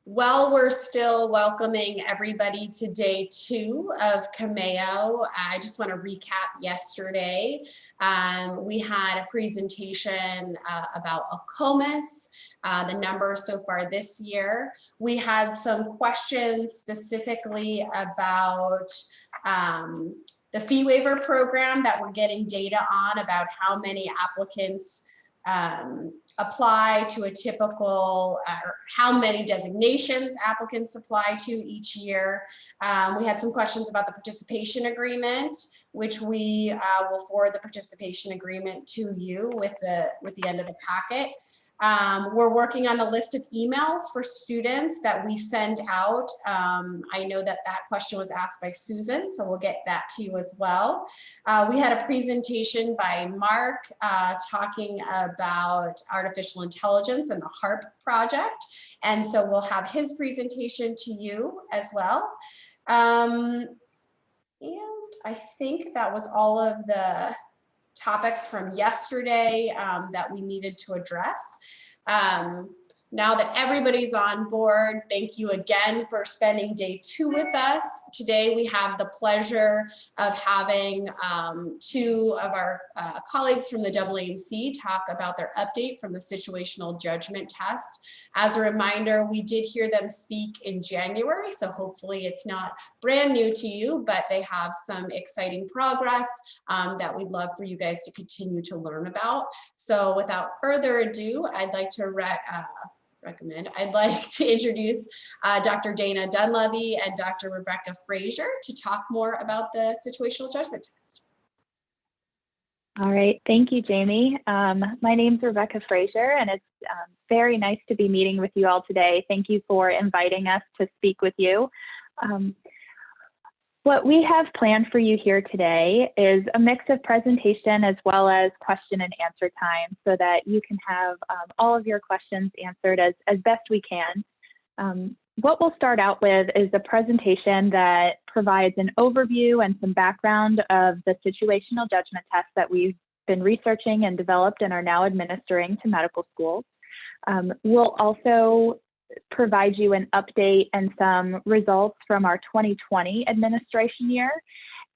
Well, we're still welcoming everybody to day 2 of COMAO. I just want to recap yesterday. We had a presentation about ACOMAS, the numbers so far this year. We had some questions specifically about the fee waiver program that we're getting data on, about how many applicants apply to a typical, or how many designations applicants apply to each year. We had some questions about the participation agreement, which we will forward the participation agreement to you with the end of the packet. We're working on a list of emails for students that we send out. I know that question was asked by Susan, so we'll get that to you as well. We had a presentation by Mark talking about artificial intelligence and the HARP project. And so we'll have his presentation to you as well. And I think that was all of the topics from yesterday that we needed to address. Now that everybody's on board, thank you again for spending day 2 with us. Today we have the pleasure of having 2 of our colleagues from the AAMC talk about their update from the situational judgment test. As a reminder, we did hear them speak in January, so hopefully it's not brand new to you, but they have some exciting progress that we'd love for you guys to continue to learn about. So without further ado, I'd like to introduce Dr. Dana Dunleavy and Dr. Rebecca Frazier to talk more about the situational judgment test. All right, thank you, Jamie. My name's Rebecca Frazier, and it's very nice to be meeting with you all today. Thank you for inviting us to speak with you. What we have planned for you here today is a mix of presentation as well as question and answer time so that you can have all of your questions answered as best we can. What we'll start out with is a presentation that provides an overview and some background of the situational judgment test that we've been researching and developed and are now administering to medical schools. We'll also provide you an update and some results from our 2020 administration year.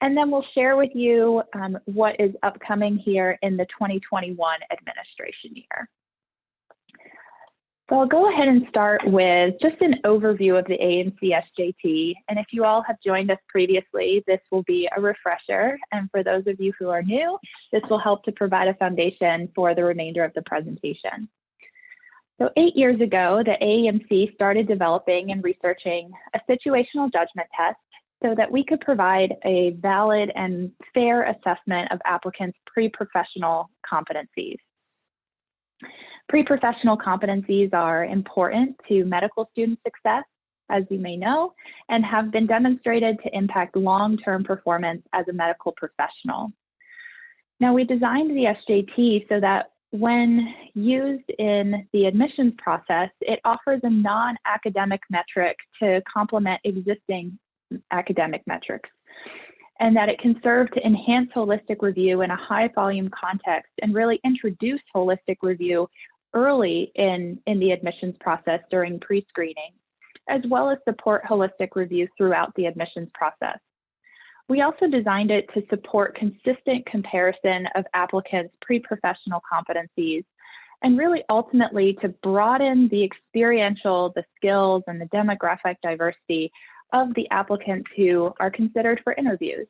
And then we'll share with you what is upcoming here in the 2021 administration year. So I'll go ahead and start with just an overview of the AAMC SJT. And if you all have joined us previously, this will be a refresher. And for those of you who are new, this will help to provide a foundation for the remainder of the presentation. So 8 years ago, the AAMC started developing and researching a situational judgment test so that we could provide a valid and fair assessment of applicants' pre-professional competencies. Pre-professional competencies are important to medical student success, as you may know, and have been demonstrated to impact long-term performance as a medical professional. Now, we designed the SJT so that when used in the admissions process, it offers a non-academic metric to complement existing academic metrics, and that it can serve to enhance holistic review in a high volume context and really introduce holistic review early in the admissions process during pre-screening, as well as support holistic review throughout the admissions process. We also designed it to support consistent comparison of applicants' pre-professional competencies and really ultimately to broaden the experiential, the skills, and the demographic diversity of the applicants who are considered for interviews.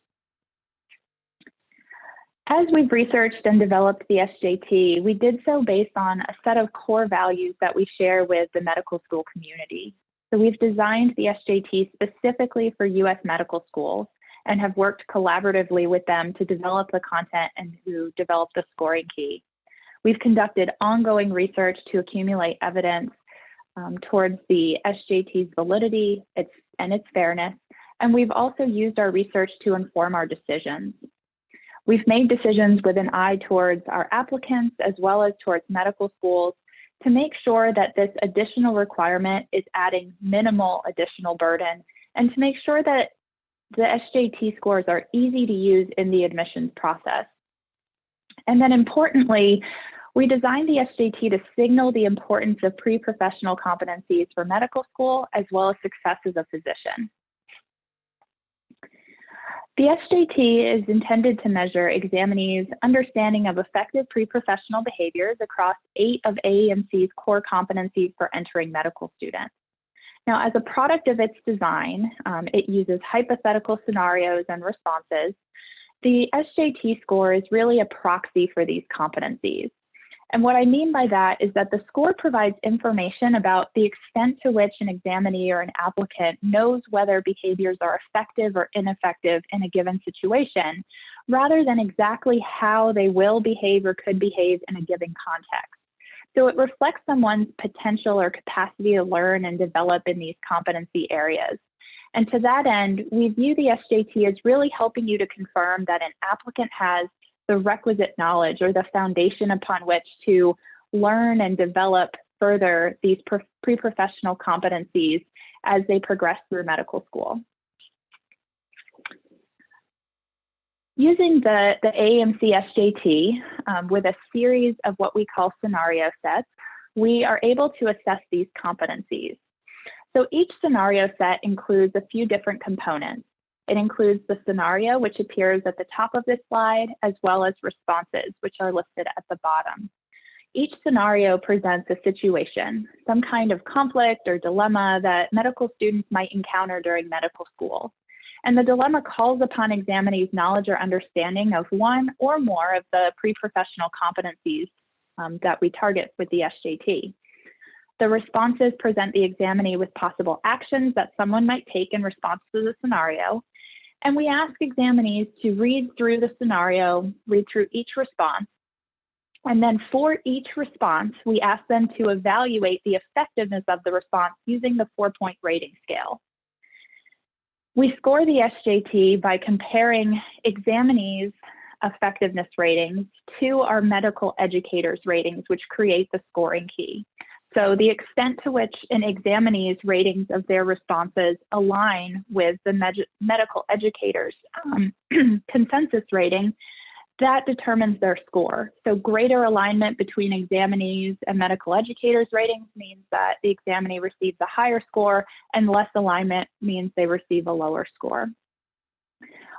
As we've researched and developed the SJT, we did so based on a set of core values that we share with the medical school community. So we've designed the SJT specifically for U.S. medical schools and have worked collaboratively with them to develop the content and to develop the scoring key. We've conducted ongoing research to accumulate evidence towards the SJT's validity and its fairness, and we've also used our research to inform our decisions. We've made decisions with an eye towards our applicants as well as towards medical schools to make sure that this additional requirement is adding minimal additional burden and to make sure that the SJT scores are easy to use in the admissions process. And then importantly, We designed the SJT to signal the importance of pre-professional competencies for medical school, as well as success as a physician. The SJT is intended to measure examinees' understanding of effective pre-professional behaviors across 8 of AAMC's core competencies for entering medical students. Now, as a product of its design, it uses hypothetical scenarios and responses. The SJT score is really a proxy for these competencies. And what I mean by that is that the score provides information about the extent to which an examinee or an applicant knows whether behaviors are effective or ineffective in a given situation, rather than exactly how they will behave or could behave in a given context. So it reflects someone's potential or capacity to learn and develop in these competency areas. And to that end, we view the SJT as really helping you to confirm that an applicant has the requisite knowledge or the foundation upon which to learn and develop further these pre-professional competencies as they progress through medical school. Using the AAMC SJT with a series of what we call scenario sets, we are able to assess these competencies. So each scenario set includes a few different components. It includes the scenario, which appears at the top of this slide, as well as responses, which are listed at the bottom. Each scenario presents a situation, some kind of conflict or dilemma that medical students might encounter during medical school. And the dilemma calls upon examinees' knowledge or understanding of one or more of the pre-professional competencies that we target with the SJT. The responses present the examinee with possible actions that someone might take in response to the scenario. And we ask examinees to read through the scenario, read through each response. And then for each response, we ask them to evaluate the effectiveness of the response using the 4-point rating scale. We score the SJT by comparing examinees' effectiveness ratings to our medical educators' ratings, which create the scoring key. So the extent to which an examinee's ratings of their responses align with the medical educator's consensus rating, that determines their score. So greater alignment between examinees and medical educators' ratings means that the examinee receives a higher score, and less alignment means they receive a lower score.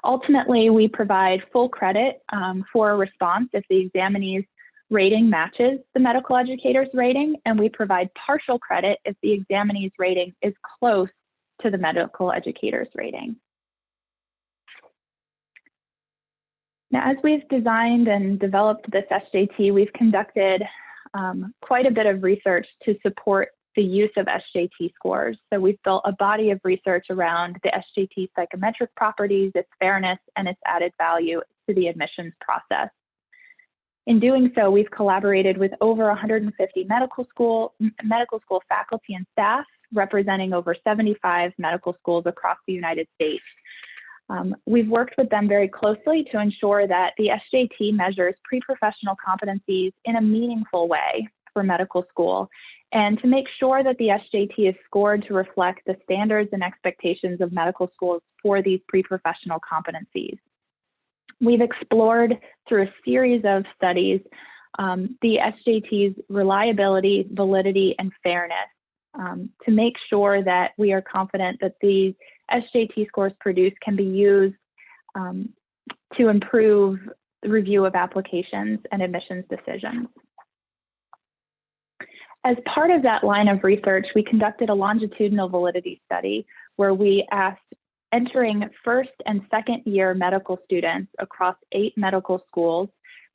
Ultimately, we provide full credit for a response if the examinee's rating matches the medical educator's rating, and we provide partial credit if the examinee's rating is close to the medical educator's rating. Now, as we've designed and developed this SJT, we've conducted quite a bit of research to support the use of SJT scores. So we've built a body of research around the SJT psychometric properties, its fairness, and its added value to the admissions process. In doing so, we've collaborated with over 150 medical school faculty and staff, representing over 75 medical schools across the United States. We've worked with them very closely to ensure that the SJT measures pre-professional competencies in a meaningful way for medical school, and to make sure that the SJT is scored to reflect the standards and expectations of medical schools for these pre-professional competencies. We've explored through a series of studies the SJT's reliability, validity, and fairness to make sure that we are confident that the SJT scores produced can be used to improve the review of applications and admissions decisions. As part of that line of research, we conducted a longitudinal validity study where we asked entering first and second year medical students across 8 medical schools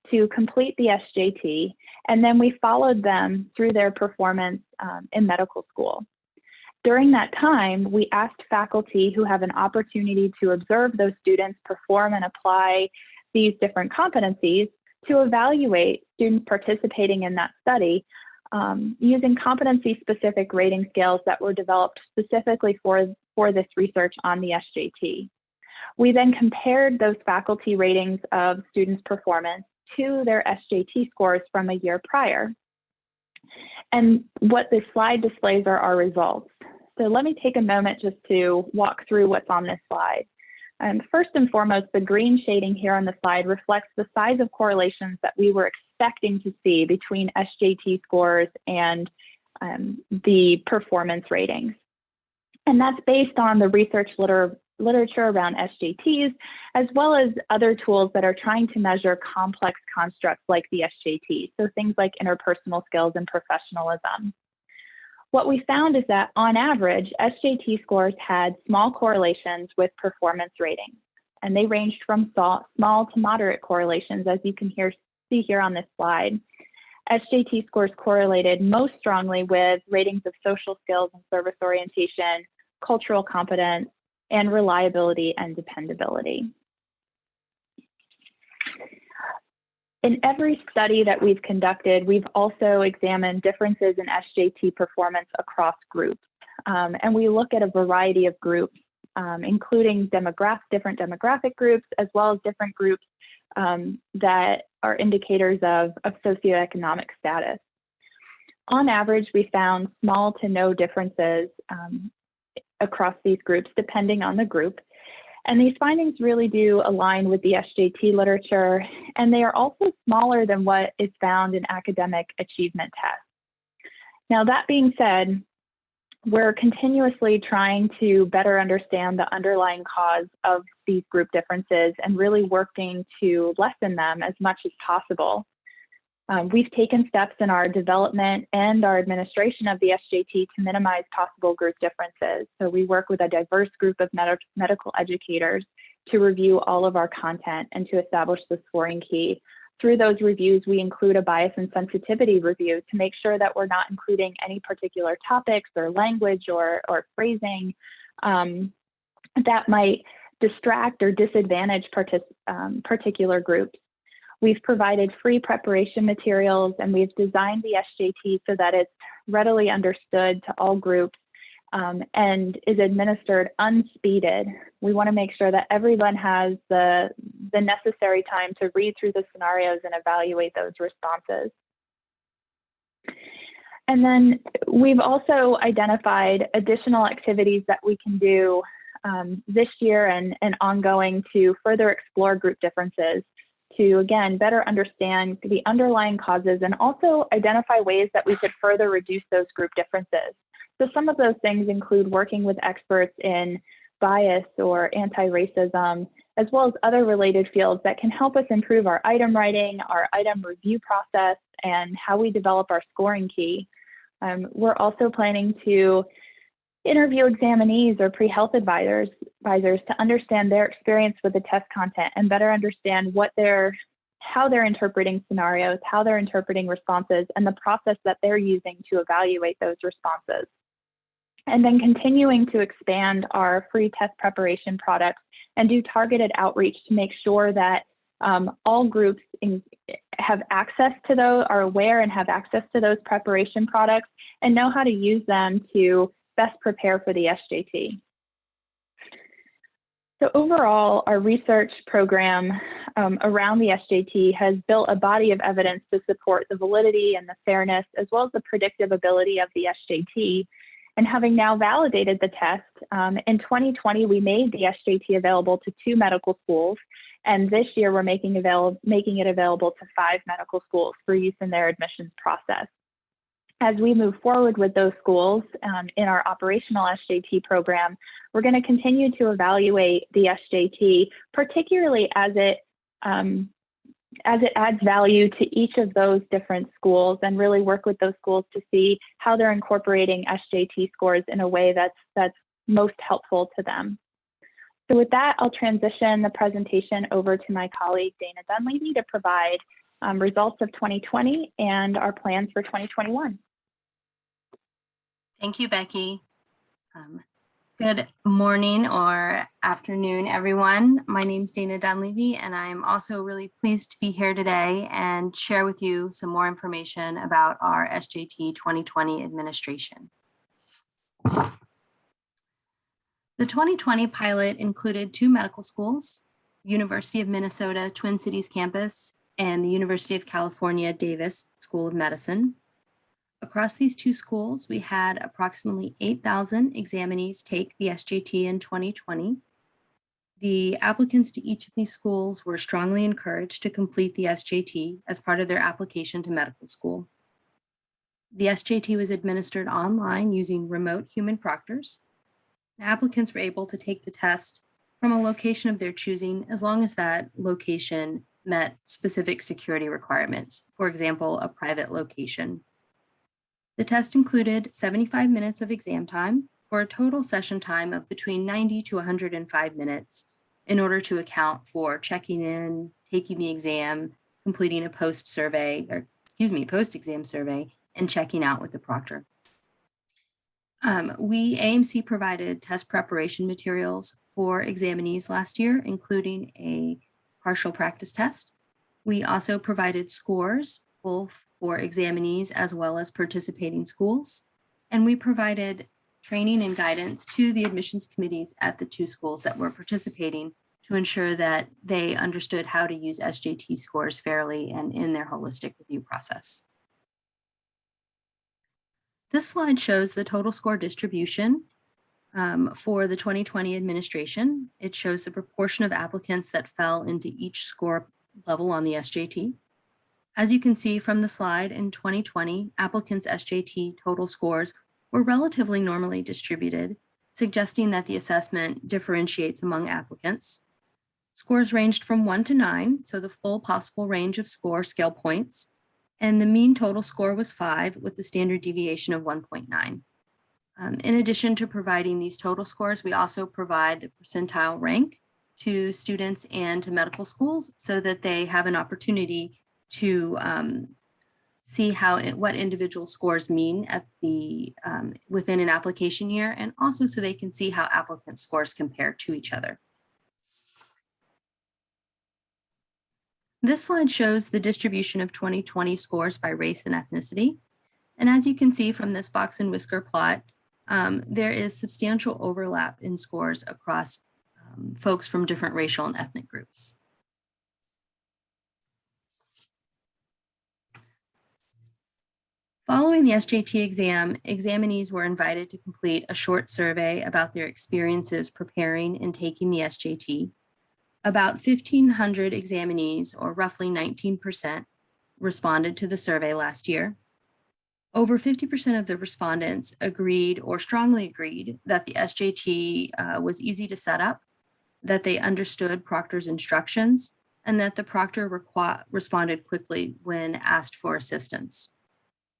to complete the SJT, and then we followed them through their performance in medical school. During that time, we asked faculty who have an opportunity to observe those students perform and apply these different competencies to evaluate students participating in that study using competency-specific rating scales that were developed specifically for this research on the SJT. We then compared those faculty ratings of students' performance to their SJT scores from a year prior. And what this slide displays are our results. So let me take a moment just to walk through what's on this slide. First and foremost, the green shading here on the slide reflects the size of correlations that we were expecting to see between SJT scores and the performance ratings. And that's based on the research literature around SJTs, as well as other tools that are trying to measure complex constructs like the SJT, so things like interpersonal skills and professionalism. What we found is that on average, SJT scores had small correlations with performance ratings, and they ranged from small to moderate correlations, as you can see here on this slide. SJT scores correlated most strongly with ratings of social skills and service orientation, cultural competence, and reliability and dependability. In every study that we've conducted, we've also examined differences in SJT performance across groups. And we look at a variety of groups, including different demographic groups, as well as different groups that are indicators of socioeconomic status. On average, we found small to no differences across these groups, depending on the group. And these findings really do align with the SJT literature, and they are also smaller than what is found in academic achievement tests. Now, that being said, we're continuously trying to better understand the underlying cause of these group differences and really working to lessen them as much as possible. We've taken steps in our development and our administration of the SJT to minimize possible group differences. So we work with a diverse group of medical educators to review all of our content and to establish the scoring key. Through those reviews, we include a bias and sensitivity review to make sure that we're not including any particular topics or language or phrasing that might distract or disadvantage particular groups. We've provided free preparation materials, and we've designed the SJT so that it's readily understood to all groups and is administered unspeeded. We want to make sure that everyone has the necessary time to read through the scenarios and evaluate those responses. And then we've also identified additional activities that we can do this year and ongoing to further explore group differences, to, again, better understand the underlying causes and also identify ways that we could further reduce those group differences. So some of those things include working with experts in bias or anti-racism, as well as other related fields that can help us improve our item writing, our item review process, and how we develop our scoring key. We're also planning to interview examinees or pre-health advisors to understand their experience with the test content and better understand how they're interpreting scenarios, how they're interpreting responses, and the process that they're using to evaluate those responses. And then continuing to expand our free test preparation products and do targeted outreach to make sure that all groups have access to those, are aware and have access to those preparation products and know how to use them to best prepare for the SJT. So overall, our research program around the SJT has built a body of evidence to support the validity and the fairness, as well as the predictive ability of the SJT. And having now validated the test, in 2020, we made the SJT available to 2 medical schools. And this year, we're making it available to 5 medical schools for use in their admissions process. As we move forward with those schools in our operational SJT program, we're going to continue to evaluate the SJT, particularly as it adds value to each of those different schools, and really work with those schools to see how they're incorporating SJT scores in a way that's most helpful to them. So with that, I'll transition the presentation over to my colleague, Dana Dunleavy, to provide results of 2020 and our plans for 2021. Thank you, Becky. Good morning or afternoon, everyone. My name is Dana Dunleavy, and I'm also really pleased to be here today and share with you some more information about our SJT 2020 administration. The 2020 pilot included 2 medical schools, University of Minnesota Twin Cities campus and the University of California, Davis School of Medicine. Across these 2 schools, we had approximately 8,000 examinees take the SJT in 2020. The applicants to each of these schools were strongly encouraged to complete the SJT as part of their application to medical school. The SJT was administered online using remote human proctors. The applicants were able to take the test from a location of their choosing, as long as that location met specific security requirements, for example, a private location. The test included 75 minutes of exam time for a total session time of between 90 to 105 minutes in order to account for checking in, taking the exam, completing a post-exam survey, and checking out with the proctor. AMC provided test preparation materials for examinees last year, including a partial practice test. We also provided scores, both for examinees as well as participating schools. And we provided training and guidance to the admissions committees at the 2 schools that were participating to ensure that they understood how to use SJT scores fairly and in their holistic review process. This slide shows the total score distribution for the 2020 administration. It shows the proportion of applicants that fell into each score level on the SJT. As you can see from the slide, in 2020, applicants' SJT total scores were relatively normally distributed, suggesting that the assessment differentiates among applicants. Scores ranged from 1 to 9, so the full possible range of score scale points, and the mean total score was 5 with the standard deviation of 1.9. In addition to providing these total scores, we also provide the percentile rank to students and to medical schools so that they have an opportunity to see what individual scores mean at within an application year, and also so they can see how applicant scores compare to each other. This slide shows the distribution of 2020 scores by race and ethnicity. And as you can see from this box and whisker plot, there is substantial overlap in scores across folks from different racial and ethnic groups. Following the SJT exam, examinees were invited to complete a short survey about their experiences preparing and taking the SJT. About 1,500 examinees, or roughly 19%, responded to the survey last year. Over 50% of the respondents agreed or strongly agreed that the SJT was easy to set up, that they understood proctor's instructions, and that the proctor responded quickly when asked for assistance.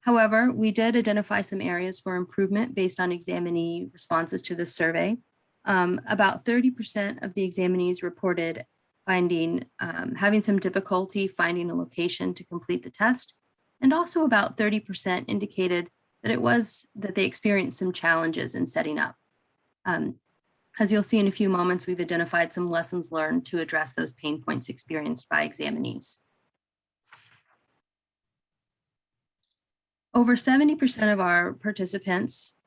However, we did identify some areas for improvement based on examinee responses to the survey. About 30% of the examinees reported having some difficulty finding a location to complete the test. And also about 30% indicated that they experienced some challenges in setting up. As you'll see in a few moments, we've identified some lessons learned to address those pain points experienced by examinees. Over 70% of our participants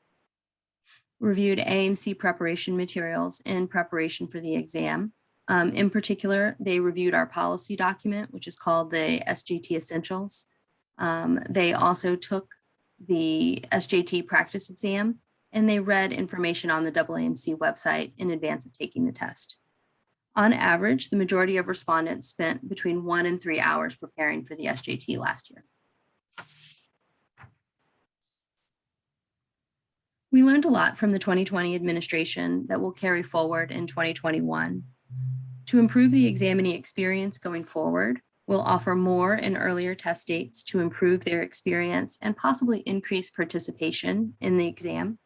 reviewed AMC preparation materials in preparation for the exam. In particular, they reviewed our policy document, which is called the SJT Essentials. They also took the SJT practice exam, and they read information on the AAMC website in advance of taking the test. On average, the majority of respondents spent between 1 and 3 hours preparing for the SJT last year. We learned a lot from the 2020 administration that will carry forward in 2021. To improve the examinee experience going forward, we'll offer more and earlier test dates to improve their experience and possibly increase participation in the exam.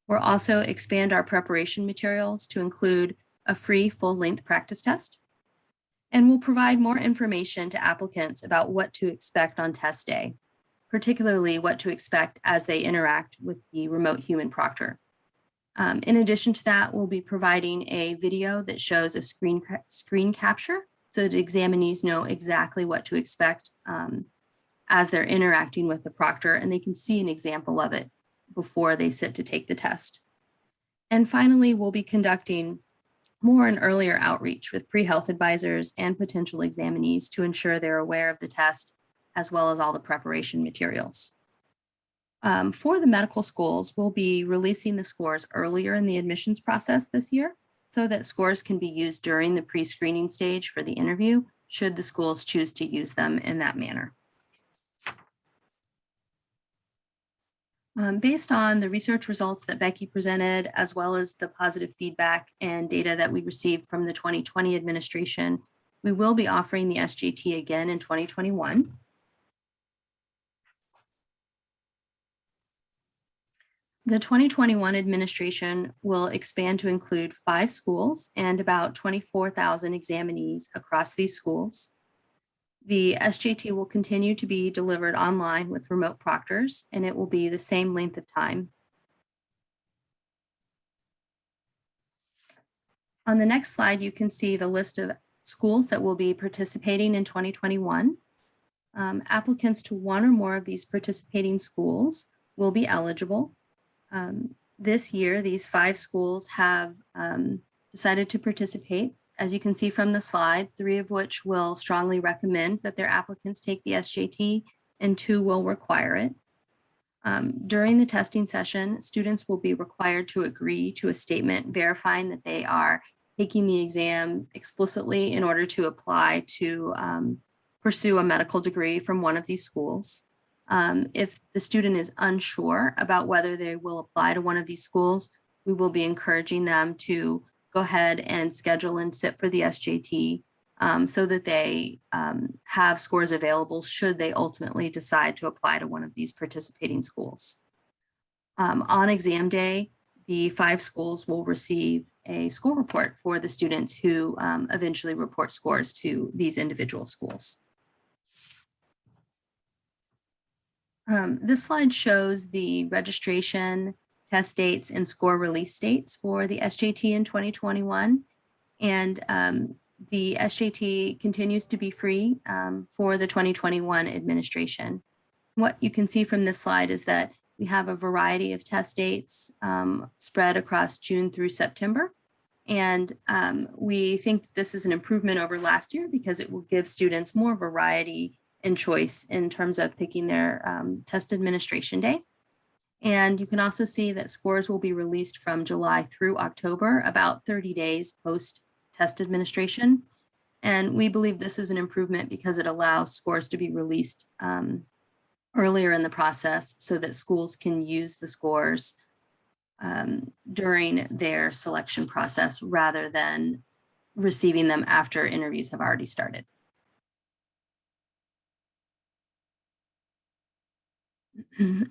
We'll also expand our preparation materials to include a free full-length practice test. And we'll provide more information to applicants about what to expect on test day, particularly what to expect as they interact with the remote human proctor. In addition to that, we'll be providing a video that shows a screen capture so that examinees know exactly what to expect as they're interacting with the proctor, and they can see an example of it before they sit to take the test. And finally, we'll be conducting more and earlier outreach with pre-health advisors and potential examinees to ensure they're aware of the test as well as all the preparation materials. For the medical schools, we'll be releasing the scores earlier in the admissions process this year. so that scores can be used during the pre-screening stage for the interview, should the schools choose to use them in that manner. Based on the research results that Becky presented, as well as the positive feedback and data that we received from the 2020 administration, we will be offering the SJT again in 2021. The 2021 administration will expand to include 5 schools and about 24,000 examinees across these schools. The SJT will continue to be delivered online with remote proctors, and it will be the same length of time. On the next slide, you can see the list of schools that will be participating in 2021. Applicants to one or more of these participating schools will be eligible. This year, these 5 schools have decided to participate. As you can see from the slide, 3 of which will strongly recommend that their applicants take the SJT, and 2 will require it. During the testing session, students will be required to agree to a statement verifying that they are taking the exam explicitly in order to apply to pursue a medical degree from one of these schools. If the student is unsure about whether they will apply to one of these schools, we will be encouraging them to go ahead and schedule and sit for the SJT so that they have scores available should they ultimately decide to apply to one of these participating schools. On exam day, the 5 schools will receive a score report for the students who eventually report scores to these individual schools. This slide shows the registration, test dates, and score release dates for the SJT in 2021. And the SJT continues to be free for the 2021 administration. What you can see from this slide is that we have a variety of test dates spread across June through September. And we think that this is an improvement over last year because it will give students more variety and choice in terms of picking their test administration day. And you can also see that scores will be released from July through October, about 30 days post test administration. And we believe this is an improvement because it allows scores to be released earlier in the process so that schools can use the scores during their selection process rather than receiving them after interviews have already started.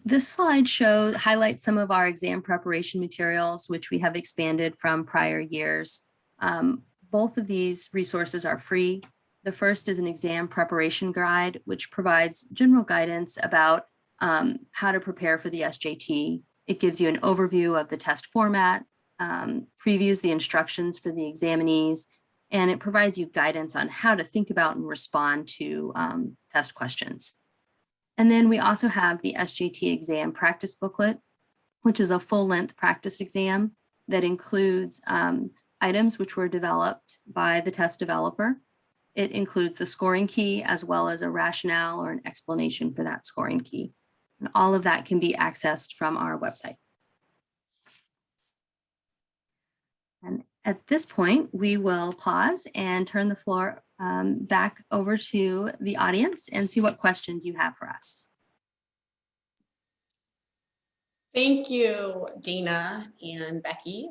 This slide highlights some of our exam preparation materials, which we have expanded from prior years. Both of these resources are free. The first is an exam preparation guide, which provides general guidance about how to prepare for the SJT. It gives you an overview of the test format, previews the instructions for the examinees, and it provides you guidance on how to think about and respond to test questions. And then we also have the SJT exam practice booklet, which is a full-length practice exam that includes items which were developed by the test developer. It includes the scoring key as well as a rationale or an explanation for that scoring key. And all of that can be accessed from our website. And at this point, we will pause and turn the floor back over to the audience and see what questions you have for us. Thank you, Dana and Becky,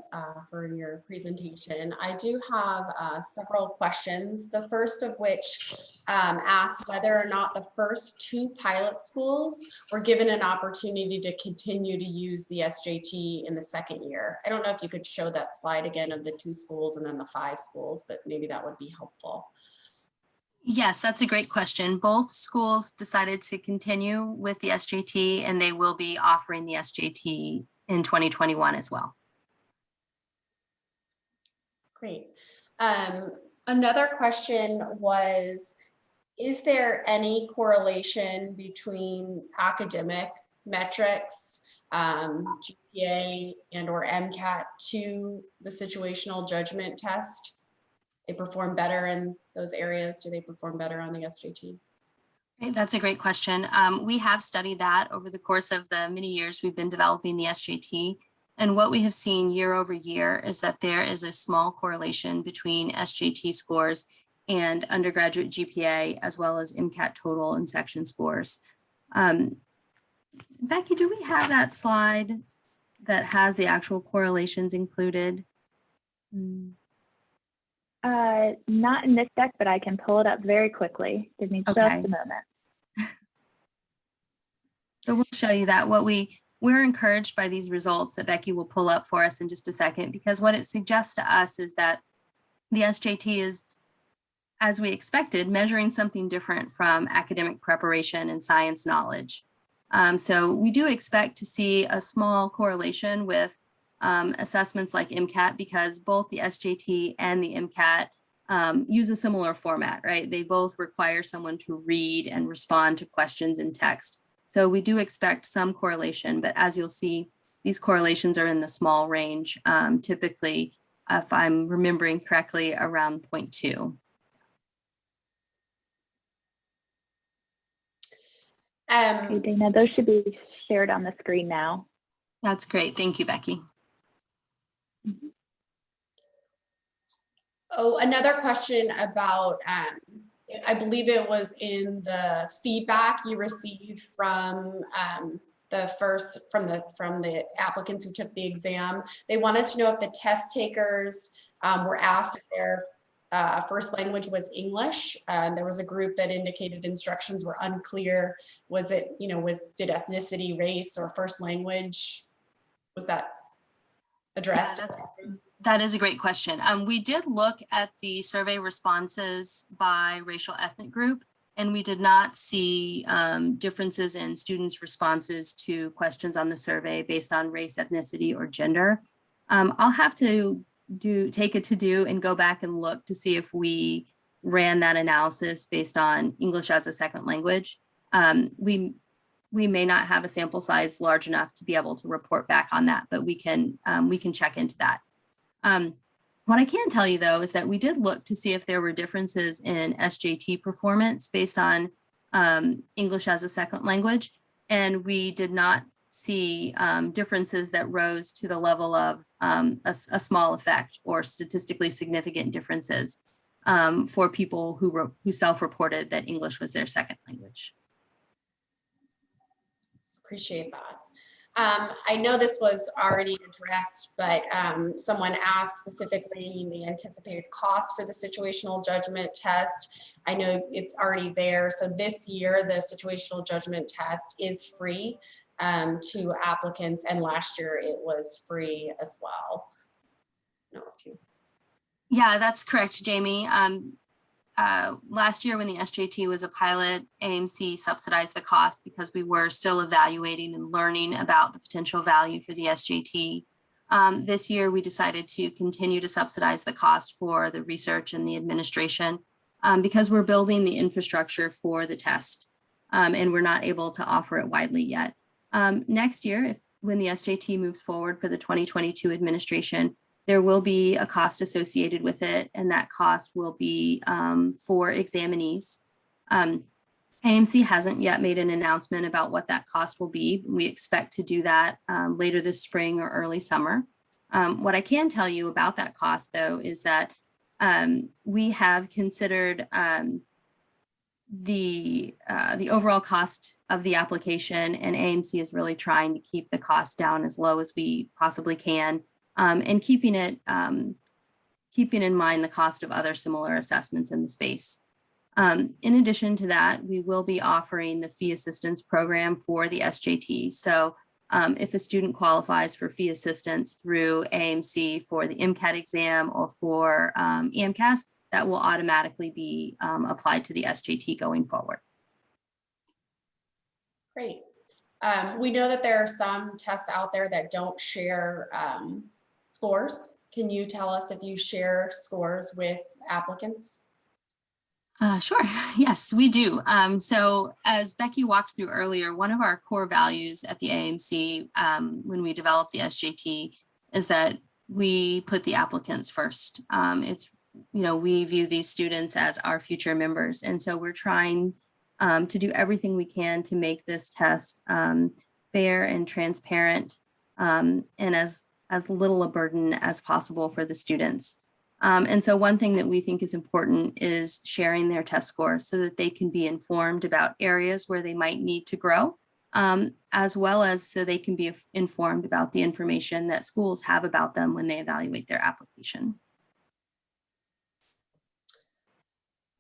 for your presentation. I do have several questions, the first of which asks whether or not the first 2 pilot schools were given an opportunity to continue to use the SJT in the second year. I don't know if you could show that slide again of the 2 schools and then the 5 schools, but maybe that would be helpful. Yes, that's a great question. Both schools decided to continue with the SJT, and they will be offering the SJT in 2021 as well. Great. Another question was, is there any correlation between academic metrics, GPA and or MCAT to the situational judgment test? They perform better in those areas? Do they perform better on the SJT? That's a great question. We have studied that over the course of the many years we've been developing the SJT. And what we have seen year over year is that there is a small correlation between SJT scores and undergraduate GPA, as well as MCAT total and section scores. Becky, do we have that slide that has the actual correlations included? Not in this deck, but I can pull it up very quickly. Give me just a moment. So we'll show you that. We're encouraged by these results that Becky will pull up for us in just a second, because what it suggests to us is that the SJT is, as we expected, measuring something different from academic preparation and science knowledge. So we do expect to see a small correlation with assessments like MCAT, because both the SJT and the MCAT use a similar format, right? They both require someone to read and respond to questions in text. So we do expect some correlation, but as you'll see, these correlations are in the small range, typically, if I'm remembering correctly, around 0.2. Okay, Dana, those should be shared on the screen now. That's great. Thank you, Becky. Mm-hmm. Oh, another question about, I believe it was in the feedback you received from from the applicants who took the exam. They wanted to know if the test takers were asked if their first language was English. There was a group that indicated instructions were unclear. Was it, did ethnicity, race, or first language, was that addressed? Yeah, that is a great question. We did look at the survey responses by racial ethnic group, and we did not see differences in students' responses to questions on the survey based on race, ethnicity, or gender. I'll have to take it to do and go back and look to see if we ran that analysis based on English as a second language. We may not have a sample size large enough to be able to report back on that, but we can check into that. What I can tell you, though, is that we did look to see if there were differences in SJT performance based on English as a second language, and we did not see differences that rose to the level of a small effect or statistically significant differences for people who self-reported that English was their second language. Appreciate that. I know this was already addressed, but someone asked specifically the anticipated cost for the situational judgment test. I know it's already there. So this year, the situational judgment test is free to applicants, and last year it was free as well. Yeah, that's correct, Jamie. Last year when the SJT was a pilot, AMC subsidized the cost because we were still evaluating and learning about the potential value for the SJT. This year we decided to continue to subsidize the cost for the research and the administration because we're building the infrastructure for the test and we're not able to offer it widely yet. Next year, when the SJT moves forward for the 2022 administration, there will be a cost associated with it, and that cost will be for examinees. AMC hasn't yet made an announcement about what that cost will be. We expect to do that later this spring or early summer. What I can tell you about that cost, though, is that we have considered the overall cost of the application, and AMC is really trying to keep the cost down as low as we possibly can. And keeping in mind the cost of other similar assessments in the space. In addition to that, we will be offering the fee assistance program for the SJT. So if a student qualifies for fee assistance through AMC for the MCAT exam or for AMCAS, that will automatically be applied to the SJT going forward. Great. We know that there are some tests out there that don't share scores. Can you tell us if you share scores with applicants? Sure. Yes, we do. So as Becky walked through earlier, one of our core values at the AMC when we developed the SJT is that we put the applicants first. We view these students as our future members. And so we're trying to do everything we can to make this test fair and transparent and as little a burden as possible for the students. And so one thing that we think is important is sharing their test scores so that they can be informed about areas where they might need to grow, as well as so they can be informed about the information that schools have about them when they evaluate their application.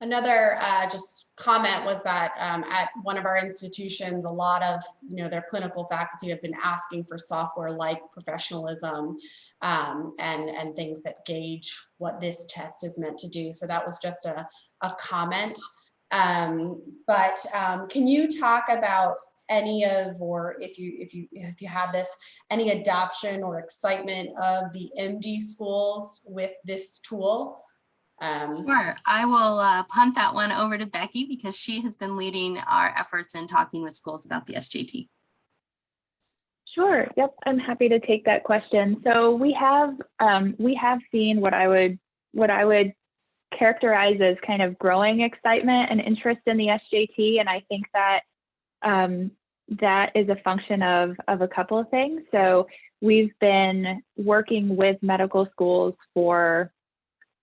Another just comment was that at one of our institutions, a lot of their clinical faculty have been asking for software like professionalism and things that gauge what this test is meant to do. So that was just a comment. But can you talk about any of, or if you had this, any adoption or excitement of the MD schools with this tool? Sure, I will punt that one over to Becky because she has been leading our efforts in talking with schools about the SJT. Sure. Yep, I'm happy to take that question. So we have seen what I would characterize as kind of growing excitement and interest in the SJT, and I think that that is a function of a couple of things. So we've been working with medical schools for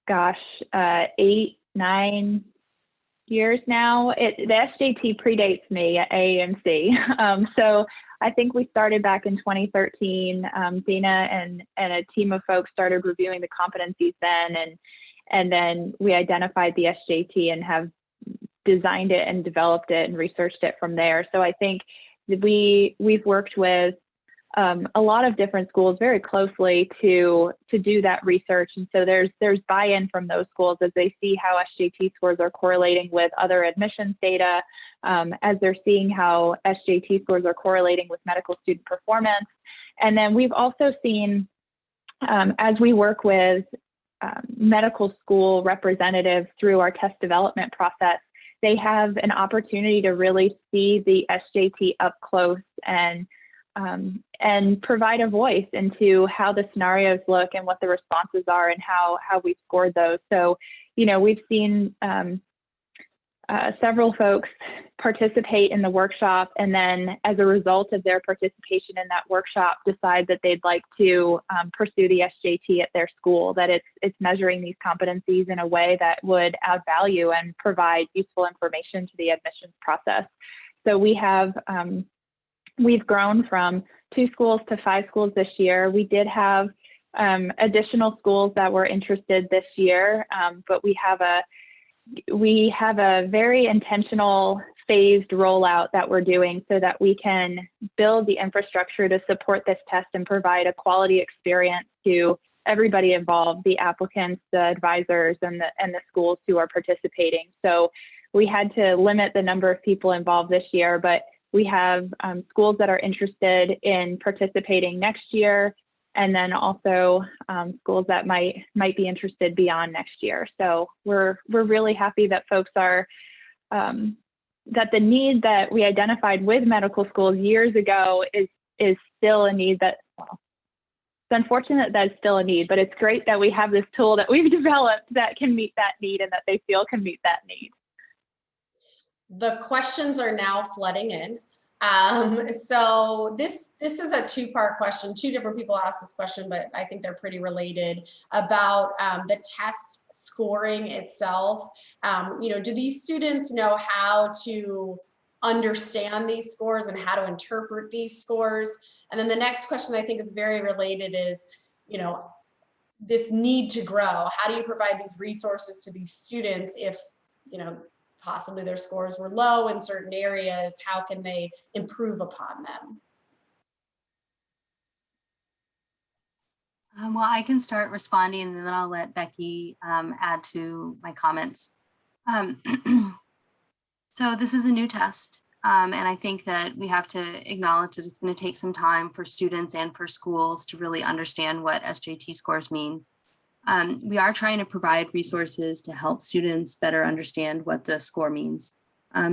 8, 9 years now. The SJT predates me at AAMC. So I think we started back in 2013. Dana and a team of folks started reviewing the competencies then, and then we identified the SJT and have designed it and developed it and researched it from there. So I think we've worked with a lot of different schools very closely to do that research. And so there's buy-in from those schools as they see how SJT scores are correlating with other admissions data, as they're seeing how SJT scores are correlating with medical student performance. And then we've also seen, as we work with medical school representatives through our test development process, they have an opportunity to really see the SJT up close and provide a voice into how the scenarios look and what the responses are and how we scored those. So, we've seen several folks participate in the workshop, and then as a result of their participation in that workshop, decide that they'd like to pursue the SJT at their school, that it's measuring these competencies in a way that would add value and provide useful information to the admissions process. So we've grown from 2 schools to 5 schools this year. We did have additional schools that were interested this year, but we have a very intentional phased rollout that we're doing so that we can build the infrastructure to support this test and provide a quality experience to everybody involved, the applicants, the advisors, and the schools who are participating. So we had to limit the number of people involved this year, but we have schools that are interested in participating next year, and then also schools that might be interested beyond next year. So we're really happy that folks are, that the need that we identified with medical schools years ago is still a need that, well, it's unfortunate that it's still a need, but it's great that we have this tool that we've developed that can meet that need and that they feel can meet that need. The questions are now flooding in. So this is a 2-part question. 2 different people asked this question, but I think they're pretty related about the test scoring itself. Do these students know how to understand these scores and how to interpret these scores? And then the next question I think is very related is, this need to grow. How do you provide these resources to these students if, possibly their scores were low in certain areas? How can they improve upon them? Well, I can start responding and then I'll let Becky add to my comments. So this is a new test. And I think that we have to acknowledge that it's going to take some time for students and for schools to really understand what SJT scores mean. We are trying to provide resources to help students better understand what the score means.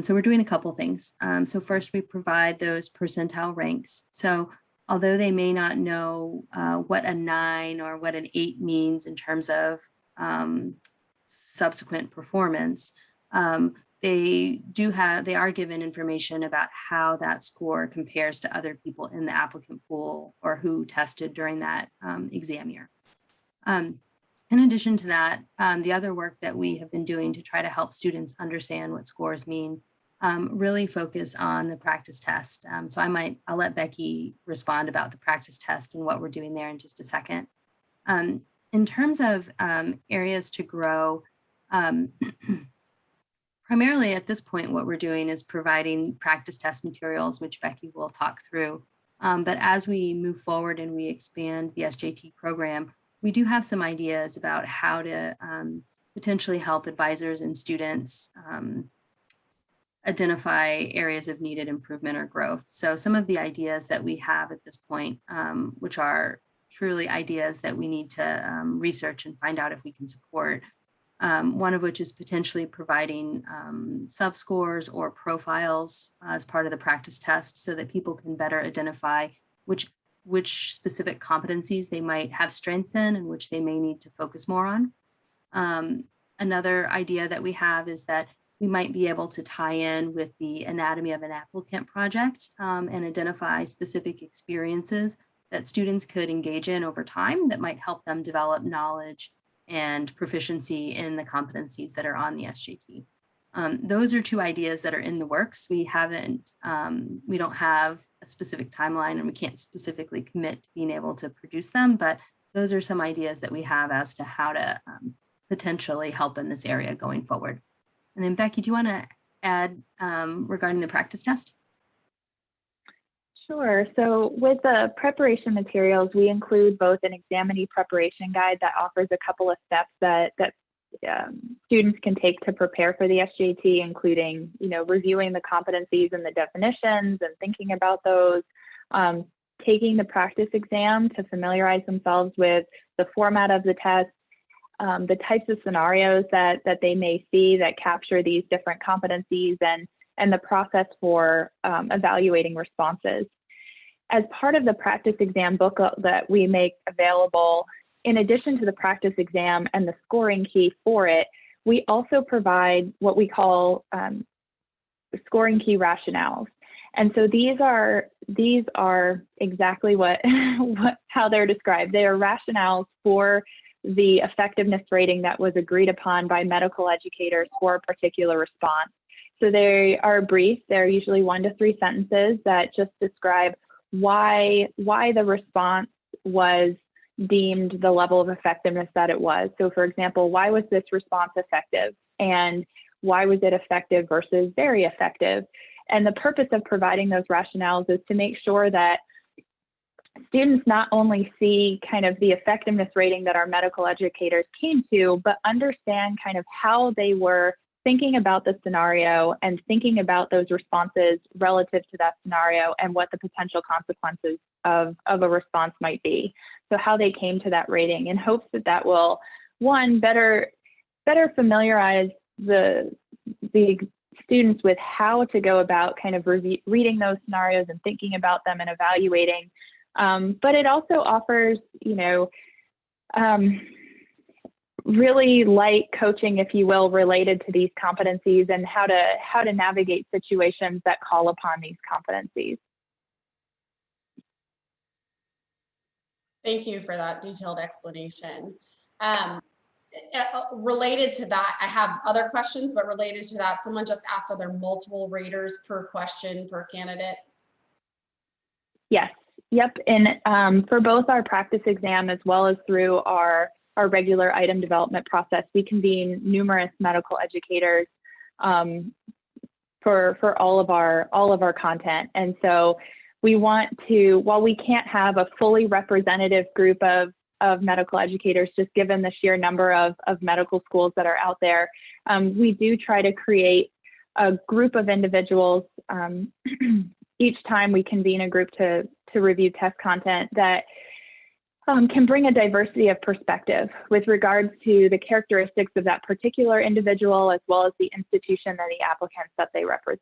So we're doing a couple things. So first, we provide those percentile ranks. So although they may not know what a 9 or what an 8 means in terms of subsequent performance, they are given information about how that score compares to other people in the applicant pool or who tested during that exam year. In addition to that, the other work that we have been doing to try to help students understand what scores mean really focus on the practice test. So I'll let Becky respond about the practice test and what we're doing there in just a second. In terms of areas to grow, primarily at this point, what we're doing is providing practice test materials, which Becky will talk through. But as we move forward and we expand the SJT program, we do have some ideas about how to potentially help advisors and students identify areas of needed improvement or growth. So some of the ideas that we have at this point, which are truly ideas that we need to research and find out if we can support. One of which is potentially providing sub-scores or profiles as part of the practice test so that people can better identify which specific competencies they might have strengths in and which they may need to focus more on. Another idea that we have is that we might be able to tie in with the Anatomy of an Applicant project and identify specific experiences that students could engage in over time that might help them develop knowledge and proficiency in the competencies that are on the SJT. Those are two ideas that are in the works. We don't have a specific timeline and we can't specifically commit to being able to produce them, but those are some ideas that we have as to how to potentially help in this area going forward. And then Becky, do you want to add regarding the practice test? Sure. So with the preparation materials, we include both an examinee preparation guide that offers a couple of steps that students can take to prepare for the SJT, including, reviewing the competencies and the definitions and thinking about those, taking the practice exam to familiarize themselves with the format of the test, the types of scenarios that they may see that capture these different competencies and the process for evaluating responses. As part of the practice exam booklet that we make available, in addition to the practice exam and the scoring key for it, we also provide what we call scoring key rationales. And so these are exactly how they're described. They are rationales for the effectiveness rating that was agreed upon by medical educators for a particular response. So they are brief. They're usually 1 to 3 sentences that just describe why the response was deemed the level of effectiveness that it was. So for example, why was this response effective? And why was it effective versus very effective? And the purpose of providing those rationales is to make sure that students not only see kind of the effectiveness rating that our medical educators came to, but understand kind of how they were thinking about the scenario and thinking about those responses relative to that scenario and what the potential consequences of a response might be. So how they came to that rating, in hopes that will, one, better familiarize the students with how to go about kind of reading those scenarios and thinking about them and evaluating. But it also offers, really light coaching, if you will, related to these competencies and how to navigate situations that call upon these competencies. Thank you for that detailed explanation. Related to that, I have other questions, but related to that, someone just asked, are there multiple raters per question per candidate? Yes. Yep. And for both our practice exam as well as through our regular item development process, we convene numerous medical educators for all of our content. And so we want to, while we can't have a fully representative group of medical educators, just given the sheer number of medical schools that are out there, we do try to create a group of individuals each time we convene a group to review test content that can bring a diversity of perspective with regards to the characteristics of that particular individual, as well as the institution and the applicants that they represent.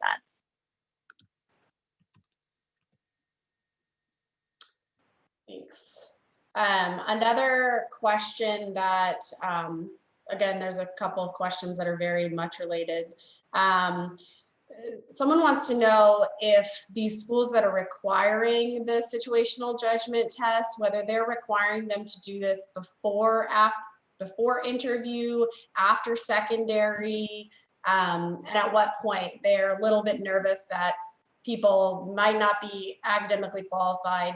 Thanks. Another question that, again, there's a couple of questions that are very much related. Someone wants to know if these schools that are requiring the situational judgment test, whether they're requiring them to do this before interview, after secondary, and at what point. They're a little bit nervous that people might not be academically qualified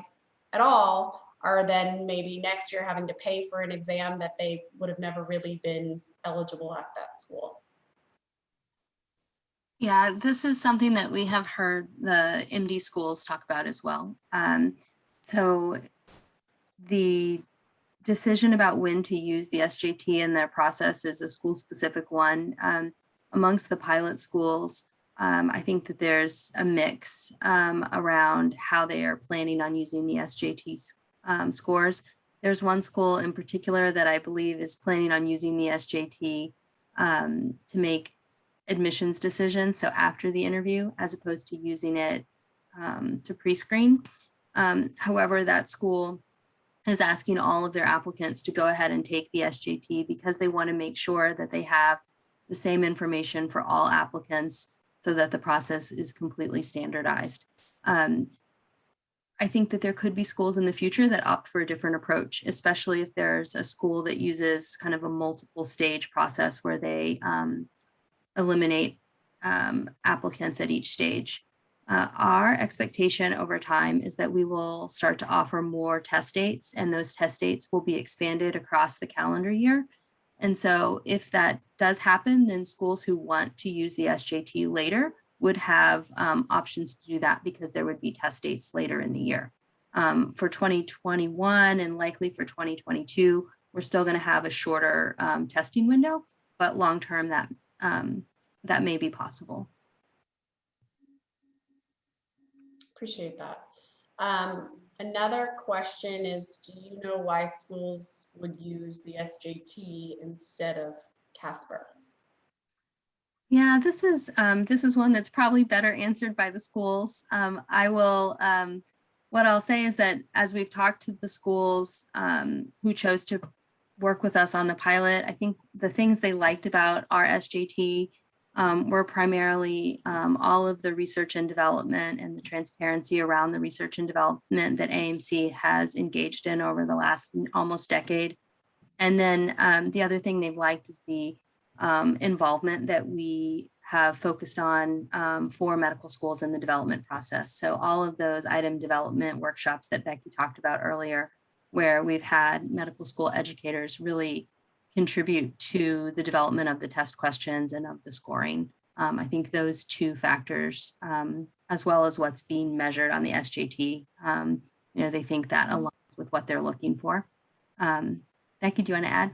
at all, or then maybe next year having to pay for an exam that they would have never really been eligible at that school. Yeah, this is something that we have heard the MD schools talk about as well. So the decision about when to use the SJT in their process is a school-specific one. Amongst the pilot schools, I think that there's a mix around how they are planning on using the SJT scores. There's one school in particular that I believe is planning on using the SJT to make admissions decisions, so after the interview, as opposed to using it to pre-screen. However, that school is asking all of their applicants to go ahead and take the SJT because they want to make sure that they have the same information for all applicants so that the process is completely standardized. I think that there could be schools in the future that opt for a different approach, especially if there's a school that uses kind of a multiple stage process where they eliminate applicants at each stage. Our expectation over time is that we will start to offer more test dates, and those test dates will be expanded across the calendar year. And so if that does happen, then schools who want to use the SJT later would have options to do that because there would be test dates later in the year. For 2021 and likely for 2022, we're still going to have a shorter testing window, but long-term that may be possible. Appreciate that. Another question is, do you know why schools would use the SJT instead of Casper? Yeah, this is one that's probably better answered by the schools. What I'll say is that as we've talked to the schools who chose to work with us on the pilot, I think the things they liked about our SJT were primarily all of the research and development and the transparency around the research and development that AMC has engaged in over the last almost decade. And then the other thing they've liked is the involvement that we have focused on for medical schools in the development process. So all of those item development workshops that Becky talked about earlier, where we've had medical school educators really contribute to the development of the test questions and of the scoring. I think those two factors, as well as what's being measured on the SJT, they think that aligns with what they're looking for. Becky, do you want to add?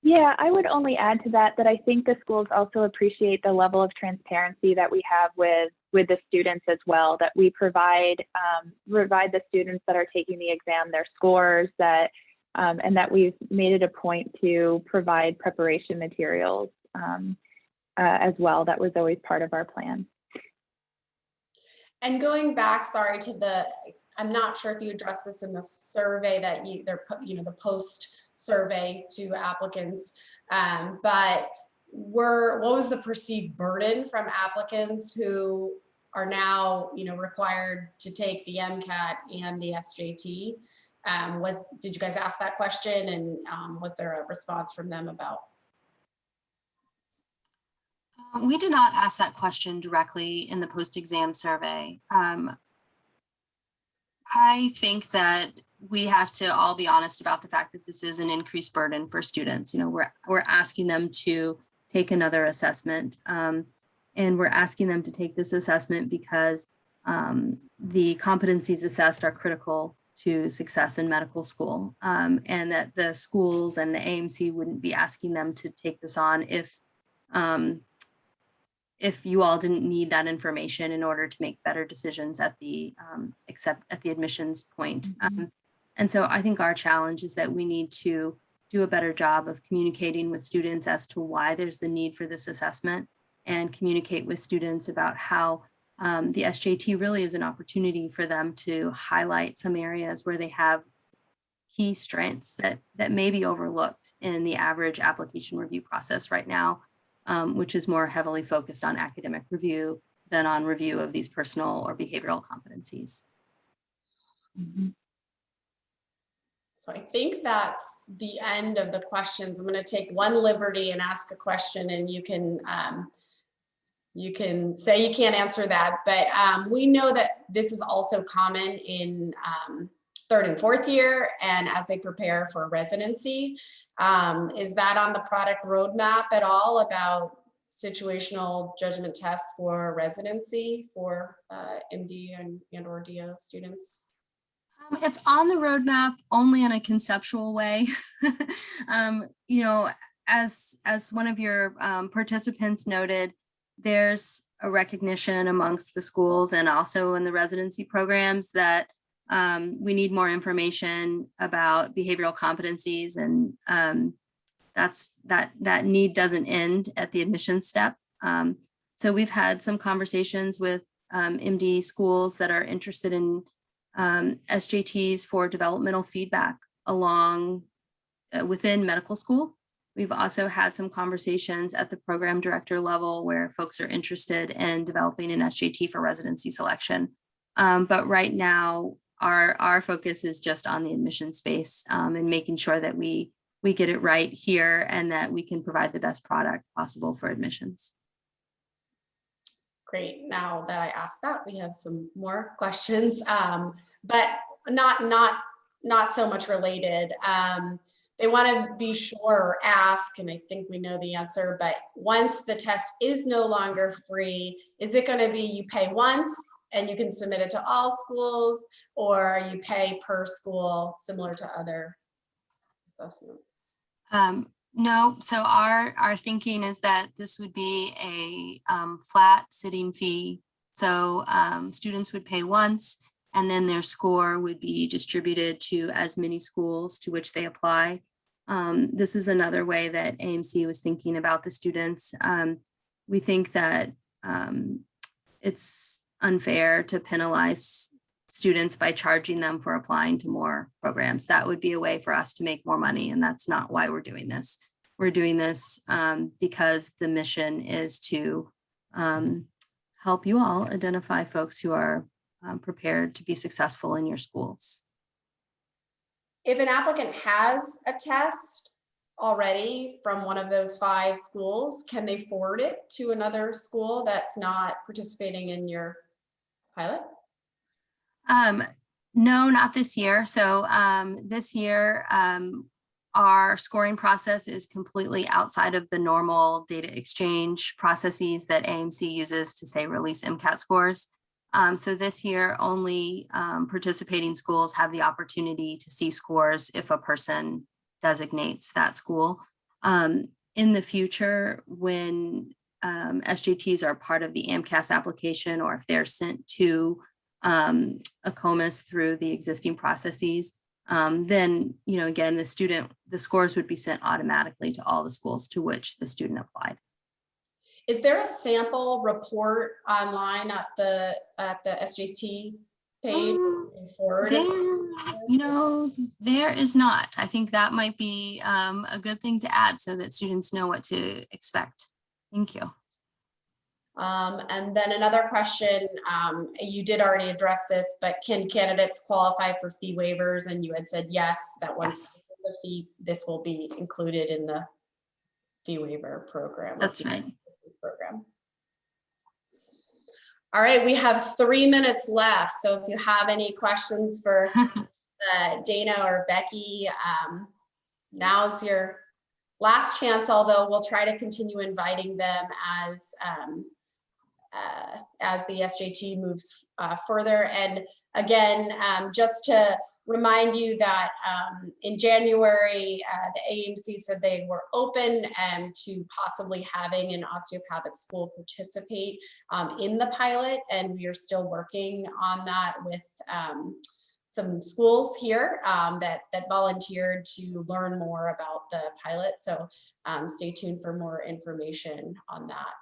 Yeah, I would only add to that I think the schools also appreciate the level of transparency that we have with the students as well, that we provide the students that are taking the exam their scores, and that we've made it a point to provide preparation materials as well. That was always part of our plan. And going back, sorry, to I'm not sure if you addressed this in the survey that the post survey to applicants, but what was the perceived burden from applicants who are now, required to take the MCAT and the SJT? Did you guys ask that question, and was there a response from them about? We did not ask that question directly in the post-exam survey. I think that we have to all be honest about the fact that this is an increased burden for students. We're asking them to take another assessment, and we're asking them to take this assessment because the competencies assessed are critical to success in medical school, and that the schools and the AMC wouldn't be asking them to take this on if you all didn't need that information in order to make better decisions at the admissions point. And so I think our challenge is that we need to do a better job of communicating with students as to why there's the need for this assessment, and communicate with students about how the SJT really is an opportunity for them to highlight some areas where they have key strengths that may be overlooked in the average application review process right now. which is more heavily focused on academic review than on review of these personal or behavioral competencies. Mhm. So I think that's the end of the questions. I'm going to take one liberty and ask a question, and you can say you can't answer that. But we know that this is also common in third and fourth year, and as they prepare for residency. Is that on the product roadmap at all about situational judgment tests for residency for MD and or DO students? It's on the roadmap only in a conceptual way. You know, as one of your participants noted, there's a recognition amongst the schools and also in the residency programs that we need more information about behavioral competencies, and that need doesn't end at the admission step. So we've had some conversations with MD schools that are interested in SJTs for developmental feedback along within medical school. We've also had some conversations at the program director level where folks are interested in developing an SJT for residency selection. But right now, our focus is just on the admission space and making sure that we get it right here and that we can provide the best product possible for admissions. Great. Now that I asked that, we have some more questions, but not so much related. They want to be sure or ask, and I think we know the answer, but once the test is no longer free, is it going to be you pay once and you can submit it to all schools, or you pay per school similar to other assessments? No, so our thinking is that this would be a flat sitting fee. So students would pay once, and then their score would be distributed to as many schools to which they apply. This is another way that AMC was thinking about the students. We think that it's unfair to penalize students by charging them for applying to more programs. That would be a way for us to make more money, and that's not why we're doing this. We're doing this because the mission is to help you all identify folks who are prepared to be successful in your schools. If an applicant has a test already from one of those 5 schools, can they forward it to another school that's not participating in your pilot? No, not this year. So this year, our scoring process is completely outside of the normal data exchange processes that AMC uses to, say, release MCAT scores. So this year, only participating schools have the opportunity to see scores if a person designates that school. In the future, when SJTs are part of the AMCAS application, or if they're sent to a COMAS through the existing processes, then, you know, again, the scores would be sent automatically to all the schools to which the student applied. Is there a sample report online at the SJT page? There is not. I think that might be a good thing to add so that students know what to expect. Thank you. And then another question, you did already address this, but can candidates qualify for fee waivers? And you had said yes, that once the fee, this will be included in the fee waiver program. That's right. Program. All right, we have 3 minutes left. So if you have any questions for Dana or Becky, now's your last chance, although we'll try to continue inviting them as the SJT moves further. And again, just to remind you that in January, the AMC said they were open to possibly having an osteopathic school participate in the pilot, and we are still working on that with some schools here that volunteered to learn more about the pilot. So stay tuned for more information on that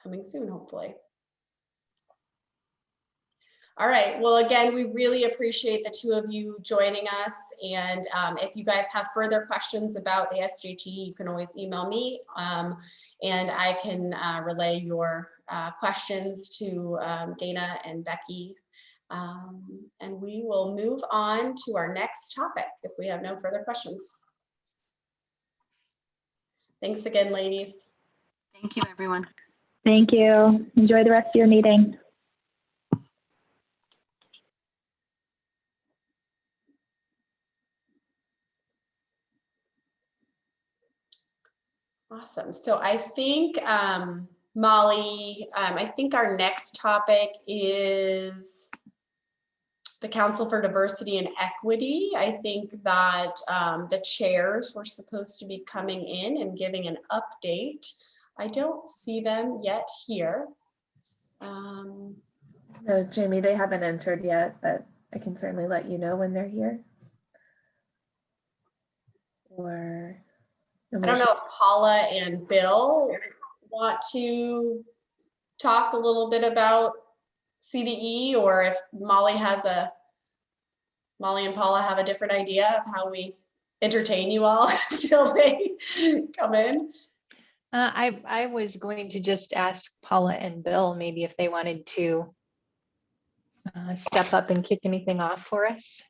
coming soon, hopefully. All right. Well, again, we really appreciate the two of you joining us. And if you guys have further questions about the SJT, you can always email me and I can relay your questions to Dana and Becky. And we will move on to our next topic if we have no further questions. Thanks again, ladies. Thank you, everyone. Thank you. Enjoy the rest of your meeting. Awesome. So I think, Molly, I think our next topic is the Council for Diversity and Equity. I think that the chairs were supposed to be coming in and giving an update. I don't see them yet here. No, Jamie, they haven't entered yet, but I can certainly let you know when they're here. Or I don't know if Paula and Bill want to talk a little bit about CDE, or if Molly and Paula have a different idea of how we entertain you all until they come in. I was going to just ask Paula and Bill maybe if they wanted to step up and kick anything off for us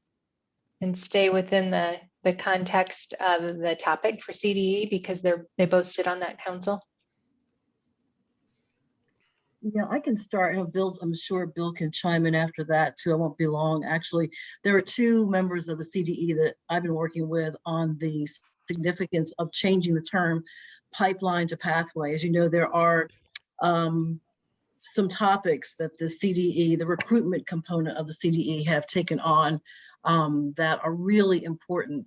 and stay within the context of the topic for CDE, because they both sit on that council. Yeah, I can start. I'm sure Bill can chime in after that too. I won't be long. Actually, there are two members of the CDE that I've been working with on the significance of changing the term pipeline to pathway. As you know, there are some topics that the CDE, the recruitment component of the CDE, have taken on that are really important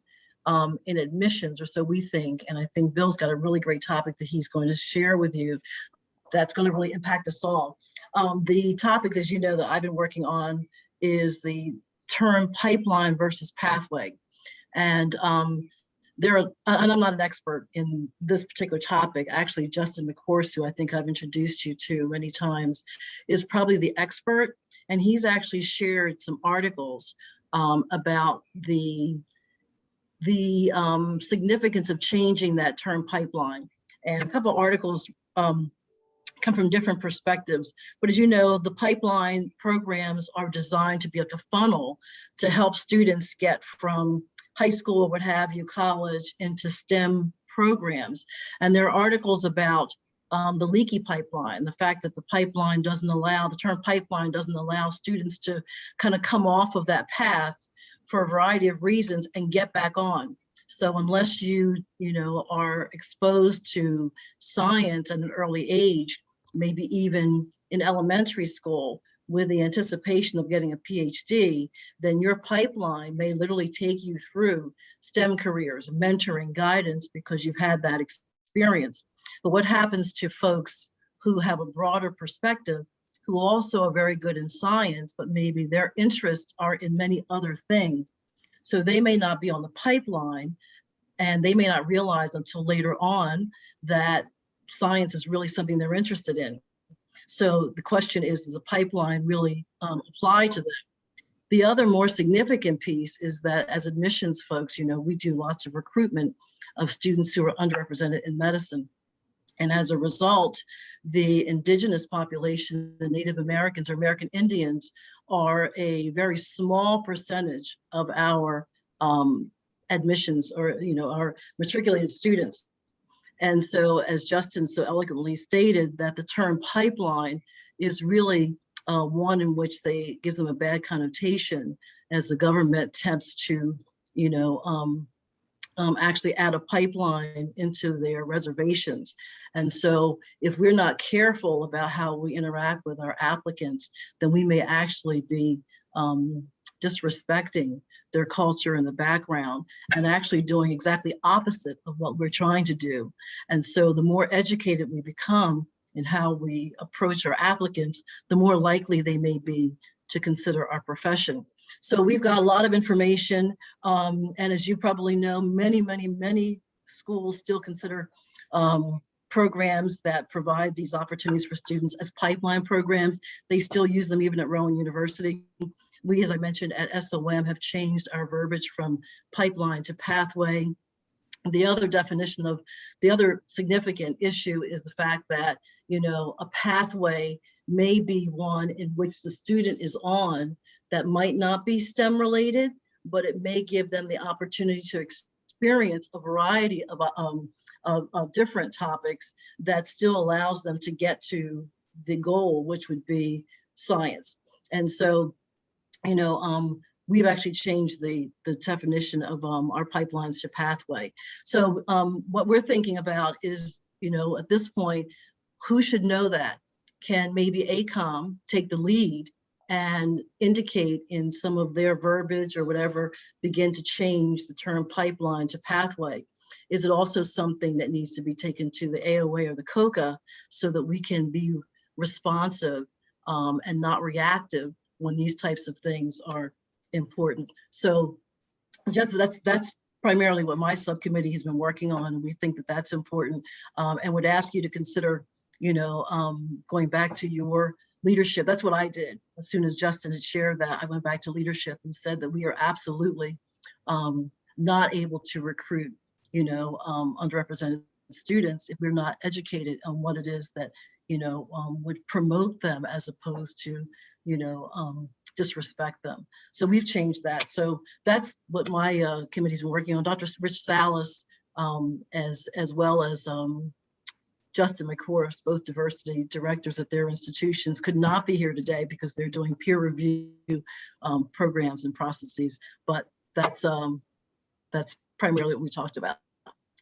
in admissions, or so we think. And I think Bill's got a really great topic that he's going to share with you that's going to really impact us all. The topic, as you know, that I've been working on is the term pipeline versus pathway. And and I'm not an expert in this particular topic. Actually, Justin McCourse, who I think I've introduced you to many times, is probably the expert. And he's actually shared some articles about the significance of changing that term pipeline. And a couple of articles come from different perspectives. But as you know, the pipeline programs are designed to be like a funnel to help students get from high school, or what have you, college, into STEM programs. And there are articles about the leaky pipeline, the fact that the term pipeline doesn't allow students to kind of come off of that path for a variety of reasons and get back on. So unless you are exposed to science at an early age, maybe even in elementary school, with the anticipation of getting a PhD, then your pipeline may literally take you through STEM careers, mentoring, guidance, because you've had that experience. But what happens to folks who have a broader perspective, who also are very good in science, but maybe their interests are in many other things? So they may not be on the pipeline, and they may not realize until later on that science is really something they're interested in. So the question is, does a pipeline really apply to them? The other more significant piece is that as admissions folks, we do lots of recruitment of students who are underrepresented in medicine. And as a result, the indigenous population, the Native Americans or American Indians, are a very small percentage of our admissions, or our matriculated students. And so, as Justin so eloquently stated, that the term pipeline is really one in which gives them a bad connotation, as the government attempts to, actually add a pipeline into their reservations. And so, if we're not careful about how we interact with our applicants, then we may actually be disrespecting their culture and the background, and actually doing exactly opposite of what we're trying to do. And so the more educated we become in how we approach our applicants, the more likely they may be to consider our profession. So we've got a lot of information. And as you probably know, many schools still consider programs that provide these opportunities for students as pipeline programs. They still use them even at Rowan University. We, as I mentioned, at SOM have changed our verbiage from pipeline to pathway. The other definition of the other significant issue is the fact that, you know, a pathway may be one in which the student is on that might not be STEM related, but it may give them the opportunity to experience a variety of different topics that still allows them to get to the goal, which would be science. And so, you know, we've actually changed the definition of our pipelines to pathway. So what we're thinking about is, you know, at this point, who should know that? Can maybe ACOM take the lead and indicate in some of their verbiage or whatever, begin to change the term pipeline to pathway? Is it also something that needs to be taken to the AOA or the COCA so that we can be responsive and not reactive when these types of things are important? So just that's primarily what my subcommittee has been working on, and we think that that's important, and would ask you to consider, you know, going back to your leadership. That's what I did. As soon as Justin had shared that, I went back to leadership and said that we are absolutely not able to recruit, you know, underrepresented students if we're not educated on what it is that, you know, would promote them as opposed to, you know, disrespect them. So we've changed that. So that's what my committee's been working on. Dr. Rich Salas, as well as Justin McCourse, both diversity directors at their institutions, could not be here today because they're doing peer review programs and processes. But that's primarily what we talked about.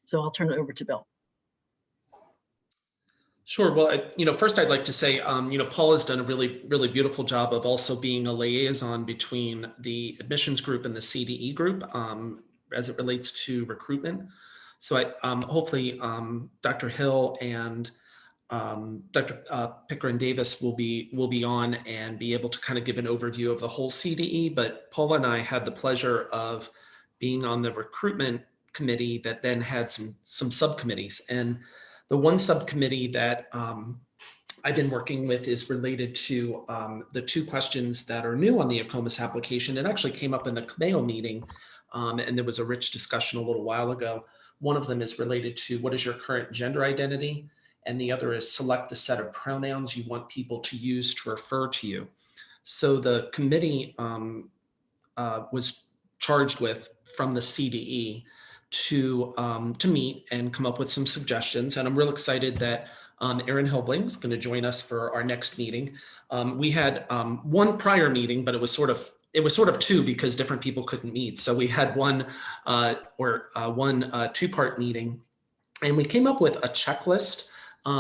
So I'll turn it over to Bill. Sure. Well, you know, first I'd like to say, you know, Paul has done a really, really beautiful job of also being a liaison between the admissions group and the CDE group as it relates to recruitment. So hopefully Dr. Hill and Dr. Pickering Davis will be on and be able to kind of give an overview of the whole CDE. But Paula and I had the pleasure of being on the recruitment committee that then had some subcommittees. And the one subcommittee that I've been working with is related to the two questions that are new on the ACOMAS application. It actually came up in the COMAO meeting, and there was a rich discussion a little while ago. One of them is related to what is your current gender identity? And the other is select the set of pronouns you want people to use to refer to you. So the committee was charged with, from the CDE, to meet and come up with some suggestions. And I'm real excited that Erin Hilbling is going to join us for our next meeting. We had one prior meeting, but it was sort of two because different people couldn't meet. So we had one two-part meeting, and we came up with a checklist,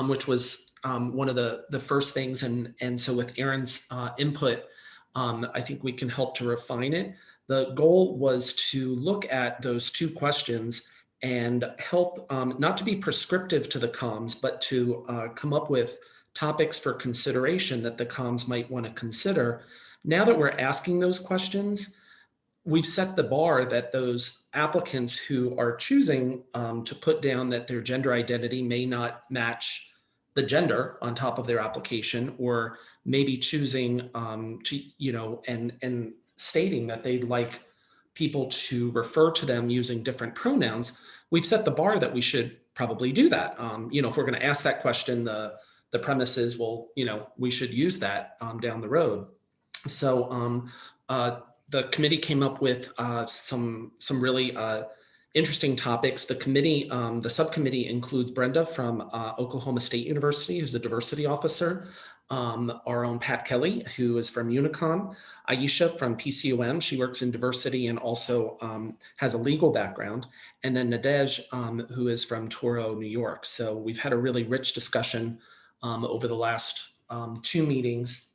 which was one of the first things. And so with Erin's input, I think we can help to refine it. The goal was to look at those two questions and help not to be prescriptive to the comms, but to come up with topics for consideration that the comms might want to consider. Now that we're asking those questions, we've set the bar that those applicants who are choosing to put down that their gender identity may not match the gender on top of their application, or maybe choosing to, you know, and stating that they'd like people to refer to them using different pronouns, we've set the bar that we should probably do that. You know, if we're going to ask that question, the premise is, well, you know, we should use that down the road. So the committee came up with some really interesting topics. The committee, the subcommittee includes Brenda from Oklahoma State University, who's a diversity officer, our own Pat Kelly, who is from Unicom, Aisha from PCOM, she works in diversity and also has a legal background, and then Nadej, who is from Toro, New York. So we've had a really rich discussion over the last two meetings,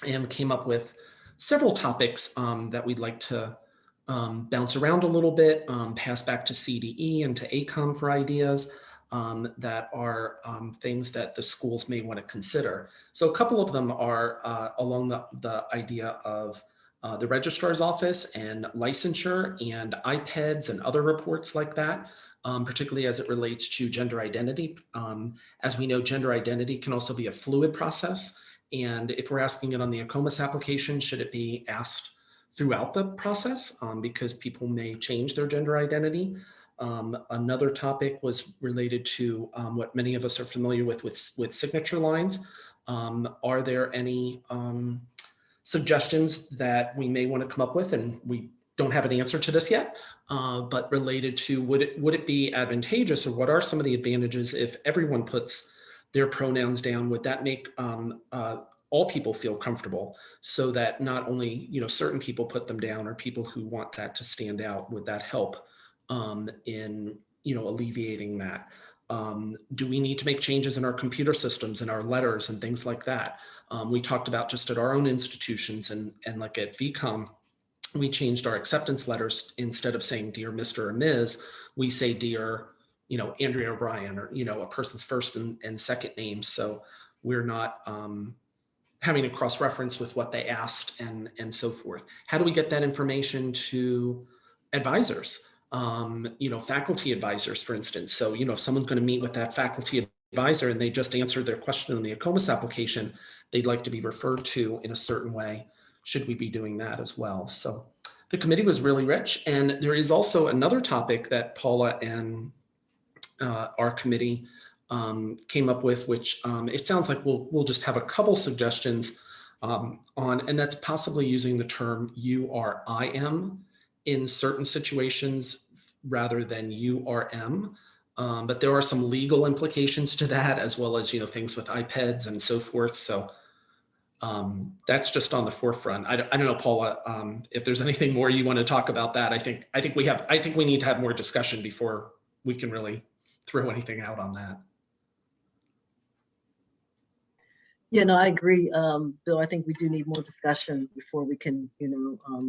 and came up with several topics that we'd like to bounce around a little bit, pass back to CDE and to ACOM for ideas that are things that the schools may want to consider. So a couple of them are along the idea of the registrar's office and licensure and IPEDS and other reports like that. particularly as it relates to gender identity. As we know, gender identity can also be a fluid process. And if we're asking it on the ACOMAS application, should it be asked throughout the process because people may change their gender identity? Another topic was related to what many of us are familiar with signature lines. Are there any suggestions that we may want to come up with? And we don't have an answer to this yet, but related to would it be advantageous, or what are some of the advantages if everyone puts their pronouns down? Would that make all people feel comfortable, so that not only certain people put them down, or people who want that to stand out? Would that help in alleviating that? Do we need to make changes in our computer systems and our letters and things like that? We talked about just at our own institutions, and like at VCOM, we changed our acceptance letters. Instead of saying dear Mr. or Ms., we say dear, Andrea O'Brien, or, a person's first and second name. So we're not having to cross-reference with what they asked and so forth. How do we get that information to advisors? Faculty advisors, for instance. So, if someone's going to meet with that faculty advisor and they just answered their question on the ACOMAS application, they'd like to be referred to in a certain way. Should we be doing that as well? So the committee was really rich. And there is also another topic that Paula and our committee came up with, which it sounds like we'll just have a couple suggestions on, and that's possibly using the term you are I am in certain situations rather than you are am. But there are some legal implications to that, as well as things with iPads and so forth. So that's just on the forefront. I don't know, Paula, if there's anything more you want to talk about that. I think we need to have more discussion before we can really throw anything out on that. Yeah, no, I agree, Bill. I think we do need more discussion before we can,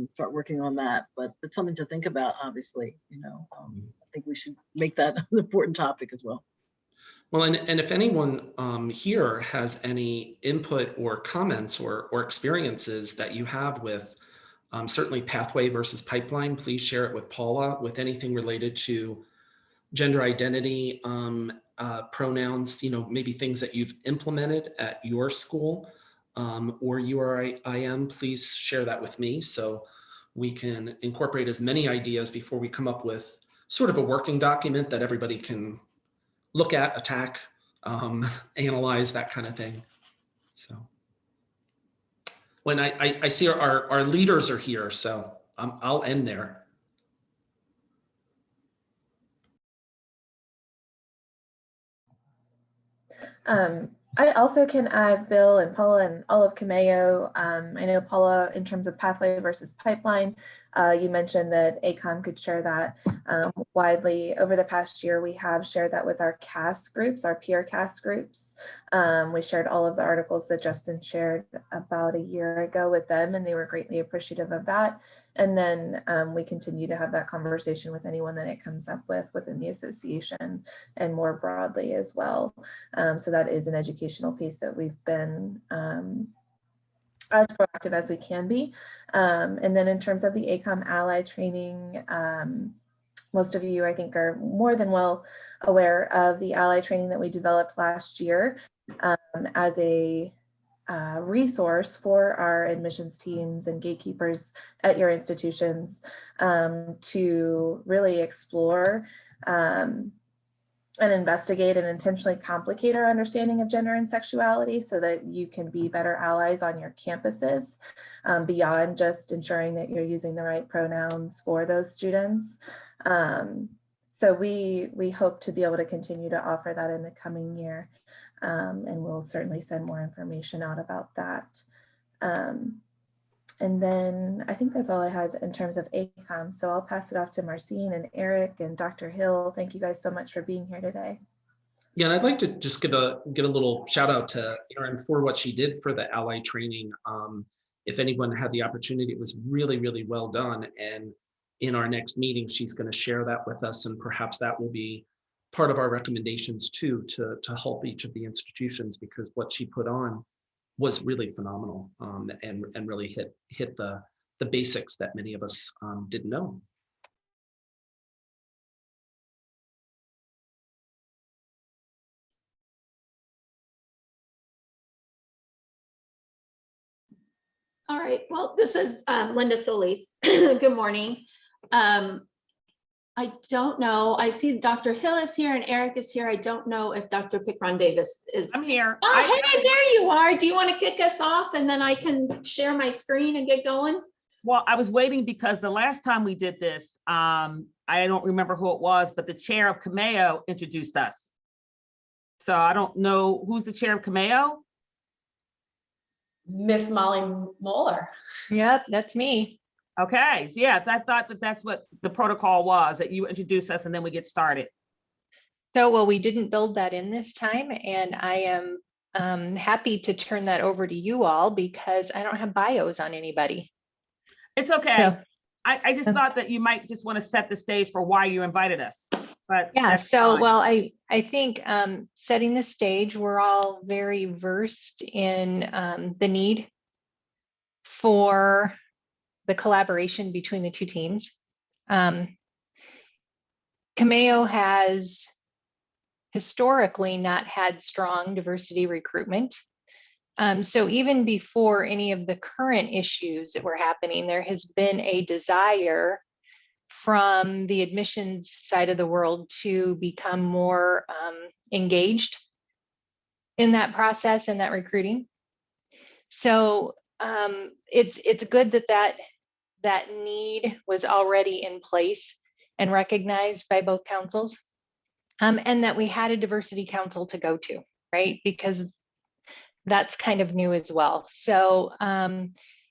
start working on that. But it's something to think about, obviously. I think we should make that an important topic as well. Well, and if anyone here has any input or comments or experiences that you have with certainly pathway versus pipeline, please share it with Paula. With anything related to gender identity, pronouns, maybe things that you've implemented at your school or URIM, please share that with me so we can incorporate as many ideas before we come up with sort of a working document that everybody can look at, attack, analyze, that kind of thing. So when I see our leaders are here, so I'll end there. I also can add Bill and Paula and all of COMAO. I know Paula, in terms of pathway versus pipeline, you mentioned that ACOM could share that widely. Over the past year, we have shared that with our CAS groups, our peer CAS groups. We shared all of the articles that Justin shared about a year ago with them, and they were greatly appreciative of that. And then we continue to have that conversation with anyone that it comes up with within the association and more broadly as well. So that is an educational piece that we've been as proactive as we can be. And then in terms of the ACOM ally training, most of you, I think, are more than well aware of the ally training that we developed last year as a resource for our admissions teams and gatekeepers at your institutions to really explore and investigate and intentionally complicate our understanding of gender and sexuality so that you can be better allies on your campuses beyond just ensuring that you're using the right pronouns for those students. So we hope to be able to continue to offer that in the coming year, and we'll certainly send more information out about that. And then I think that's all I had in terms of ACOM. So I'll pass it off to Marcine and Eric and Dr. Hill. Thank you guys so much for being here today. Yeah, and I'd like to just give a little shout out to Erin for what she did for the ally training. If anyone had the opportunity, it was really, really well done. And in our next meeting, she's going to share that with us, and perhaps that will be part of our recommendations too, to help each of the institutions, because what she put on was really phenomenal and really hit the basics that many of us didn't know. All right, well, this is Linda Solis. Good morning. I don't know, I see Dr. Hill is here and Eric is here. I don't know if Dr. Pickron Davis is. I'm here. Oh, hey, there you are. Do you want to kick us off and then I can share my screen and get going? Well, I was waiting because the last time we did this, I don't remember who it was, but the chair of COMAO introduced us. So I don't know who's the chair of COMAO. Miss Molly Moeller. Yep, that's me. Okay, so yeah, I thought that that's what the protocol was, that you introduce us and then we get started. So, well, we didn't build that in this time, and I am happy to turn that over to you all because I don't have bios on anybody. It's okay. So, I just thought that you might just want to set the stage for why you invited us. But yeah, that's so, fine. well, I think setting the stage, we're all very versed in the need for the collaboration between the two teams. COMAO has historically not had strong diversity recruitment. So even before any of the current issues that were happening, there has been a desire from the admissions side of the world to become more engaged in that process and that recruiting. So it's good that need was already in place and recognized by both councils, and that we had a diversity council to go to, right? Because that's kind of new as well. So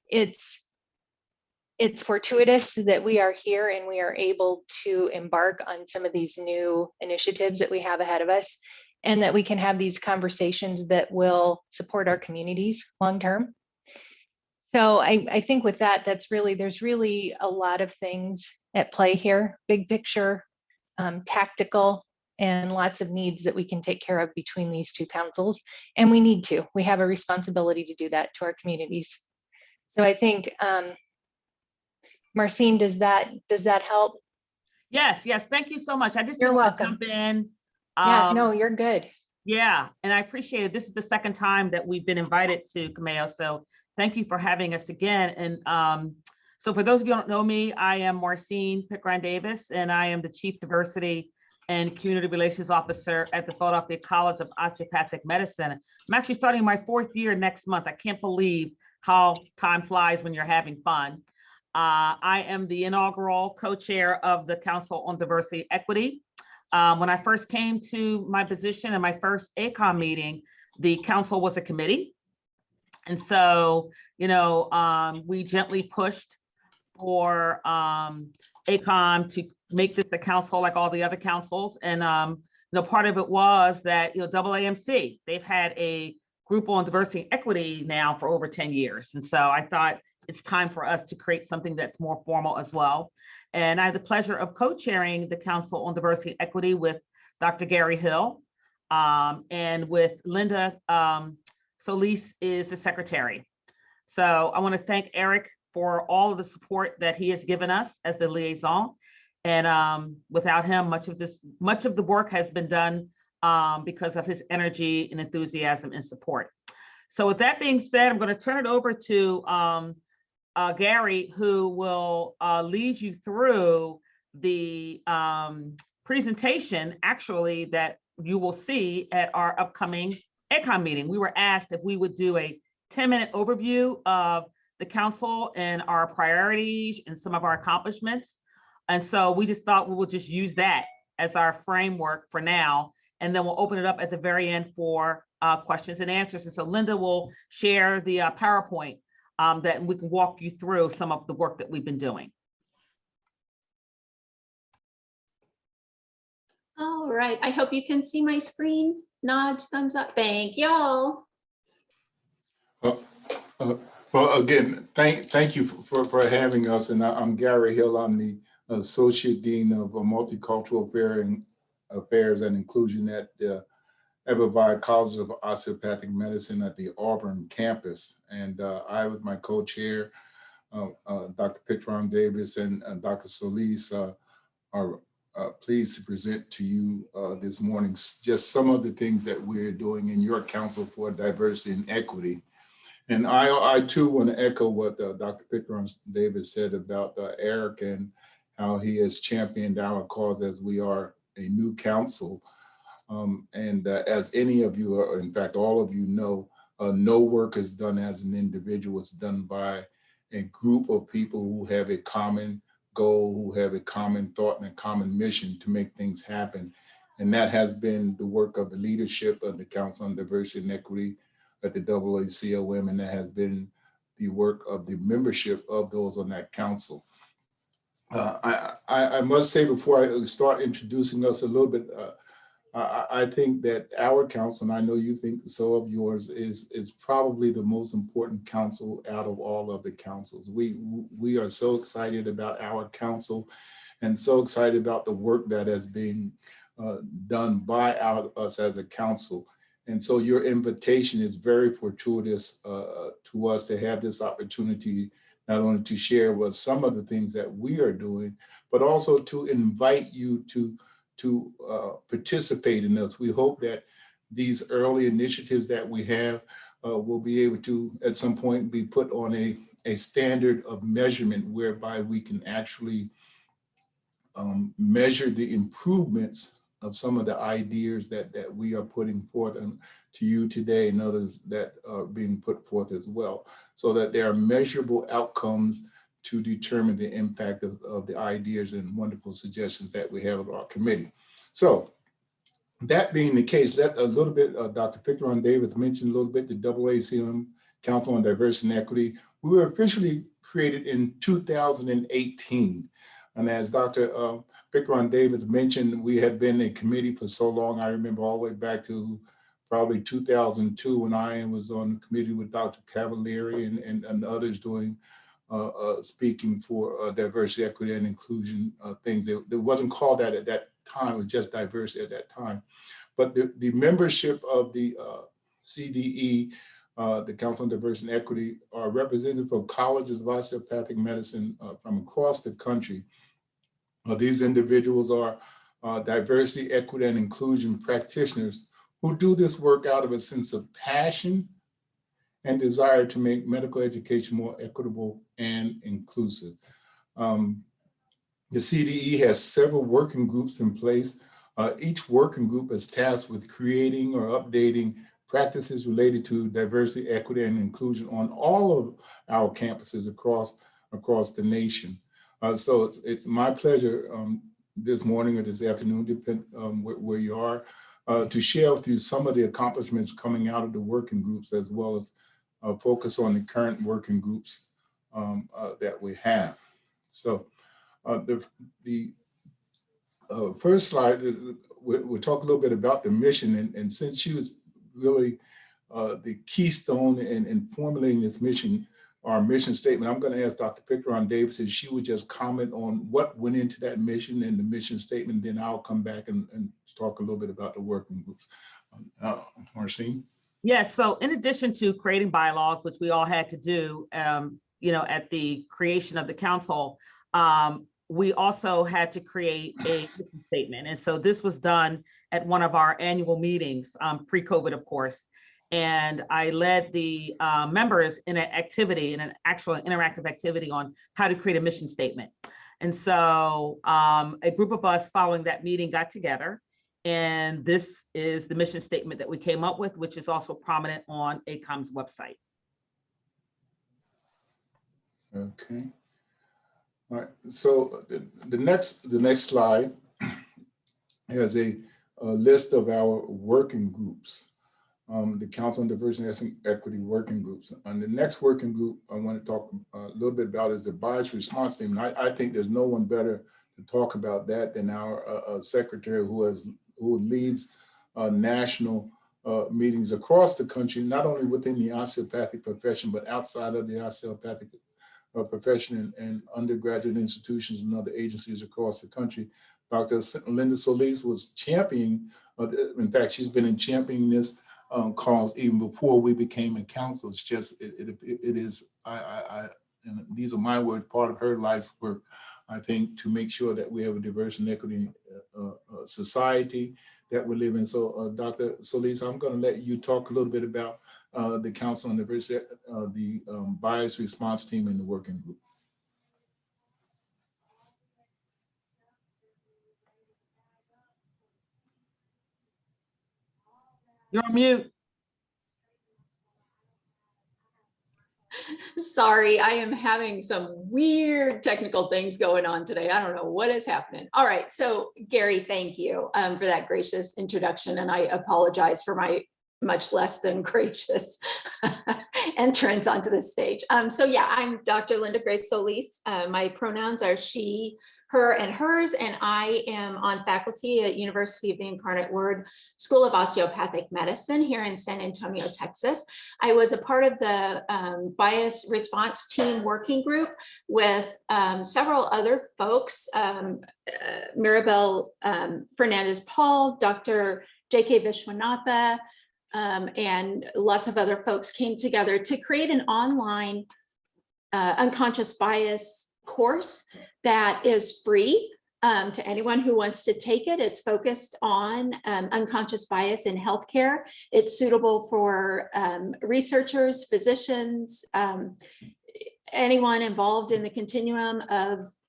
it's fortuitous that we are here and we are able to embark on some of these new initiatives that we have ahead of us, and that we can have these conversations that will support our communities long term. So I think with that, there's really a lot of things at play here, big picture, tactical, and lots of needs that we can take care of between these two councils. And we need to, we have a responsibility to do that to our communities. So I think, Marcine, does that help? Yes, thank you so much. I just You're didn't want to welcome. jump in. Yeah, no, you're good. Yeah, and I appreciate it. This is the second time that we've been invited to COMAO, so thank you for having us again. And so for those of you who don't know me, I am Marcine Pickron Davis, and I am the Chief Diversity and Community Relations Officer at the Philadelphia College of Osteopathic Medicine. I'm actually starting my 4th year next month. I can't believe how time flies when you're having fun. I am the inaugural co-chair of the Council on Diversity Equity. When I first came to my position in my first ACOM meeting, the council was a committee. And so, we gently pushed for ACOM to make this a council like all the other councils. And, part of it was that, AAMC, they've had a group on diversity and equity now for over 10 years. And so I thought it's time for us to create something that's more formal as well. And I have the pleasure of co-chairing the Council on Diversity and Equity with Dr. Gary Hill, and with Linda Solis is the secretary. So I want to thank Eric for all of the support that he has given us as the liaison. And without him, much of the work has been done because of his energy and enthusiasm and support. So with that being said, I'm going to turn it over to Gary, who will lead you through the presentation, actually, that you will see at our upcoming ACOM meeting. We were asked if we would do a 10-minute overview of the council and our priorities and some of our accomplishments. And so we just thought we will just use that as our framework for now, and then we'll open it up at the very end for questions and answers. And so Linda will share the PowerPoint that we can walk you through some of the work that we've been doing. All right, I hope you can see my screen. Nods, thumbs up, thank y'all. Well, again, thank you for having us. And I'm Gary Hill. I'm the Associate Dean of Multicultural Affairs and Inclusion at the Evervide College of Osteopathic Medicine at the Auburn campus. And I, with my co-chair, Dr. Pickron Davis and Dr. Solis, are pleased to present to you this morning just some of the things that we're doing in your Council for Diversity and Equity. And I too want to echo what Dr. Pickron Davis said about Eric and how he has championed our cause as we are a new council. And as any of you, or in fact, all of you know, no work is done as an individual. It's done by a group of people who have a common goal, who have a common thought and a common mission to make things happen. And that has been the work of the leadership of the Council on Diversity and Equity at the AACOM, and that has been the work of the membership of those on that council. I must say before I start introducing us a little bit, I think that our council, and I know you think so of yours, is probably the most important council out of all of the councils. We are so excited about our council and so excited about the work that is being done by us as a council. And so your invitation is very fortuitous to us to have this opportunity, not only to share with some of the things that we are doing, but also to invite you to participate in this. We hope that these early initiatives that we have will be able to, at some point, be put on a standard of measurement whereby we can actually measure the improvements of some of the ideas that we are putting forth and to you today and others that are being put forth as well, so that there are measurable outcomes to determine the impact of the ideas and wonderful suggestions that we have of our committee. So that being the case, that a little bit, Dr. Pickron Davis mentioned a little bit, the AACM Council on Diversity and Equity. We were officially created in 2018. And as Dr. Pickron Davis mentioned, we had been a committee for so long. I remember all the way back to probably 2002 when I was on the committee with Dr. Cavalieri and others doing speaking for diversity, equity, and inclusion things. It wasn't called that at that time, it was just diversity at that time. But the membership of the CDE, the Council on Diversity and Equity, are represented from colleges of osteopathic medicine from across the country. These individuals are diversity, equity, and inclusion practitioners who do this work out of a sense of passion and desire to make medical education more equitable and inclusive. The CDE has several working groups in place. Each working group is tasked with creating or updating practices related to diversity, equity, and inclusion on all of our campuses across the nation. So it's my pleasure this morning or this afternoon, depending where you are, to share with you some of the accomplishments coming out of the working groups, as well as focus on the current working groups that we have. So the first slide, we'll talk a little bit about the mission. And since she was really the keystone in formulating this mission, our mission statement, I'm going to ask Dr. Pickron Davis if she would just comment on what went into that mission and the mission statement. Then I'll come back and talk a little bit about the working groups. Marcine? Yes, so in addition to creating bylaws, which we all had to do, at the creation of the council, we also had to create a mission statement. And so this was done at one of our annual meetings, pre-COVID, of course. And I led the members in an activity, in an actual interactive activity on how to create a mission statement. And so a group of us following that meeting got together, and this is the mission statement that we came up with, which is also prominent on ACOM's website. Okay. All right. So the next slide has a list of our working groups, the Council on Diversity and Equity working groups. And the next working group I want to talk a little bit about is the bias response team. And I think there's no one better to talk about that than our secretary who leads national meetings across the country, not only within the osteopathic profession, but outside of the osteopathic profession and undergraduate institutions and other agencies across the country. Dr. Linda Solis was championing, in fact, she's been championing this cause even before we became a council. It's just, it is, and these are my words, part of her life's work, I think, to make sure that we have a diverse and equity society that we live in. So Dr. Solis, I'm gonna let you talk a little bit about the Council on Diversity, the bias response team in the working group. You're on mute. Sorry, I am having some weird technical things going on today. I don't know what is happening. All right, so Gary, thank you for that gracious introduction, and I apologize for my much less than gracious entrance onto the stage. So yeah, I'm Dr. Linda Grace Solis. My pronouns are she, her, and hers, and I am on faculty at University of the Incarnate Word School of Osteopathic Medicine here in San Antonio, Texas. I was a part of the bias response team working group with several other folks, Mirabel Fernandez-Paul, Dr. J.K. Vishwanatha, and lots of other folks came together to create an online unconscious bias course that is free to anyone who wants to take it. It's focused on unconscious bias in healthcare. It's suitable for researchers, physicians, anyone involved in the continuum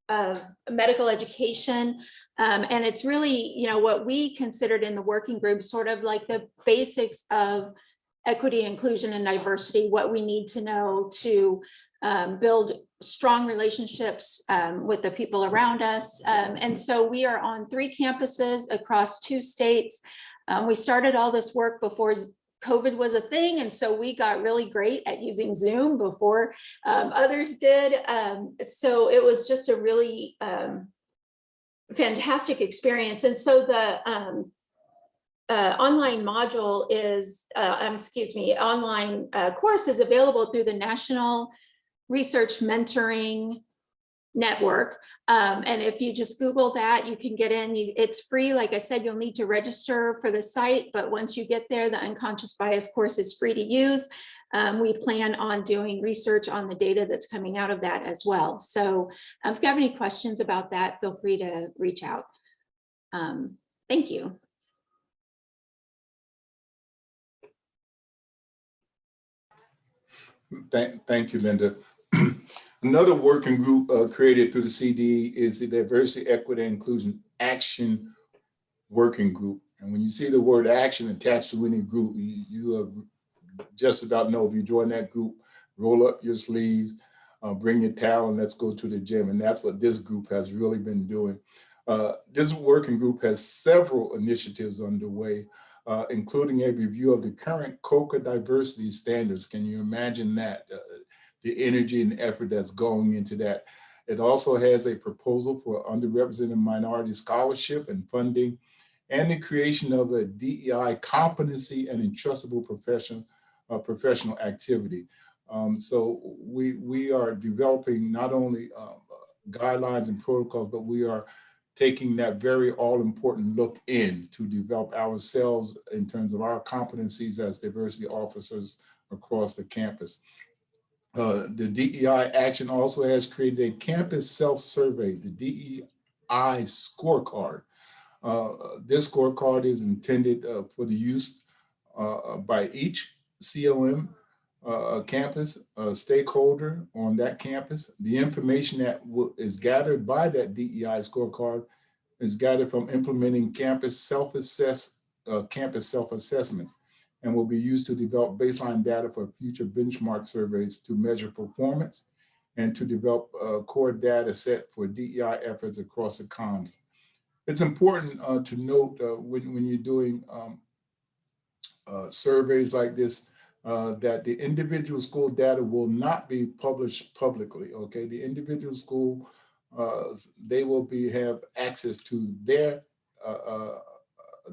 of medical education. And it's really, you know, what we considered in the working group, sort of like the basics of equity, inclusion, and diversity, what we need to know to build strong relationships with the people around us. And so we are on 3 campuses across 2 states. We started all this work before COVID was a thing. And so we got really great at using Zoom before others did. So it was just a really fantastic experience. And so the online module is, online course is available through the National Research Mentoring Network. And if you just Google that, you can get in. It's free. Like I said, you'll need to register for the site, but once you get there, the unconscious bias course is free to use. We plan on doing research on the data that's coming out of that as well. So if you have any questions about that, feel free to reach out. Thank you. Thank you, Linda. Another working group created through the CD is the Diversity, Equity, and Inclusion Action Working Group. And when you see the word action attached to any group, you just about know if you join that group, roll up your sleeves, bring your towel, and let's go to the gym. And that's what this group has really been doing. This working group has several initiatives underway, including a review of the current COCA diversity standards. Can you imagine that? The energy and effort that's going into that. It also has a proposal for underrepresented minority scholarship and funding, and the creation of a DEI competency and entrustable professional activity. So we are developing not only guidelines and protocols, but we are taking that very all-important look in to develop ourselves in terms of our competencies as diversity officers across the campus. The DEI action also has created a campus self-survey, the DEI scorecard. This scorecard is intended for the use by each COM campus stakeholder on that campus. The information that is gathered by that DEI scorecard is gathered from implementing campus self-assessments and will be used to develop baseline data for future benchmark surveys to measure performance and to develop a core data set for DEI efforts across the comms. It's important to note when you're doing surveys like this, that the individual school data will not be published publicly, okay? The individual school, they will have access to their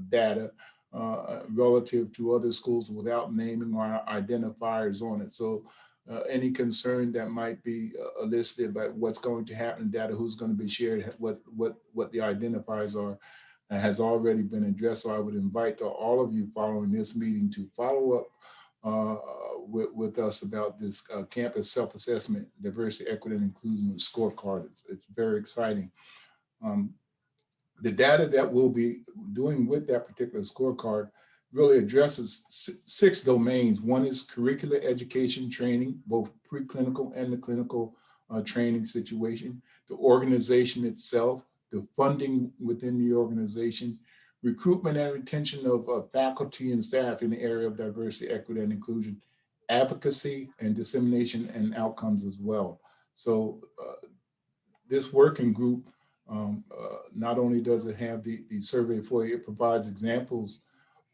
data relative to other schools without naming or identifiers on it. So any concern that might be listed about what's going to happen, data, who's going to be shared, what the identifiers are, has already been addressed. So I would invite all of you following this meeting to follow up with us about this campus self-assessment, diversity, equity, and inclusion scorecard. It's very exciting. The data that we'll be doing with that particular scorecard really addresses six domains. One is curricular education training, both preclinical and the clinical training situation, the organization itself, the funding within the organization, recruitment and retention of faculty and staff in the area of diversity, equity, and inclusion, advocacy and dissemination and outcomes as well. So this working group, not only does it have the survey for you, it provides examples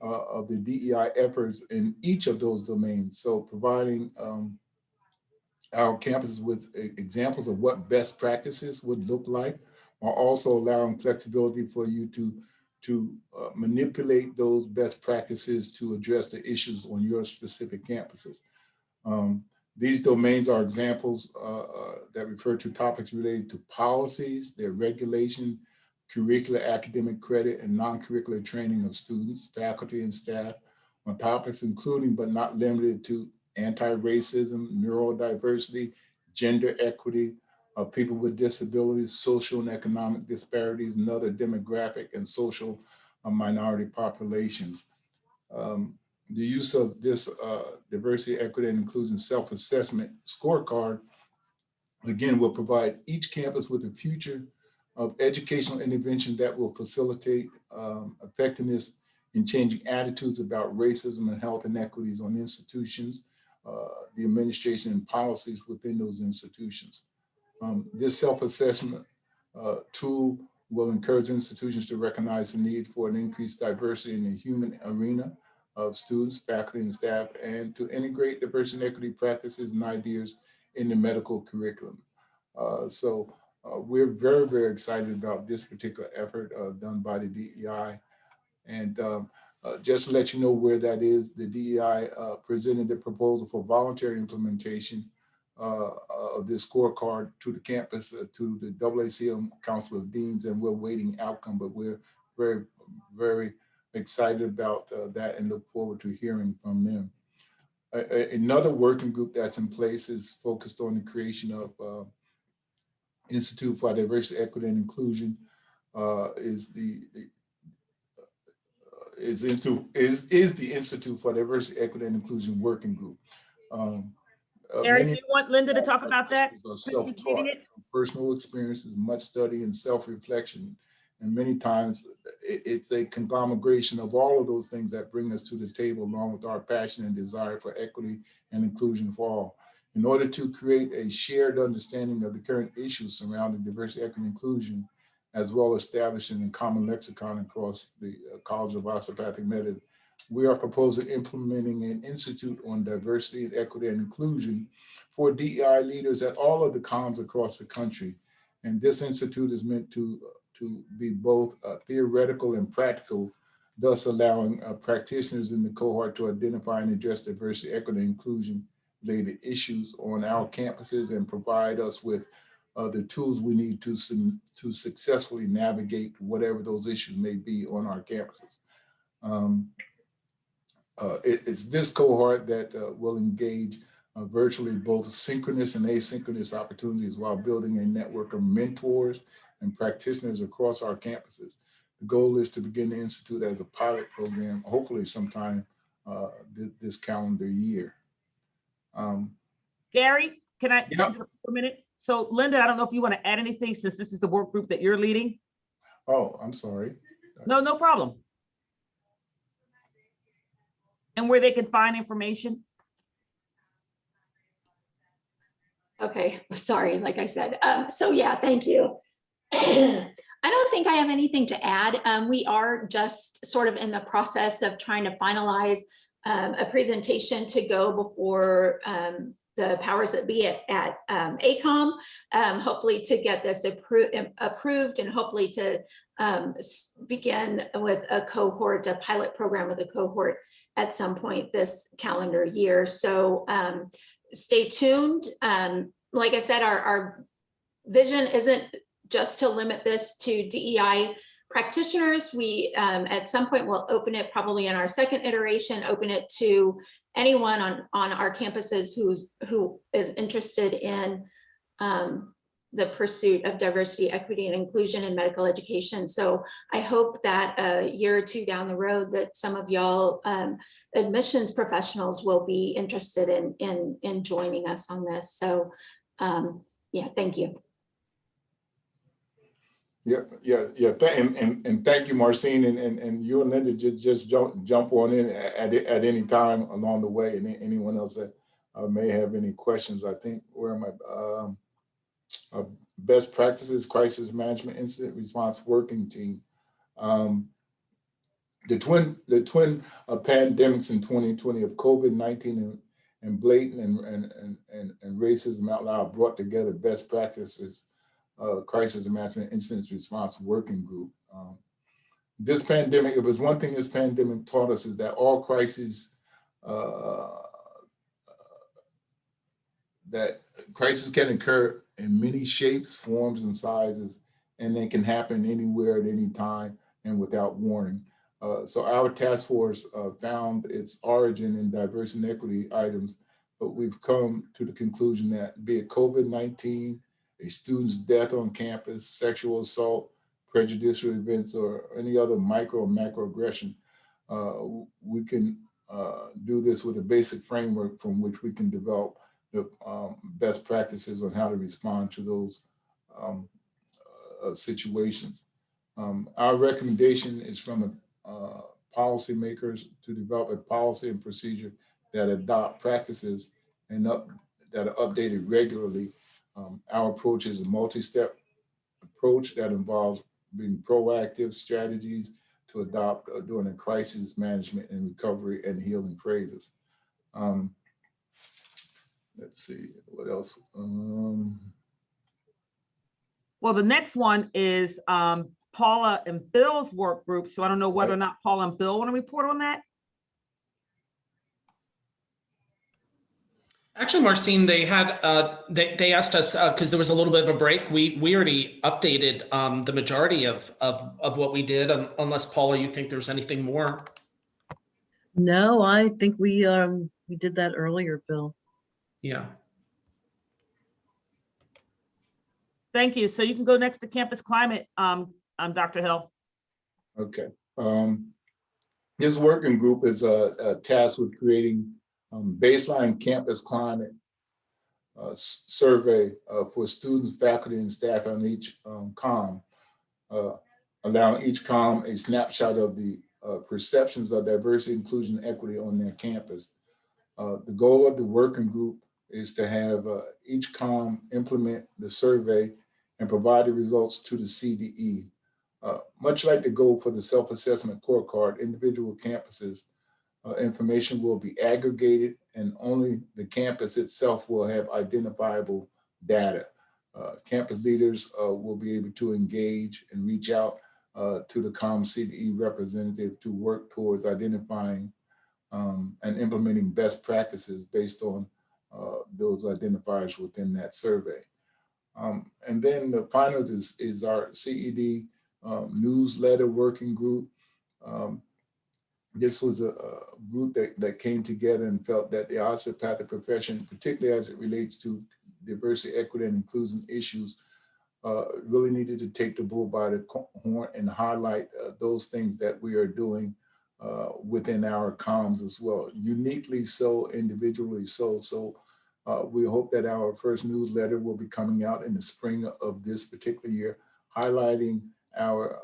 of the DEI efforts in each of those domains. So providing our campuses with examples of what best practices would look like, while also allowing flexibility for you to manipulate those best practices to address the issues on your specific campuses. These domains are examples that refer to topics related to policies, their regulation, curricular academic credit, and non-curricular training of students, faculty, and staff on topics including but not limited to anti-racism, neurodiversity, gender equity, people with disabilities, social and economic disparities, and other demographic and social minority populations. The use of this diversity, equity, and inclusion self-assessment scorecard, again, will provide each campus with a future of educational intervention that will facilitate effectiveness in changing attitudes about racism and health inequities on institutions, the administration and policies within those institutions. This self-assessment tool will encourage institutions to recognize the need for an increased diversity in the human arena of students, faculty, and staff, and to integrate diversity and equity practices and ideas in the medical curriculum. We're very, very excited about this particular effort done by the DEI. And just to let you know where that is, the DEI presented the proposal for voluntary implementation of this scorecard to the campus, to the AACM Council of Deans, and we're waiting outcome, but we're very, very excited about that and look forward to hearing from them. Another working group that's in place is focused on the creation of Institute for Diversity, Equity, and Inclusion. Is the Institute for Diversity, Equity, and Inclusion Working Group. Gary, do you want Linda to talk about that? Self-taught, personal experiences, much study, and self-reflection. And many times it's a conglomeration of all of those things that bring us to the table, along with our passion and desire for equity and inclusion for all. In order to create a shared understanding of the current issues surrounding diversity, equity, and inclusion, as well as establishing a common lexicon across the College of Osteopathic Medicine, we are proposing implementing an institute on diversity and equity and inclusion for DEI leaders at all of the comms across the country. And this institute is meant to be both theoretical and practical, thus allowing practitioners in the cohort to identify and address diversity, equity, and inclusion related issues on our campuses and provide us with the tools we need to successfully navigate whatever those issues may be on our campuses. It's this cohort that will engage virtually both synchronous and asynchronous opportunities while building a network of mentors and practitioners across our campuses. The goal is to begin the Institute as a pilot program, hopefully sometime this calendar year. Gary, can I Yep. for a minute? So Linda, I don't know if you want to add anything since this is the work group that you're leading. Oh, I'm sorry. No, no problem. And where they can find information. Okay, sorry, like I said. So yeah, thank you. I don't think I have anything to add. We are just sort of in the process of trying to finalize a presentation to go before the powers that be at ACOM, hopefully to get this approved and hopefully to begin with a cohort, a pilot program with a cohort at some point this calendar year. So stay tuned. Like I said, our vision isn't just to limit this to DEI practitioners. We at some point will open it, probably in our second iteration, open it to anyone on our campuses who is interested in the pursuit of diversity, equity, and inclusion in medical education. So I hope that a year or two down the road that some of y'all admissions professionals will be interested in joining us on this. So yeah, thank you. Yeah. And thank you, Marcine, and you and Linda just jump on in at any time along the way, and anyone else that may have any questions. I think where am I? Best practices, crisis management, incident response working team. The twin pandemics in 2020 of COVID-19 and blatant and racism out loud brought together best practices, crisis management, incident response working group. This pandemic, if there's one thing this pandemic taught us, is that all crises can occur in many shapes, forms, and sizes, and they can happen anywhere at any time and without warning. So our task force found its origin in diversity and equity items, but we've come to the conclusion that be it COVID-19, a student's death on campus, sexual assault, prejudicial events, or any other micro or macro aggression, we can do this with a basic framework from which we can develop the best practices on how to respond to those situations. Our recommendation is from policymakers to develop a policy and procedure that adopt practices and that are updated regularly. Our approach is a multi-step approach that involves being proactive strategies to adopt during a crisis management and recovery and healing phases. Let's see, what else? Well, the next one is Paula and Bill's work group. So I don't know whether or not Paula and Bill want to report on that. Actually, Marcine, they had they asked us because there was a little bit of a break. We already updated the majority of what we did, unless Paula, you think there's anything more. No, I think we did that earlier, Bill. Yeah. Thank you. So you can go next to campus climate, Dr. Hill. Okay. This working group is tasked with creating baseline campus climate survey for students, faculty, and staff on each COM, allowing each COM a snapshot of the perceptions of diversity, inclusion, and equity on their campus. The goal of the working group is to have each COM implement the survey and provide the results to the CDE. Much like the goal for the self-assessment core card, individual campuses information will be aggregated and only the campus itself will have identifiable data. Campus leaders will be able to engage and reach out to the COM CDE representative to work towards identifying and implementing best practices based on those identifiers within that survey. And then the final is our CED newsletter working group. This was a group that came together and felt that the osteopathic profession, particularly as it relates to diversity, equity, and inclusion issues, really needed to take the bull by the horn and highlight those things that we are doing within our comms as well, uniquely so, individually so. So we hope that our first newsletter will be coming out in the spring of this particular year, highlighting our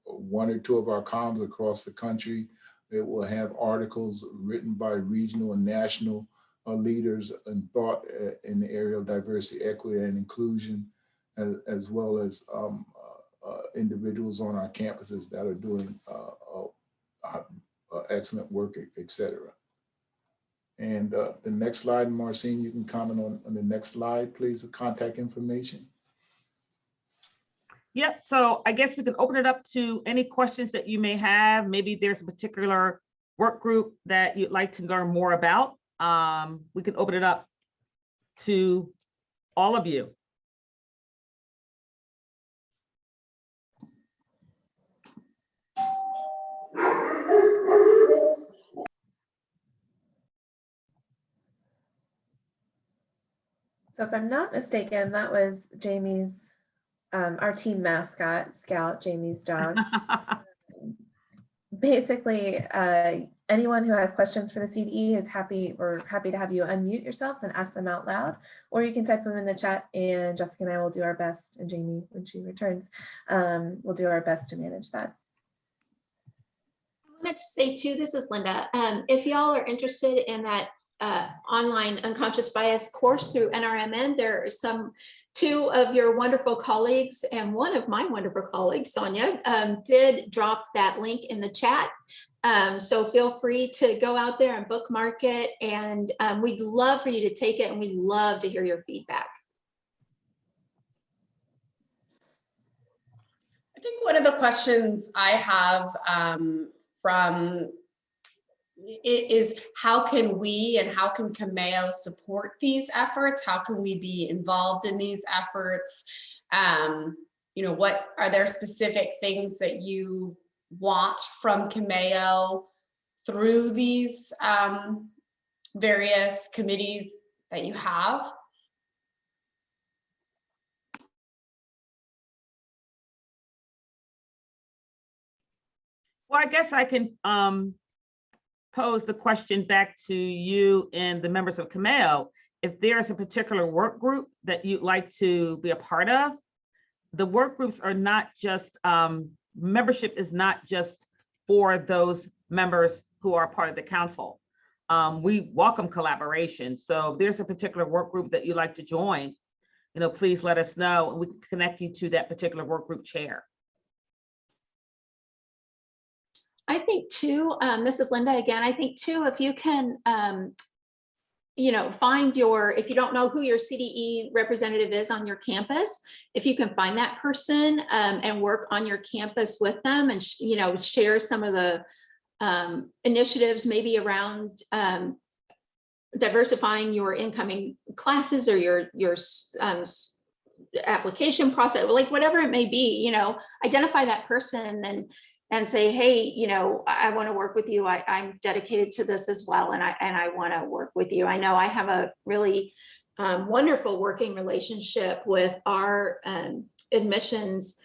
one or two of our comms across the country. It will have articles written by regional and national leaders and thought in the area of diversity, equity, and inclusion, as well as individuals on our campuses that are doing excellent work, etc. And the next slide, Marcine, you can comment on the next slide, please, the contact information. Yep. So I guess we can open it up to any questions that you may have. Maybe there's a particular work group that you'd like to learn more about. We can open it up to all of you. So if I'm not mistaken, that was Jamie's, our team mascot, Scout, Jamie's dog. Basically, anyone who has questions for the CDE is happy to have you unmute yourselves and ask them out loud, or you can type them in the chat and Jessica and I will do our best, and Jamie, when she returns, we'll do our best to manage that. I wanted to say too, this is Linda. If y'all are interested in that online unconscious bias course through NRMN, there are two of your wonderful colleagues and one of my wonderful colleagues, Sonia, did drop that link in the chat. So feel free to go out there and bookmark it, and we'd love for you to take it, and we'd love to hear your feedback. I think one of the questions I have from is how can we and how can COMAO support these efforts? How can we be involved in these efforts? You know, what are there specific things that you want from COMAO through these various committees that you have? Well, I guess I can pose the question back to you and the members of COMAO. If there's a particular work group that you'd like to be a part of, the work groups are not just, membership is not just for those members who are part of the council. We welcome collaboration. So if there's a particular work group that you'd like to join, you know, please let us know and we can connect you to that particular work group chair. I think too, this is Linda again, I think too, if you can, you know, find your, if you don't know who your CDE representative is on your campus, if you can find that person and work on your campus with them and, you know, share some of the initiatives maybe around diversifying your incoming classes or your application process, like whatever it may be, you know, identify that person and say, hey, you know, I want to work with you. I'm dedicated to this as well. And I want to work with you. I know I have a really wonderful working relationship with our admissions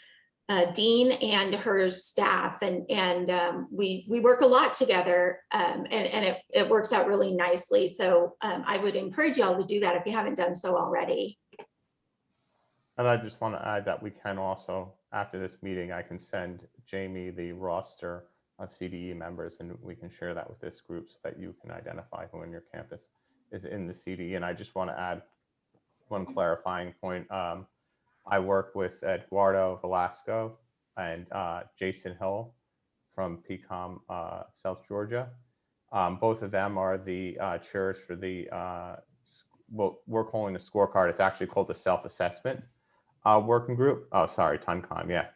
dean and her staff. And we work a lot together and it works out really nicely. So I would encourage y'all to do that if you haven't done so already. And I just want to add that we can also, after this meeting, I can send Jamie the roster of CDE members and we can share that with this group so that you can identify who in your campus is in the CDE. And I just want to add one clarifying point. I work with Eduardo Velasco and Jason Hill from PCOM South Georgia. Both of them are the chairs for the, what we're calling the scorecard. It's actually called the self-assessment working group. Oh, sorry, TUNCOM, yeah.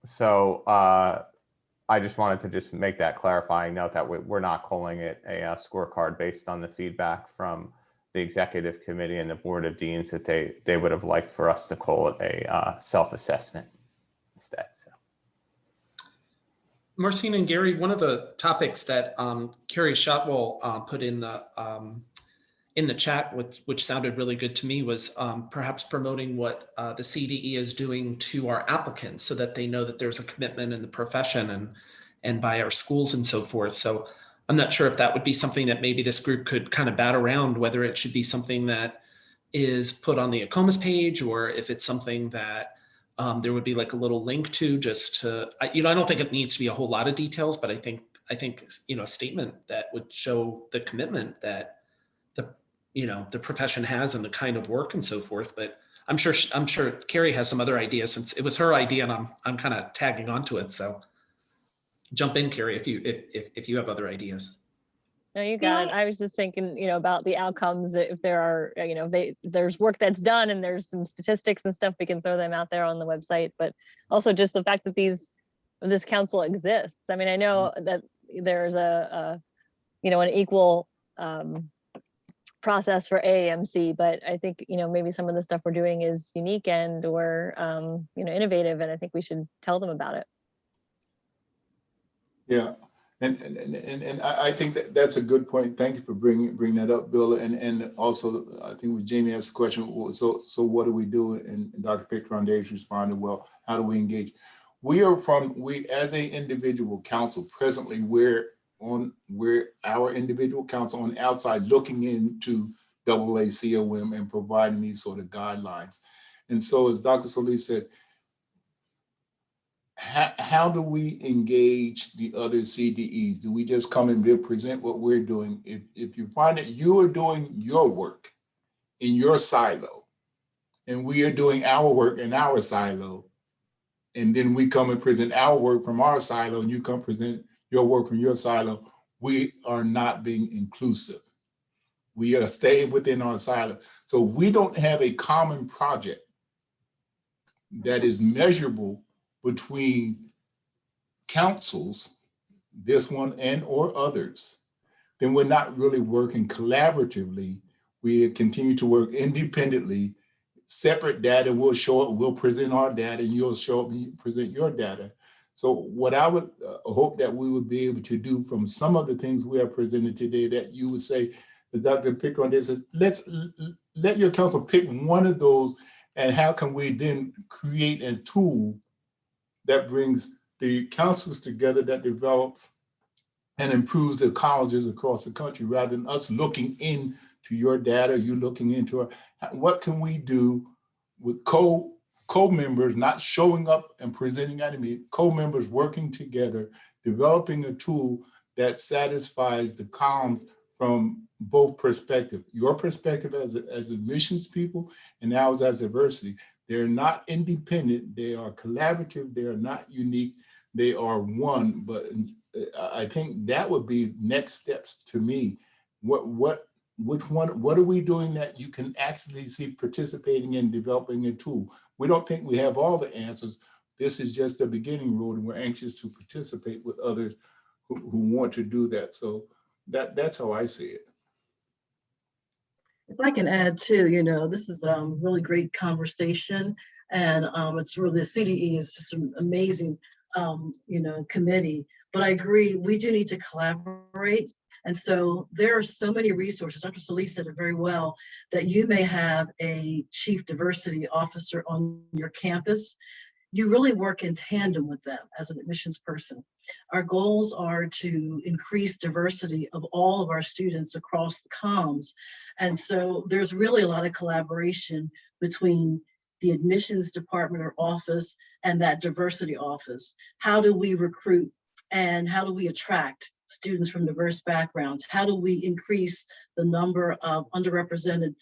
So I just wanted to just make that clarifying note that we're not calling it a scorecard based on the feedback from the executive committee and the board of deans that they would have liked for us to call it a self-assessment instead. So. Marcina and Gary, one of the topics that Carrie Shotwell put in the chat, which sounded really good to me, was perhaps promoting what the CDE is doing to our applicants so that they know that there's a commitment in the profession and by our schools and so forth. So I'm not sure if that would be something that maybe this group could kind of bat around, whether it should be something that is put on the ACOMAS page or if it's something that there would be like a little link to just to, you know, I don't think it needs to be a whole lot of details, but I think, you know, a statement that would show the commitment that the profession has and the kind of work and so forth. But I'm sure Carrie has some other ideas since it was her idea and I'm kind of tagging onto it. So jump in, Carrie, if you have other ideas. No, you got it. I was just thinking, you know, about the outcomes. If there are, you know, there's work that's done and there's some statistics and stuff, we can throw them out there on the website. But also just the fact that this council exists. I mean, I know that there's you know, an equal process for AAMC, but I think, you know, maybe some of the stuff we're doing is unique and or you know, innovative, and I think we should tell them about it. Yeah, And I think that's a good point. Thank you for bringing that up, Bill. And also, I think when Jamie asked the question, well, so what do we do? And Dr. Pickron Davis responded, well, how do we engage? We as a individual council presently, we're our individual council on the outside looking into AACOM and providing these sort of guidelines. And so, as Dr. Solis said, how do we engage the other CDEs? Do we just come and present what we're doing? If you find that you are doing your work in your silo, and we are doing our work in our silo, and then we come and present our work from our silo, and you come present your work from your silo, we are not being inclusive. We are staying within our silo. So we don't have a common project that is measurable between councils, this one and or others, then we're not really working collaboratively. We continue to work independently. Separate data will show up, we'll present our data, and you'll show up and present your data. So what I would hope that we would be able to do from some of the things we have presented today, that you would say, as Dr. Pickron did, said, let your council pick one of those, and how can we then create a tool that brings the councils together, that develops and improves the colleges across the country, rather than us looking into your data, you looking into our, what can we do with co-members not showing up and presenting at a meeting, co-members working together, developing a tool that satisfies the columns from both perspectives, your perspective as admissions people and ours as diversity. They're not independent, they are collaborative, they are not unique, they are one. But I think that would be next steps to me. Which one, what are we doing that you can actually see participating in developing a tool? We don't think we have all the answers. This is just a beginning road, and we're anxious to participate with others who want to do that. So that's how I see it. If I can add too, this is a really great conversation, and it's really, the CDE is just an amazing, committee. But I agree, we do need to collaborate. And so there are so many resources. Dr. Solis said it very well, that you may have a chief diversity officer on your campus. You really work in tandem with them as an admissions person. Our goals are to increase diversity of all of our students across the comms. And so there's really a lot of collaboration between the admissions department or office and that diversity office. How do we recruit and how do we attract students from diverse backgrounds? How do we increase the number of underrepresented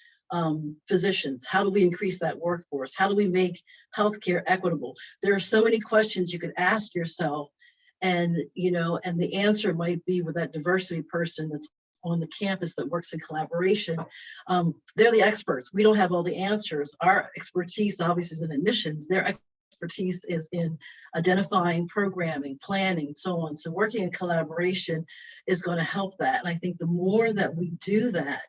physicians? How do we increase that workforce? How do we make healthcare equitable? There are so many questions you could ask yourself, and and the answer might be with that diversity person that's on the campus that works in collaboration. They're the experts. We don't have all the answers. Our expertise obviously is in admissions. Their expertise is in identifying, programming, planning, so on. So working in collaboration is going to help that. And I think the more that we do that,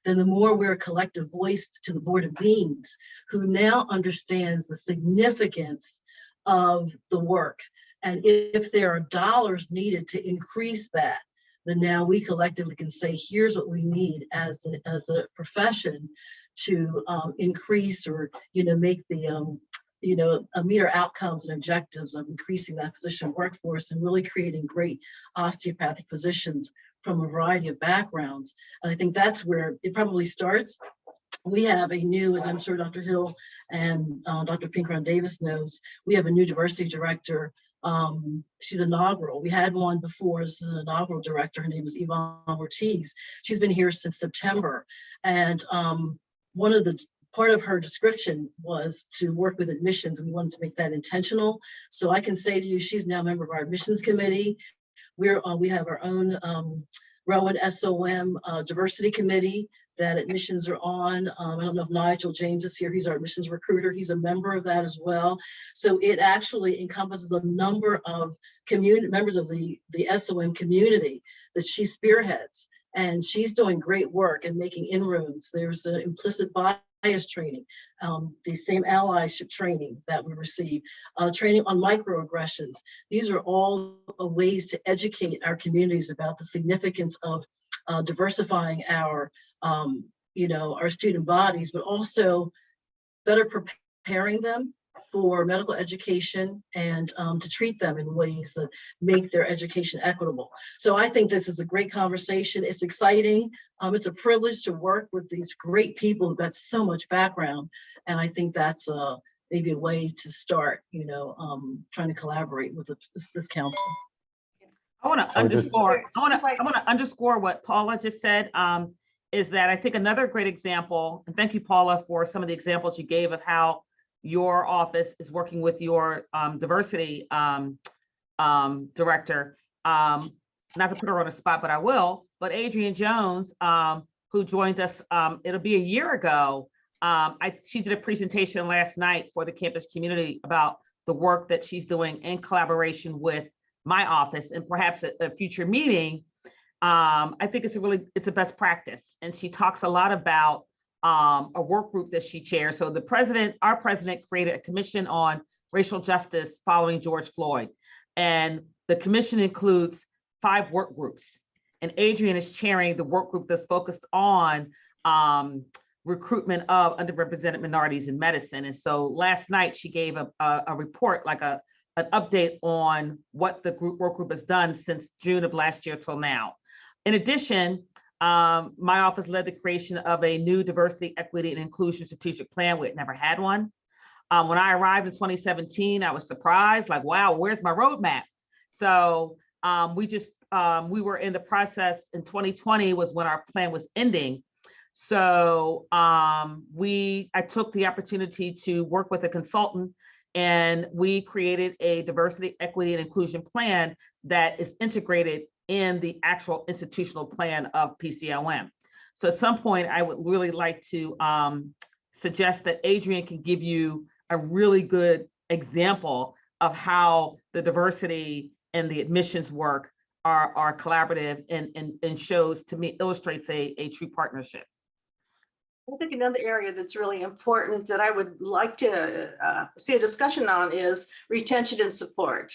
then the more we're a collective voice to the Board of Deans, who now understands the significance of the work. And if there are dollars needed to increase that, then now we collectively can say, here's what we need as a profession to increase or make the meet our outcomes and objectives of increasing that physician workforce and really creating great osteopathic physicians from a variety of backgrounds. And I think that's where it probably starts. We have a new, as I'm sure Dr. Hill and Dr. Pickron Davis knows, we have a new diversity director. She's inaugural. We had one before. This is an inaugural director. Her name is Yvonne Ortiz. She's been here since September. And part of her description was to work with admissions, and we wanted to make that intentional. So I can say to you, she's now a member of our admissions committee. We have our own Rowan SOM diversity committee that admissions are on. I don't know if Nigel James is here. He's our admissions recruiter. He's a member of that as well. So it actually encompasses a number of members of the SOM community that she spearheads. and she's doing great work and making inroads. There's the implicit bias training, the same allyship training that we receive, training on microaggressions. These are all ways to educate our communities about the significance of diversifying our, our student bodies, but also better preparing them for medical education and to treat them in ways that make their education equitable. So I think this is a great conversation. It's exciting. It's a privilege to work with these great people who've got so much background. And I think that's maybe a way to start, trying to collaborate with this council. I want to underscore. I want to underscore what Paula just said. Is that I think another great example, and thank you, Paula, for some of the examples you gave of how your office is working with your diversity director. Not to put her on the spot, but I will. But Adrienne Jones, who joined us, it'll be a year ago. She did a presentation last night for the campus community about the work that she's doing in collaboration with my office, and perhaps at a future meeting. I think it's a best practice. And she talks a lot about a work group that she chairs. So our president created a commission on racial justice following George Floyd. And the commission includes 5 work groups. And Adrienne is chairing the work group that's focused on recruitment of underrepresented minorities in medicine. And so last night she gave a report, like an update on what the work group has done since June of last year till now. In addition, my office led the creation of a new diversity, equity, and inclusion strategic plan. We had never had one. When I arrived in 2017, I was surprised, like, wow, where's my roadmap? So we were in the process in 2020 was when our plan was ending. So I took the opportunity to work with a consultant, and we created a diversity, equity, and inclusion plan that is integrated in the actual institutional plan of PCLM. So at some point, I would really like to suggest that Adrienne can give you a really good example of how the diversity and the admissions work are collaborative and shows, to me, illustrates a true partnership. I think another area that's really important that I would like to see a discussion on is retention and support.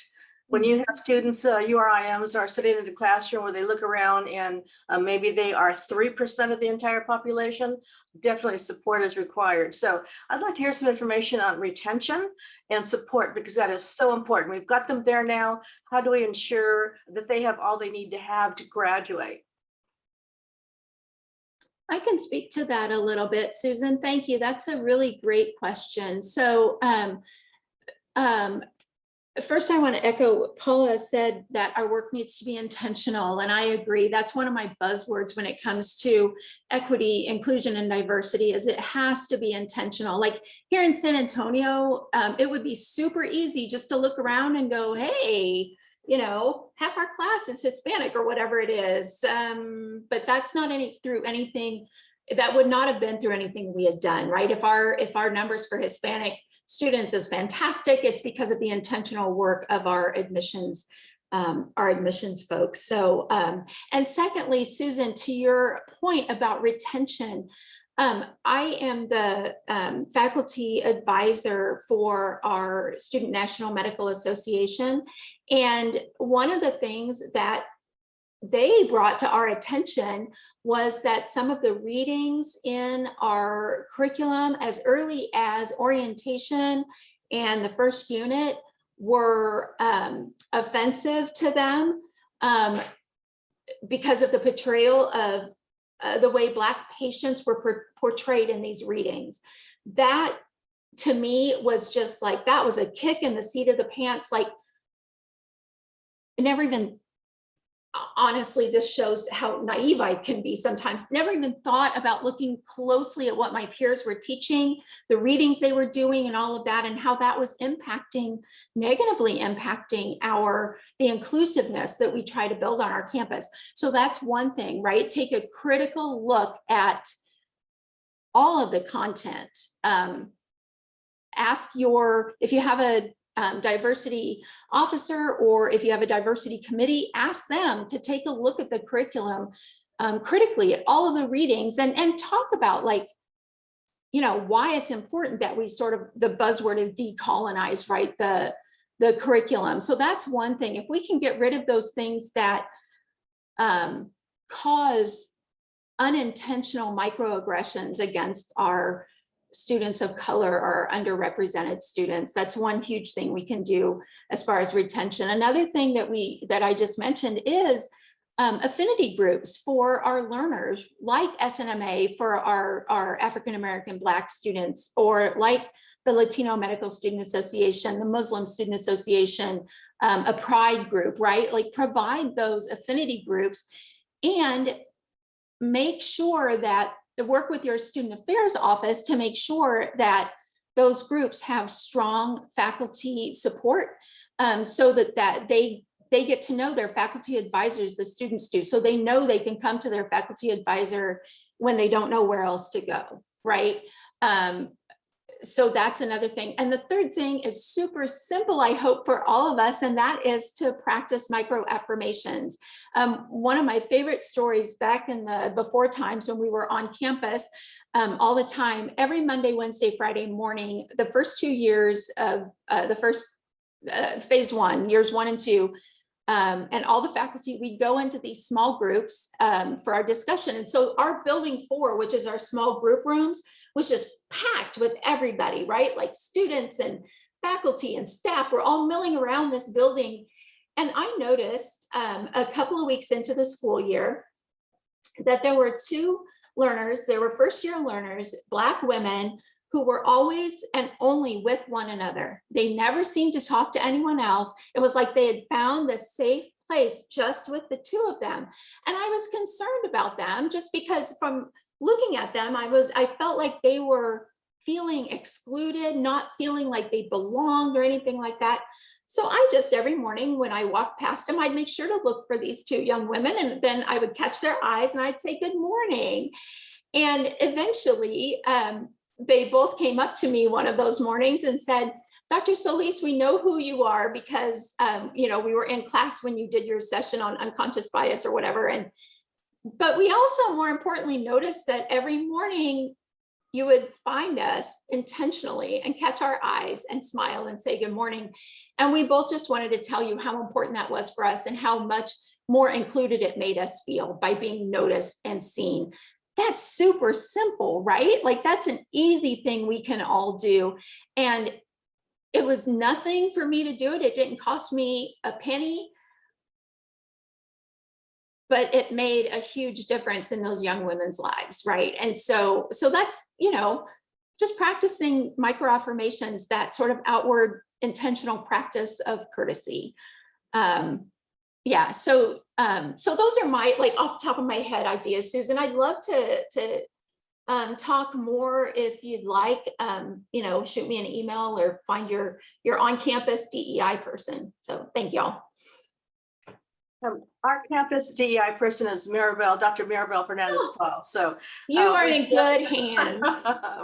When you have students, URIMs are sitting in the classroom where they look around and maybe they are 3% of the entire population, definitely support is required. So I'd like to hear some information on retention and support, because that is so important. We've got them there now. How do we ensure that they have all they need to have to graduate? I can speak to that a little bit, Susan. Thank you. That's a really great question. So first, I want to echo what Paula said, that our work needs to be intentional. And I agree. That's one of my buzzwords when it comes to equity, inclusion, and diversity, is it has to be intentional. Like here in San Antonio, it would be super easy just to look around and go, hey, half our class is Hispanic or whatever it is. But that's not through anything, that would not have been through anything we had done, right? If our numbers for Hispanic students is fantastic, it's because of the intentional work of our admissions folks. So, and secondly, Susan, to your point about retention, I am the faculty advisor for our Student National Medical Association. And one of the things that they brought to our attention was that some of the readings in our curriculum as early as orientation and the first unit were offensive to them because of the portrayal of the way Black patients were portrayed in these readings. That to me was just like, that was a kick in the seat of the pants. Like, I never even, honestly, this shows how naive I can be sometimes, never even thought about looking closely at what my peers were teaching, the readings they were doing and all of that, and how that was negatively impacting the inclusiveness that we try to build on our campus. So that's one thing, right? Take a critical look at all of the content. If you have a diversity officer, or if you have a diversity committee, ask them to take a look at the curriculum critically at all of the readings and talk about, like, you know, why it's important that we sort of, the buzzword is decolonize, right? The curriculum. So that's one thing. If we can get rid of those things that cause unintentional microaggressions against our students of color or underrepresented students, that's one huge thing we can do as far as retention. Another thing that I just mentioned is affinity groups for our learners, like SNMA for our African American Black students, or like the Latino Medical Student Association, the Muslim Student Association, a pride group, right? Like, provide those affinity groups and make sure that, work with your student affairs office to make sure that those groups have strong faculty support, so that they get to know their faculty advisors, the students do, so they know they can come to their faculty advisor when they don't know where else to go, right? So that's another thing. And the third thing is super simple, I hope, for all of us, and that is to practice micro affirmations. One of my favorite stories back in the before times when we were on campus all the time, every Monday, Wednesday, Friday morning, the first 2 years of the first phase one, years 1 and 2, and all the faculty, we go into these small groups for our discussion. And so our building 4, which is our small group rooms, was just packed with everybody, right? Like students and faculty and staff were all milling around this building. And I noticed a couple of weeks into the school year that there were 2 learners, they were first-year learners, Black women, who were always and only with one another. They never seemed to talk to anyone else. It was like they had found this safe place just with the 2 of them. And I was concerned about them just because from looking at them, I felt like they were feeling excluded, not feeling like they belonged or anything like that. So I just, every morning when I walked past them, I'd make sure to look for these 2 young women, and then I would catch their eyes and I'd say, good morning. And eventually they both came up to me one of those mornings and said, Dr. Solis, we know who you are because you know, we were in class when you did your session on unconscious bias or whatever. But we also, more importantly, noticed that every morning you would find us intentionally and catch our eyes and smile and say good morning. And we both just wanted to tell you how important that was for us and how much more included it made us feel by being noticed and seen. That's super simple, right? Like, that's an easy thing we can all do. And it was nothing for me to do it. It didn't cost me a penny, but it made a huge difference in those young women's lives, right? And so that's, you know, just practicing micro affirmations, that sort of outward intentional practice of courtesy. Yeah, so those are my, like, off the top of my head ideas, Susan. I'd love to talk more if you'd like. You know, shoot me an email or find your on-campus DEI person. So thank y'all. Our campus DEI person is Dr. Maribel Fernandez-Paul. So you are in good hands.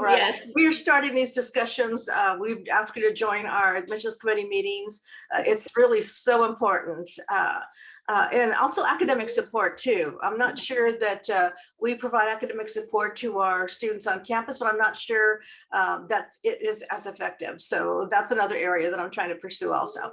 Right. Yes. We are starting these discussions. We've asked you to join our admissions committee meetings. It's really so important. And also academic support too. I'm not sure that we provide academic support to our students on campus, but I'm not sure that it is as effective. So that's another area that I'm trying to pursue also.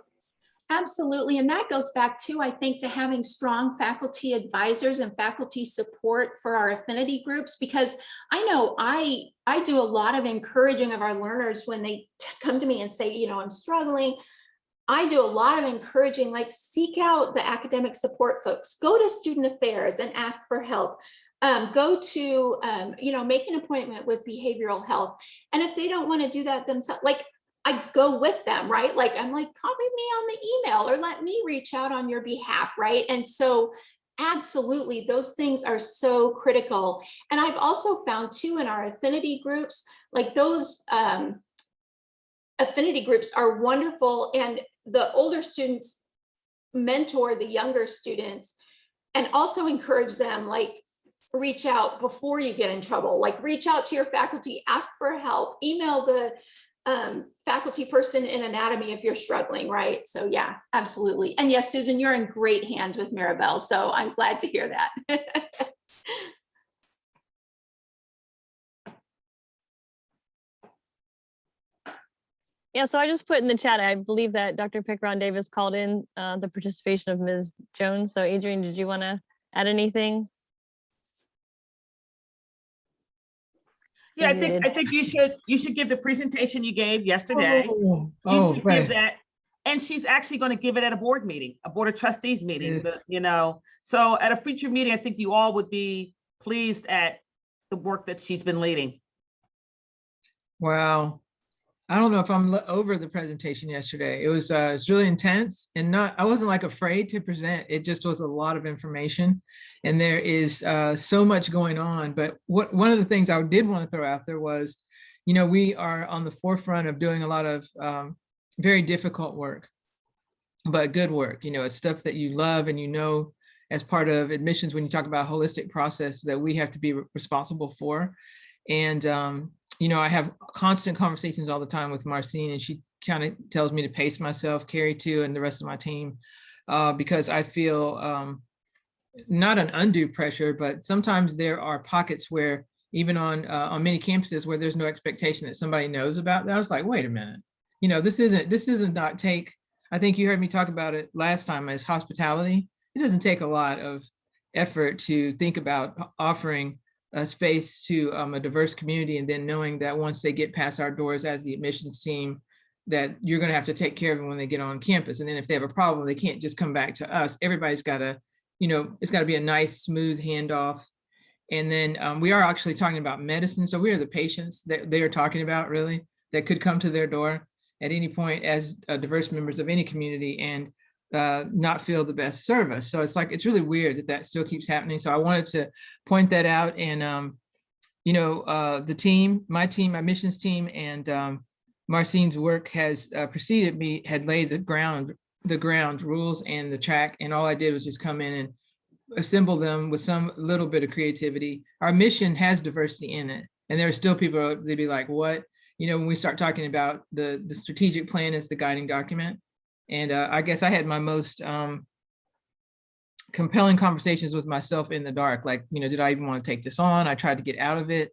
Absolutely. And that goes back to, I think, to having strong faculty advisors and faculty support for our affinity groups, because I know I do a lot of encouraging of our learners when they come to me and say, you know, I'm struggling. I do a lot of encouraging, like, seek out the academic support folks, go to student affairs and ask for help. Go to, you know, make an appointment with behavioral health. And if they don't want to do that themselves, like, I go with them, right? Like, I'm like, copy me on the email or let me reach out on your behalf, right? And so absolutely, those things are so critical. And I've also found too, in our affinity groups, like, those affinity groups are wonderful. And the older students mentor the younger students and also encourage them, like, reach out before you get in trouble, like, reach out to your faculty, ask for help, email the faculty person in anatomy if you're struggling, right? So yeah, absolutely. And yes, Susan, you're in great hands with Maribel. So I'm glad to hear that. Yeah, so I just put in the chat, I believe that Dr. Pickron-Davis called in the participation of Ms. Jones. So Adrian, did you want to add anything? Yeah, I Muted. think you should give the presentation you gave yesterday. You should right. give that. And she's actually going to give it at a board meeting, a board of trustees meeting, Yes. you know. So at a future meeting, I think you all would be pleased at the work that she's been leading. Wow. I don't know if I'm over the presentation yesterday. It was really intense, and I wasn't like afraid to present. It just was a lot of information, and there is so much going on. But one of the things I did want to throw out there was, you know, we are on the forefront of doing a lot of very difficult work, but good work. You know, it's stuff that you love, and you know, as part of admissions, when you talk about holistic process that we have to be responsible for. And you know, I have constant conversations all the time with Marcine, and she kind of tells me to pace myself, Carrie too, and the rest of my team, because I feel not an undue pressure, but sometimes there are pockets where even on many campuses where there's no expectation that somebody knows about that. I was like, wait a minute, you know, this isn't not take. I think you heard me talk about it last time as hospitality. It doesn't take a lot of effort to think about offering a space to a diverse community, and then knowing that once they get past our doors as the admissions team, that you're going to have to take care of them when they get on campus. And then if they have a problem, they can't just come back to us. Everybody's got to, you know, it's got to be a nice, smooth handoff. And then we are actually talking about medicine. So we are the patients that they are talking about, really, that could come to their door at any point as diverse members of any community and not feel the best service. So it's like, it's really weird that that still keeps happening. So I wanted to point that out. And, you know, the team, my missions team, and Marcine's work has preceded me, had laid the ground rules and the track. And all I did was just come in and assemble them with some little bit of creativity. Our mission has diversity in it. And there are still people, they'd be like, what? You know, when we start talking about the strategic plan as the guiding document. And I guess I had my most compelling conversations with myself in the dark. Like, you know, did I even want to take this on? I tried to get out of it.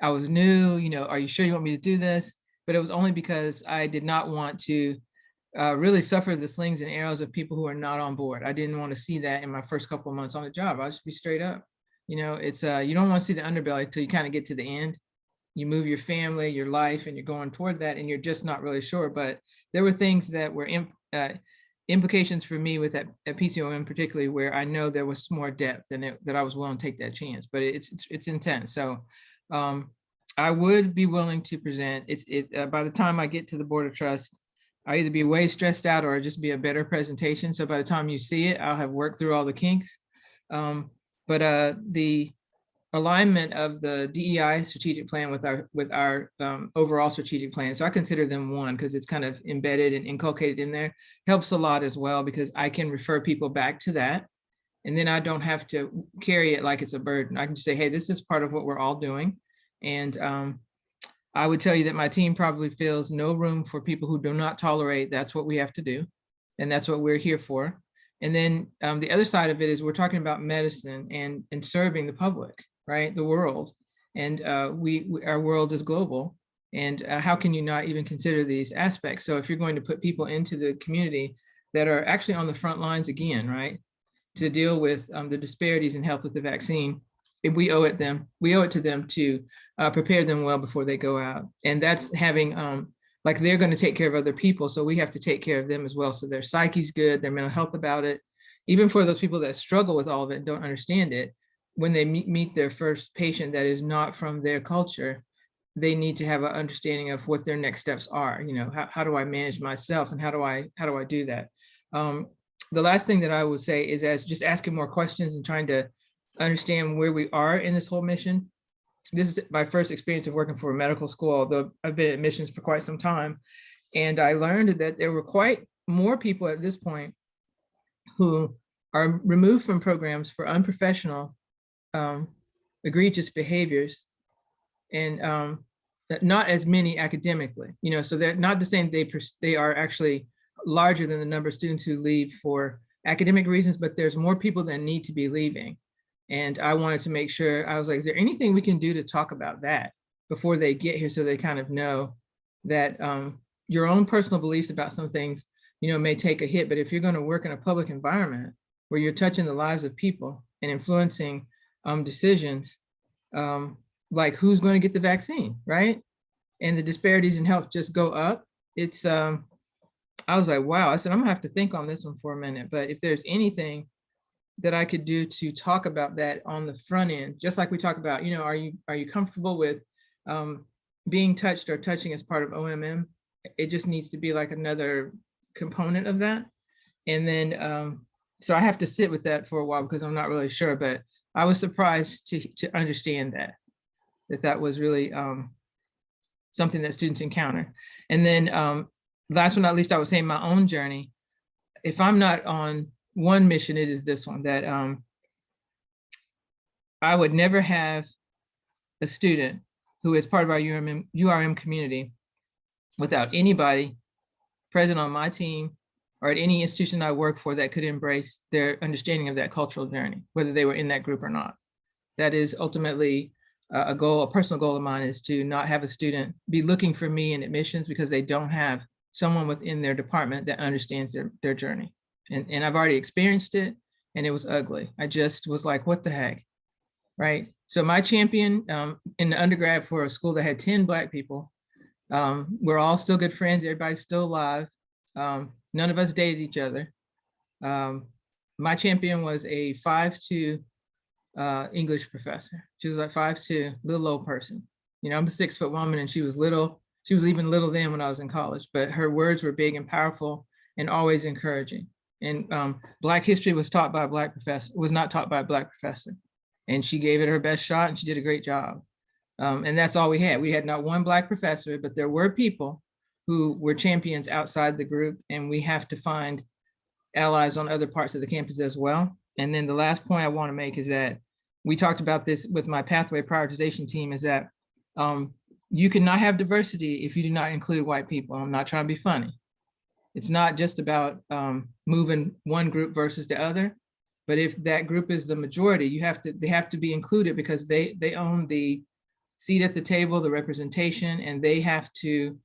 I was new, you know, are you sure you want me to do this? But it was only because I did not want to really suffer the slings and arrows of people who are not on board. I didn't want to see that in my first couple of months on the job. I'll just be straight up. You know, it's you don't want to see the underbelly until you kind of get to the end. You move your family, your life, and you're going toward that, and you're just not really sure. But there were things that were implications for me with that at PCOM particularly, where I know there was more depth and that I was willing to take that chance. But it's intense. So I would be willing to present. By the time I get to the Board of Trust, I'll either be way stressed out or just be a better presentation. So by the time you see it, I'll have worked through all the kinks. But the alignment of the DEI strategic plan with our overall strategic plan. So I consider them one because it's kind of embedded and inculcated in there. Helps a lot as well because I can refer people back to that. And then I don't have to carry it like it's a burden. I can just say, hey, this is part of what we're all doing. And I would tell you that my team probably feels no room for people who do not tolerate. That's what we have to do. And that's what we're here for. And then the other side of it is we're talking about medicine and serving the public, right? The world. And our world is global. And how can you not even consider these aspects? So if you're going to put people into the community that are actually on the front lines again, right? To deal with the disparities in health with the vaccine, we owe it to them to prepare them well before they go out. And that's having, like they're going to take care of other people. So we have to take care of them as well. So their psyche's good, their mental health about it. Even for those people that struggle with all of it and don't understand it, when they meet their first patient that is not from their culture, they need to have an understanding of what their next steps are. You know, how do I manage myself and how do I do that? The last thing that I would say is as just asking more questions and trying to understand where we are in this whole mission. This is my first experience of working for a medical school, although I've been at missions for quite some time. And I learned that there were quite more people at this point who are removed from programs for unprofessional, egregious behaviors, and not as many academically, you know, so they're not the same, they are actually larger than the number of students who leave for academic reasons, but there's more people that need to be leaving. And I wanted to make sure, I was like, is there anything we can do to talk about that before they get here, so they kind of know that your own personal beliefs about some things, may take a hit, but if you're going to work in a public environment where you're touching the lives of people and influencing decisions, like who's going to get the vaccine, right? And the disparities in health just go up. It's, I was like, wow, I said, I'm gonna have to think on this one for a minute, but if there's anything that I could do to talk about that on the front end, just like we talk about, are you comfortable with being touched or touching as part of OMM? It just needs to be like another component of that. And then, so I have to sit with that for a while because I'm not really sure, but I was surprised to understand that was really something that students encounter. And then last but not least, I would say in my own journey, if I'm not on one mission, it is this one, that I would never have a student who is part of our URM community without anybody present on my team or at any institution I work for that could embrace their understanding of that cultural journey, whether they were in that group or not. That is ultimately a goal, a personal goal of mine, is to not have a student be looking for me in admissions because they don't have someone within their department that understands their journey. And I've already experienced it, and it was ugly. I just was like, what the heck, right? So my champion in the undergrad for a school that had 10 Black people, we're all still good friends, everybody's still alive. None of us dated each other. My champion was a 5'2" English professor. She was like 5'2", little old person. I'm a 6 foot woman and she was little. She was even little then when I was in college, but her words were big and powerful and always encouraging. And Black history was taught by a Black professor, was not taught by a Black professor. And she gave it her best shot and she did a great job. And that's all we had. We had not one Black professor, but there were people who were champions outside the group, and we have to find allies on other parts of the campus as well. And then the last point I want to make is that we talked about this with my pathway prioritization team, is that you cannot have diversity if you do not include white people. I'm not trying to be funny. It's not just about moving one group versus the other, but if that group is the majority, they have to be included because they own the seat at the table, the representation, and they have to,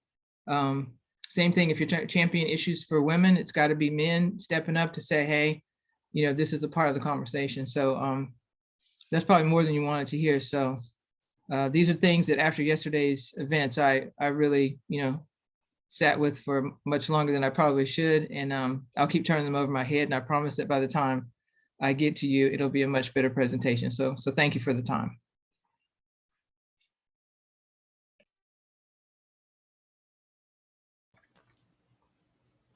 same thing if you're champion issues for women, it's got to be men stepping up to say, hey, this is a part of the conversation. So that's probably more than you wanted to hear. So these are things that after yesterday's events, I really, sat with for much longer than I probably should. And I'll keep turning them over my head. And I promise that by the time I get to you, it'll be a much better presentation. So thank you for the time.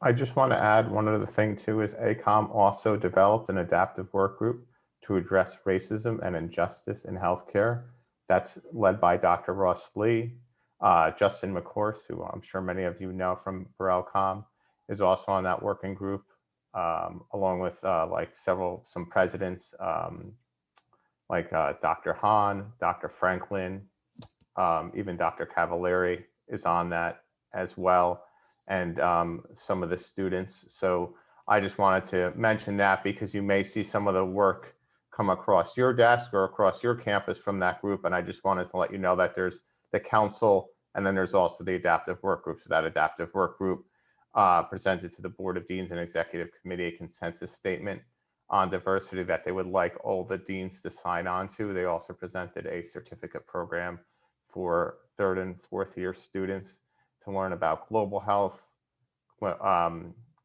I just want to add one other thing too, is ACOM also developed an adaptive work group to address racism and injustice in healthcare. That's led by Dr. Ross Lee. Justin McCourse, who I'm sure many of you know from BorelCom, is also on that working group, along with some presidents, like Dr. Hahn, Dr. Franklin, even Dr. Cavalieri is on that as well, and some of the students. So I just wanted to mention that because you may see some of the work come across your desk or across your campus from that group. And I just wanted to let you know that there's the council, and then there's also the adaptive work group. So that adaptive work group presented to the Board of Deans and Executive Committee a consensus statement on diversity that they would like all the deans to sign on to. They also presented a certificate program for 3rd and 4th year students to learn about global health,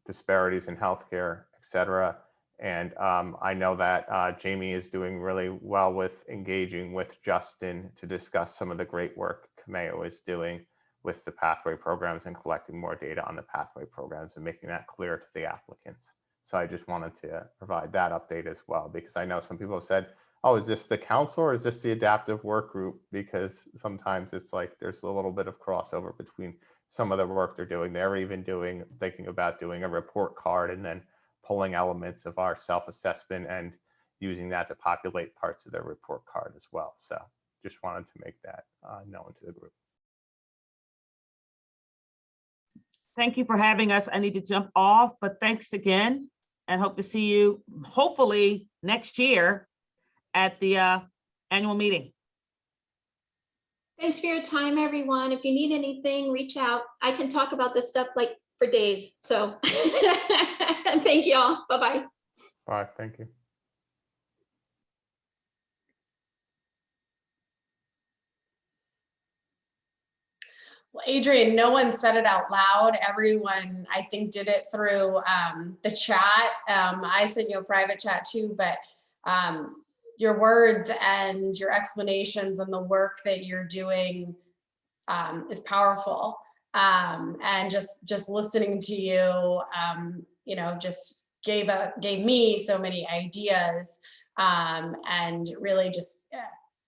disparities in healthcare, et cetera. And I know that Jamie is doing really well with engaging with Justin to discuss some of the great work COMAO is doing with the pathway programs and collecting more data on the pathway programs and making that clear to the applicants. So I just wanted to provide that update as well, because I know some people have said, oh, is this the council or is this the adaptive work group? Because sometimes it's like there's a little bit of crossover between some of the work they're doing. They're even thinking about doing a report card and then pulling elements of our self-assessment and using that to populate parts of their report card as well. So just wanted to make that known to the group. Thank you for having us. I need to jump off, but thanks again and hope to see you hopefully next year at the annual meeting. Thanks for your time, everyone. If you need anything, reach out. I can talk about this stuff like for days. So thank you all. Bye-bye. Bye, thank you. Well, Adrian, no one said it out loud. Everyone, I think, did it through the chat. I sent you a private chat too, but your words and your explanations and the work that you're doing is powerful. And just listening to you, you know, just gave me so many ideas, and really just.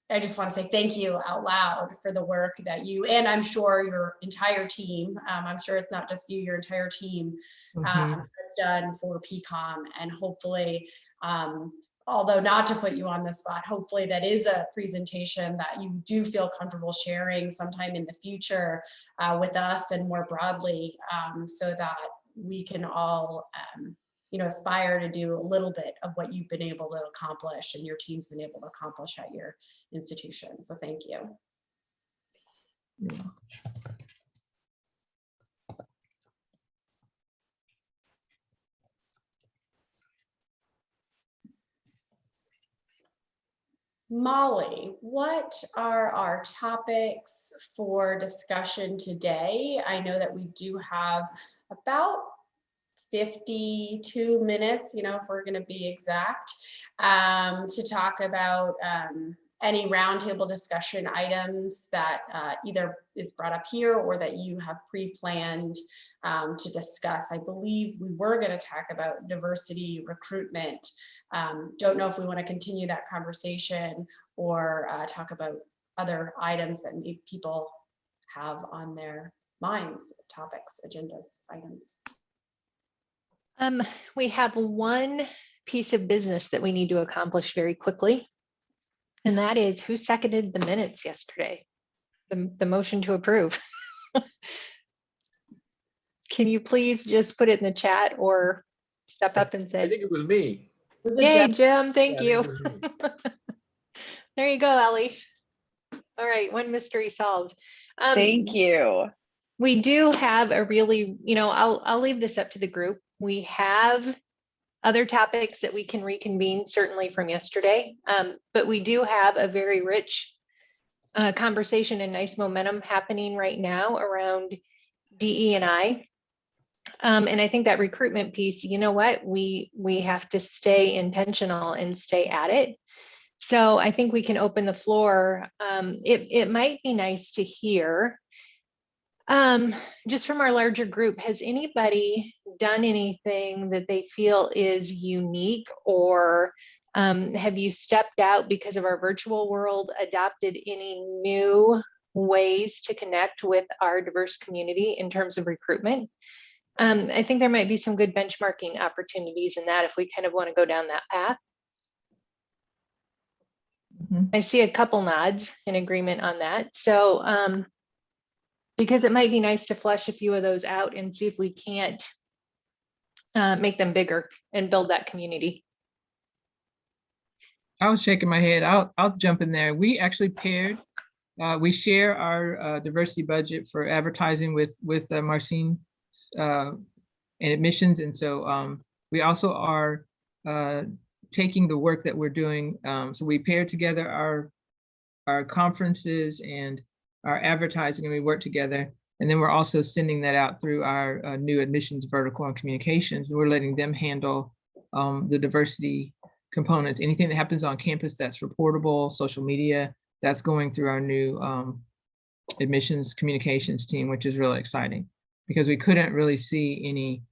I just want to say thank you out loud for the work that you, and I'm sure your entire team, I'm sure it's not just you, your entire team has done for PCOM. And hopefully, although not to put you on the spot, hopefully that is a presentation that you do feel comfortable sharing sometime in the future with us and more broadly, so that we can all you know, aspire to do a little bit of what you've been able to accomplish and your team's been able to accomplish at your institution. So thank you. Molly, what are our topics for discussion today? I know that we do have about 52 minutes, you know, if we're going to be exact, to talk about any roundtable discussion items that either is brought up here or that you have pre-planned to discuss. I believe we were going to talk about diversity recruitment. Don't know if we want to continue that conversation or talk about other items that maybe people have on their minds, topics, agendas, items. We have one piece of business that we need to accomplish very quickly, and that is who seconded the minutes yesterday, the motion to approve. Can you please just put it in the chat or step up and say? I think it was me. Yay, Jim, thank Yeah, you. There you go, Ellie. All right, one mystery solved. Thank you. We do have a really, you know, I'll leave this up to the group. We have other topics that we can reconvene, certainly from yesterday, but we do have a very rich conversation and nice momentum happening right now around DE&I. And I think that recruitment piece, you know what, we have to stay intentional and stay at it. So I think we can open the floor. It might be nice to hear just from our larger group, has anybody done anything that they feel is unique, or have you stepped out because of our virtual world, adopted any new ways to connect with our diverse community in terms of recruitment? I think there might be some good benchmarking opportunities in that if we kind of want to go down that path. I see a couple nods in agreement on that. So because it might be nice to flesh a few of those out and see if we can't make them bigger and build that community. I was shaking my head. I'll jump in there. We actually paired. We share our diversity budget for advertising with Marcine and admissions, and so we also are taking the work that we're doing. So we paired together our conferences and our advertising, and we work together. And then we're also sending that out through our new admissions vertical and communications. And we're letting them handle the diversity components. Anything that happens on campus that's reportable, social media, that's going through our new admissions communications team, which is really exciting because we couldn't really see any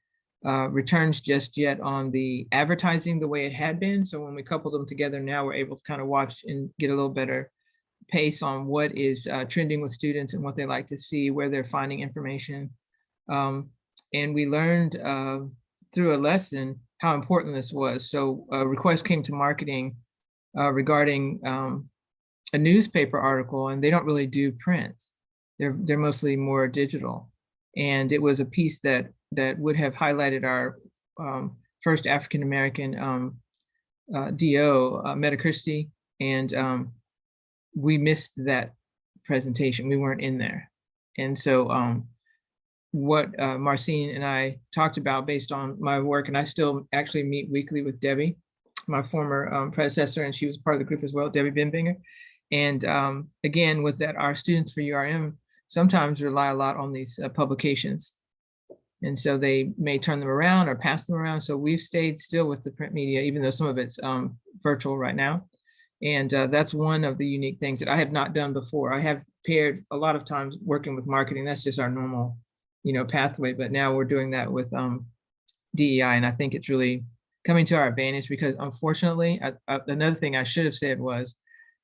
returns just yet on the advertising the way it had been. So when we coupled them together, now we're able to kind of watch and get a little better pace on what is trending with students and what they like to see, where they're finding information. And we learned through a lesson how important this was. So a request came to marketing regarding a newspaper article, and they don't really do print. They're mostly more digital. And it was a piece that would have highlighted our first African-American DO, Meta Christie, And we missed that presentation. We weren't in there. And so what Marcine and I talked about based on my work, and I still actually meet weekly with Debbie, my former predecessor, and she was part of the group as well, Debbie Bimbinger. And again, was that our students for URM sometimes rely a lot on these publications. And so they may turn them around or pass them around. So we've stayed still with the print media, even though some of it's virtual right now. And that's one of the unique things that I have not done before. I have paired a lot of times working with marketing. That's just our normal, pathway. But now we're doing that with DEI. And I think it's really coming to our advantage because unfortunately, another thing I should have said was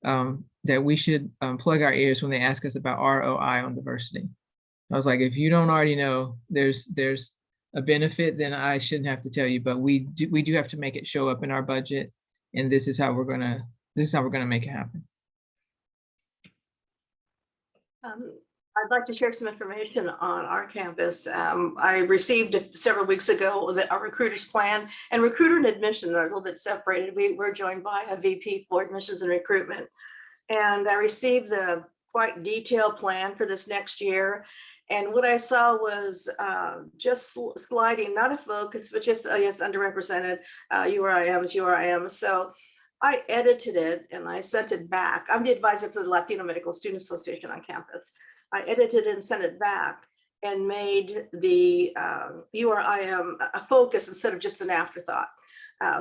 that we should plug our ears when they ask us about ROI on diversity. I was like, if you don't already know there's a benefit, then I shouldn't have to tell you, but we do have to make it show up in our budget. And this is how we're gonna make it happen. I'd like to share some information on our campus. I received several weeks ago our recruiters plan, and recruiter and admission are a little bit separated. We're joined by a VP for admissions and recruitment. And I received the quite detailed plan for this next year. And what I saw was just sliding, not a focus, but just yes, underrepresented URIMs. So I edited it and I sent it back. I'm the advisor for the Latino Medical Student Association on campus. I edited and sent it back and made the URIM a focus instead of just an afterthought.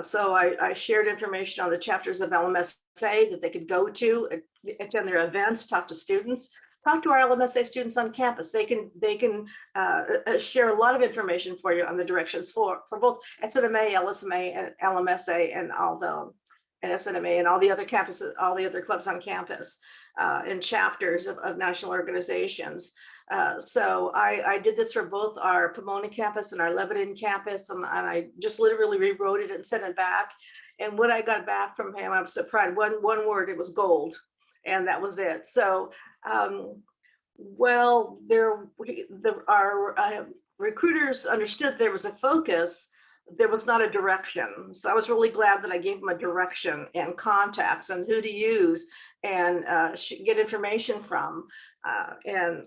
So I shared information on the chapters of LMSA that they could go to, attend their events, talk to students, talk to our LMSA students on campus. They can share a lot of information for you on the directions for both SNMA, LSMA, and LMSA, and SNMA and all the other campuses, all the other clubs on campus, and chapters of national organizations. So I did this for both our Pomona campus and our Lebanon campus, and I just literally rewrote it and sent it back. And what I got back from him, I was surprised. One word, it was gold, and that was it. So, well, our recruiters understood there was a focus. There was not a direction. So I was really glad that I gave them a direction and contacts and who to use and get information from. And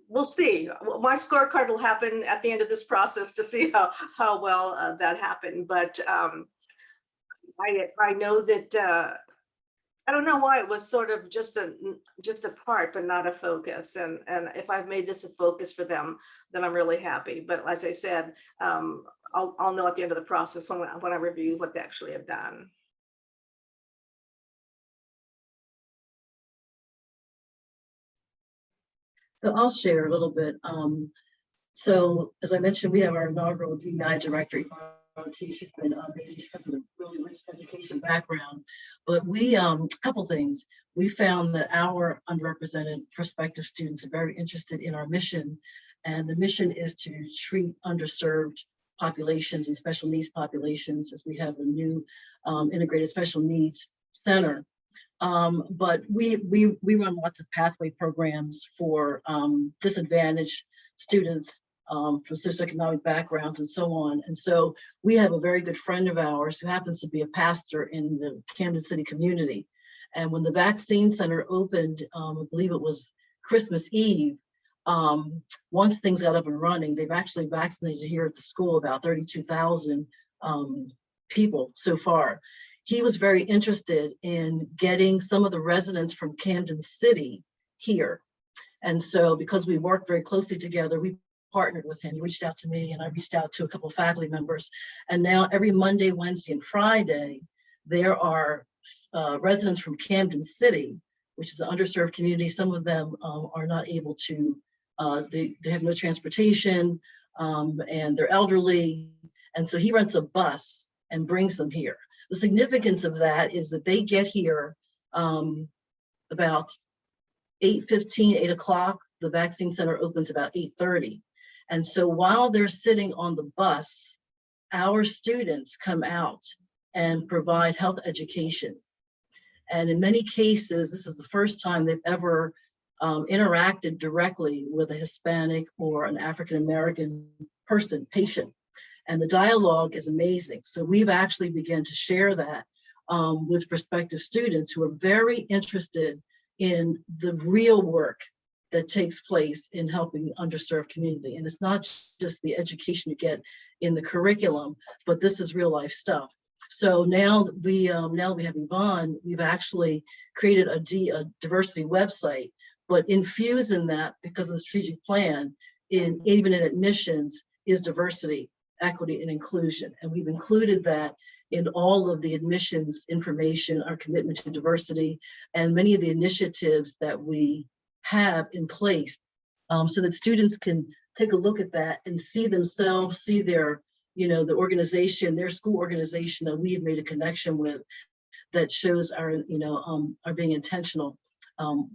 we'll see. My scorecard will happen at the end of this process to see how well that happened. But I know that I don't know why it was sort of just a part, but not a focus. And if I've made this a focus for them, then I'm really happy. But as I said, I'll know at the end of the process when I review what they actually have done. So I'll share a little bit. So as I mentioned, we have our inaugural DEI director. She's been amazing. She comes with a really rich education background. But we, couple things. We found that our underrepresented prospective students are very interested in our mission. And the mission is to treat underserved populations and special needs populations, as we have a new integrated special needs center. But we run lots of pathway programs for disadvantaged students from socioeconomic backgrounds and so on. And so we have a very good friend of ours who happens to be a pastor in the Camden City community. And when the vaccine center opened, I believe it was Christmas Eve, once things got up and running, they've actually vaccinated here at the school about 32,000 people so far. He was very interested in getting some of the residents from Camden City here. And so because we work very closely together, we partnered with him. He reached out to me and I reached out to a couple of faculty members. And now every Monday, Wednesday, and Friday, there are residents from Camden City, which is an underserved community. Some of them are not able to, they have no transportation and they're elderly. And so he rents a bus and brings them here. The significance of that is that they get here about 8:15, 8 o'clock. The vaccine center opens about 8:30. And so while they're sitting on the bus, our students come out and provide health education. And in many cases, this is the first time they've ever interacted directly with a Hispanic or an African-American patient. And the dialogue is amazing. So we've actually begun to share that with prospective students who are very interested in the real work that takes place in helping the underserved community. And it's not just the education you get in the curriculum, but this is real life stuff. So now we have Yvonne, we've actually created a diversity website, but infused in that, because of the strategic plan, even in admissions, is diversity, equity, and inclusion. And we've included that in all of the admissions information, our commitment to diversity, and many of the initiatives that we have in place, so that students can take a look at that and see themselves, see their, the organization, their school organization that we have made a connection with, that shows our, are being intentional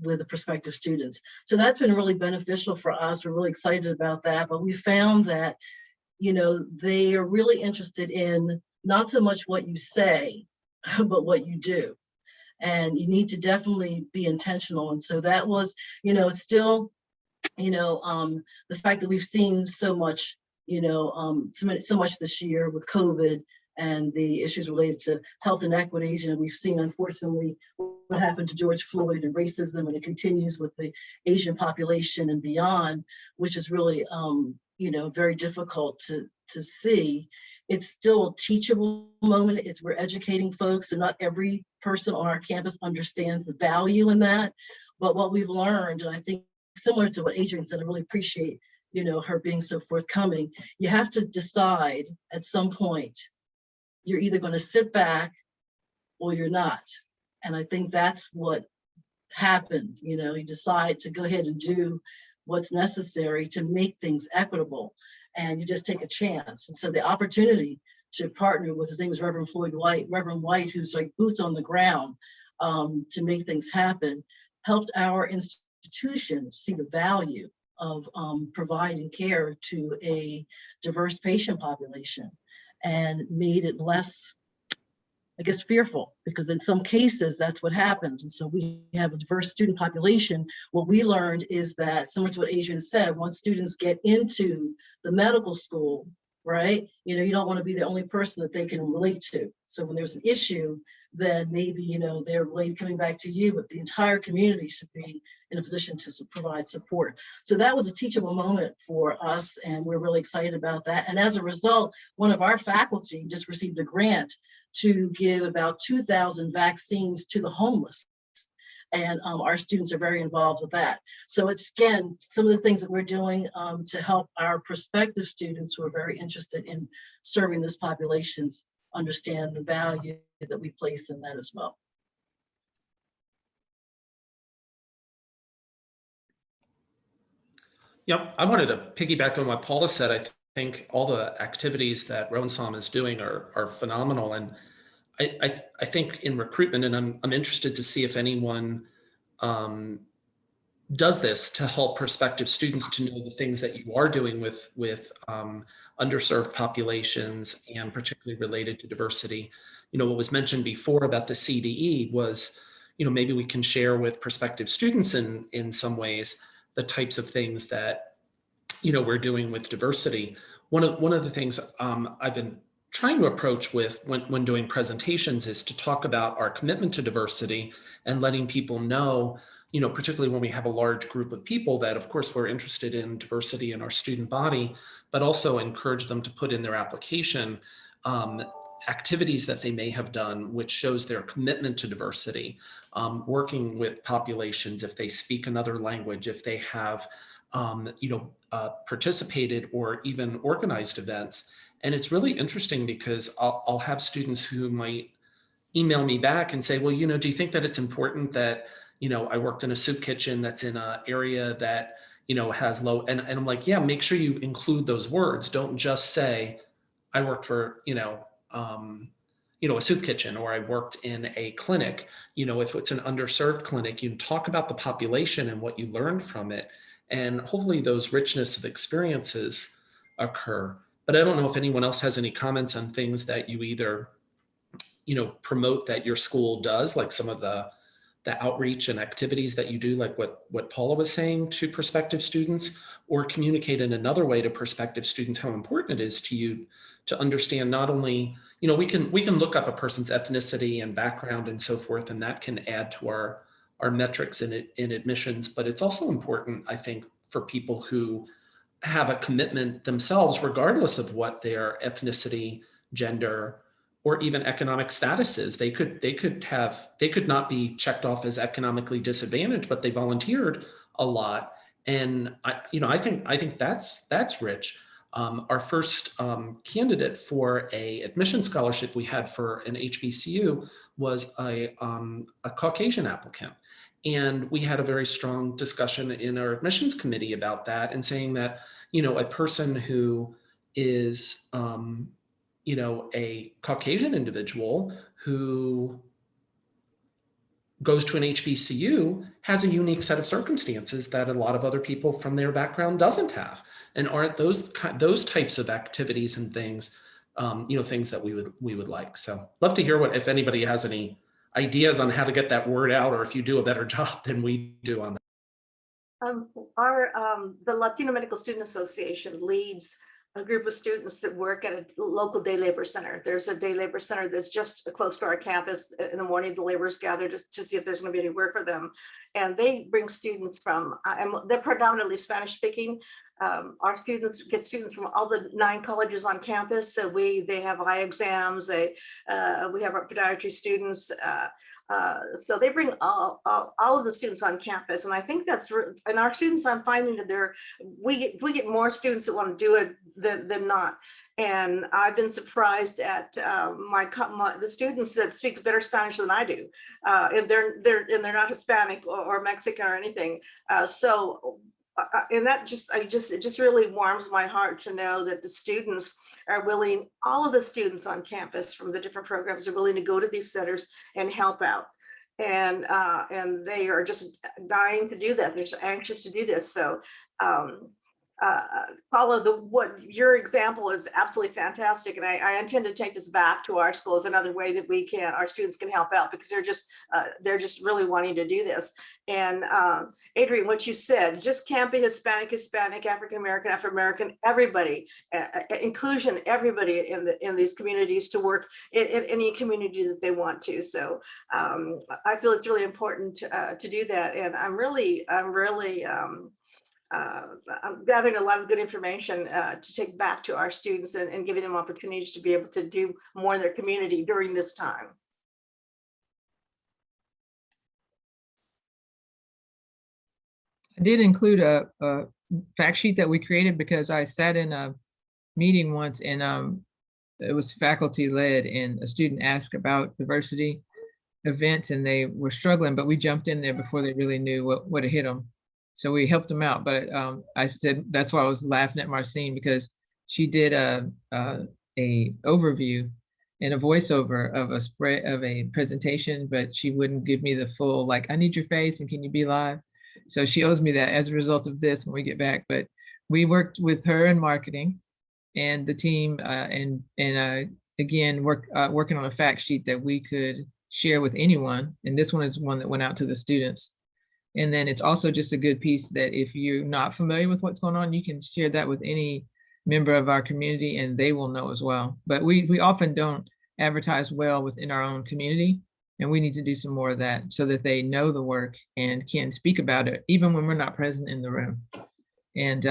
with the prospective students. So that's been really beneficial for us. We're really excited about that. But we found that, they are really interested in not so much what you say, but what you do. And you need to definitely be intentional. And so that was, it's still, the fact that we've seen so much, so much this year with COVID and the issues related to health inequities. We've seen, unfortunately, what happened to George Floyd and racism, and it continues with the Asian population and beyond, which is really, very difficult to see. It's still a teachable moment. We're educating folks, and not every person on our campus understands the value in that. But what we've learned, and I think similar to what Adrienne said, I really appreciate, her being so forthcoming. You have to decide at some point, you're either going to sit back or you're not. And I think that's what happened. You decide to go ahead and do what's necessary to make things equitable, and you just take a chance. And so the opportunity to partner with, his name is Reverend White, who's like boots on the ground, to make things happen, helped our institutions see the value of providing care to a diverse patient population, and made it less, I guess, fearful, because in some cases that's what happens. And so we have a diverse student population. What we learned is that, similar to what Adrienne said, once students get into the medical school, right, you don't want to be the only person that they can relate to. So when there's an issue, then maybe, they're coming back to you, but the entire community should be in a position to provide support. So that was a teachable moment for us, and we're really excited about that. And as a result, one of our faculty just received a grant to give about 2,000 vaccines to the homeless. And our students are very involved with that. So it's, again, some of the things that we're doing to help our prospective students who are very interested in serving this populations understand the value that we place in that as well. Yep, I wanted to piggyback on what Paula said. I think all the activities that Ronsam is doing are phenomenal. And I think in recruitment, and I'm interested to see if anyone does this to help prospective students to know the things that you are doing with underserved populations, and particularly related to diversity. What was mentioned before about the CDE was, maybe we can share with prospective students in some ways the types of things that, we're doing with diversity. One of the things I've been trying to approach with when doing presentations is to talk about our commitment to diversity, and letting people know, particularly when we have a large group of people, that of course we're interested in diversity in our student body, but also encourage them to put in their application activities that they may have done, which shows their commitment to diversity, working with populations, if they speak another language, if they have, participated or even organized events. And it's really interesting because I'll have students who might email me back and say, well, do you think that it's important that, I worked in a soup kitchen that's in an area that, has low, and I'm like, yeah, make sure you include those words. Don't just say, I worked for, a soup kitchen, or I worked in a clinic. If it's an underserved clinic, you talk about the population and what you learned from it. And hopefully those richness of experiences occur. But I don't know if anyone else has any comments on things that you either, promote that your school does, like some of the the outreach and activities that you do, like what Paula was saying, to prospective students, or communicate in another way to prospective students how important it is to you to understand not only, we can look up a person's ethnicity and background and so forth, and that can add to our metrics in admissions, but it's also important, I think, for people who have a commitment themselves, regardless of what their ethnicity, gender, or even economic status is. They could not be checked off as economically disadvantaged, but they volunteered a lot. And I think that's rich. Our first candidate for a admission scholarship we had for an HBCU was a Caucasian applicant. And we had a very strong discussion in our admissions committee about that, and saying that, a person who is, a Caucasian individual who goes to an HBCU has a unique set of circumstances that a lot of other people from their background doesn't have. And aren't those types of activities and things, things that we would like. So love to hear if anybody has any ideas on how to get that word out, or if you do a better job than we do on that. The Latino Medical Student Association leads a group of students that work at a local day labor center. There's a day labor center that's just close to our campus. In the morning, the laborers gather just to see if there's going to be any work for them. And they bring students from, they're predominantly Spanish speaking. Our students get students from all the 9 colleges on campus. So they have eye exams. We have our podiatry students. So they bring all of the students on campus, and I think and our students, I'm finding that we get more students that want to do it than not. And I've been surprised at the students that speaks better Spanish than I do, if they're not Hispanic or Mexican or anything. And that it just really warms my heart to know that the students are willing, all of the students on campus from the different programs are willing to go to these centers and help out. And they are just dying to do that. They're just anxious to do this. So Paula, your example is absolutely fantastic, and I intend to take this back to our school as another way that our students can help out, because they're just really wanting to do this. And Adrian, what you said, just can't be Hispanic, African American, Afro American, everybody, inclusion, everybody in these communities to work in any community that they want to. So I feel it's really important to do that, and I'm gathering a lot of good information to take back to our students and giving them opportunities to be able to do more in their community during this time. I did include a fact sheet that we created because I sat in a meeting once, and it was faculty led, and a student asked about diversity events, and they were struggling, but we jumped in there before they really knew what had hit them. So we helped them out. But I said, that's why I was laughing at Marcine, because she did a overview and a voiceover of a presentation, but she wouldn't give me the full, like, I need your face and can you be live? So she owes me that as a result of this when we get back. But we worked with her in marketing and the team, and again, working on a fact sheet that we could share with anyone. And this one is one that went out to the students. And then it's also just a good piece that if you're not familiar with what's going on, you can share that with any member of our community and they will know as well. But we often don't advertise well within our own community, and we need to do some more of that so that they know the work and can speak about it even when we're not present in the room. And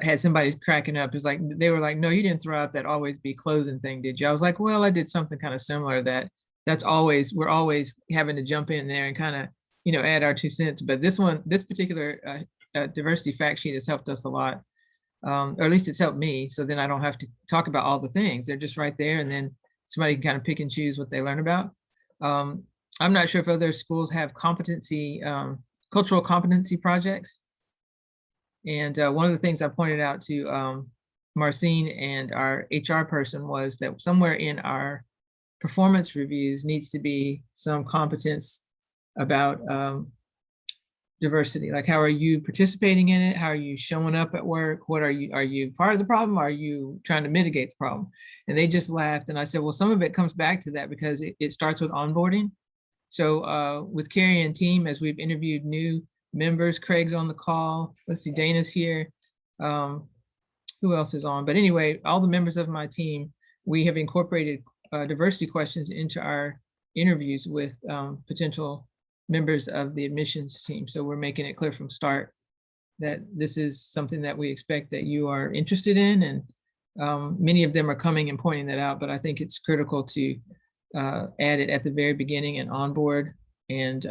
had somebody cracking up. It's like, they were like, no, you didn't throw out that always be closing thing, did you? I was like, well, I did something kind of similar. We're always having to jump in there and kind of, add our 2 cents. But this particular diversity fact sheet has helped us a lot, or at least it's helped me. So then I don't have to talk about all the things. They're just right there, and then somebody can kind of pick and choose what they learn about. I'm not sure if other schools have cultural competency projects. And one of the things I pointed out to Marcine and our HR person was that somewhere in our performance reviews needs to be some competence about diversity. Like, how are you participating in it? How are you showing up at work? Are you part of the problem? Or are you trying to mitigate the problem? And they just laughed. And I said, well, some of it comes back to that because it starts with onboarding. So with Carrie and team, as we've interviewed new members, Craig's on the call. Let's see, Dana's here. Who else is on? But anyway, all the members of my team, we have incorporated diversity questions into our interviews with potential members of the admissions team. So we're making it clear from start that this is something that we expect that you are interested in. And many of them are coming and pointing that out, but I think it's critical to add it at the very beginning and onboard. And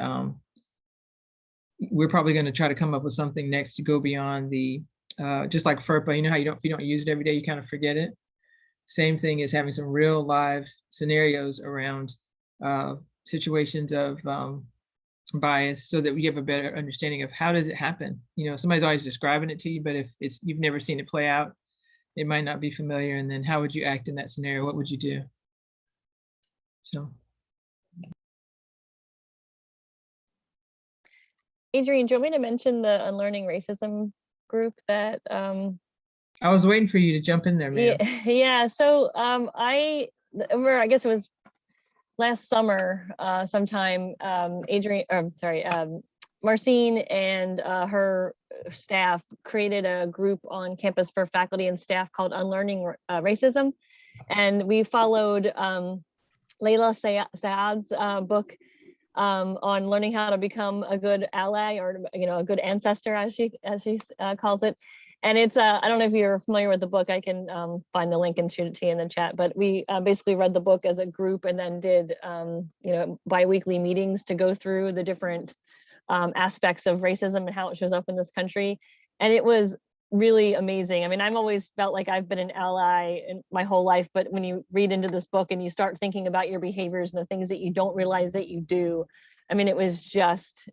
we're probably going to try to come up with something next to go beyond the, just like FERPA, you know how if you don't use it every day, you kind of forget it. Same thing is having some real live scenarios around situations of bias so that we have a better understanding of how does it happen. You know, somebody's always describing it to you, but if you've never seen it play out, it might not be familiar. And then how would you act in that scenario? What would you do? So. Adrienne, do you want me to mention the Unlearning Racism group that I was waiting for you to jump in there, man. Yeah, so I guess it was last summer sometime, Marcine and her staff created a group on campus for faculty and staff called Unlearning Racism. And we followed Layla Saad's book on learning how to become a good ally, or a good ancestor, as she calls it. And it's I don't know if you're familiar with the book. I can find the link and shoot it to you in the chat. But we basically read the book as a group and then did bi-weekly meetings to go through the different aspects of racism and how it shows up in this country. And it was really amazing. I mean, I've always felt like I've been an ally in my whole life, but when you read into this book and you start thinking about your behaviors and the things that you don't realize that you do, I mean, it was just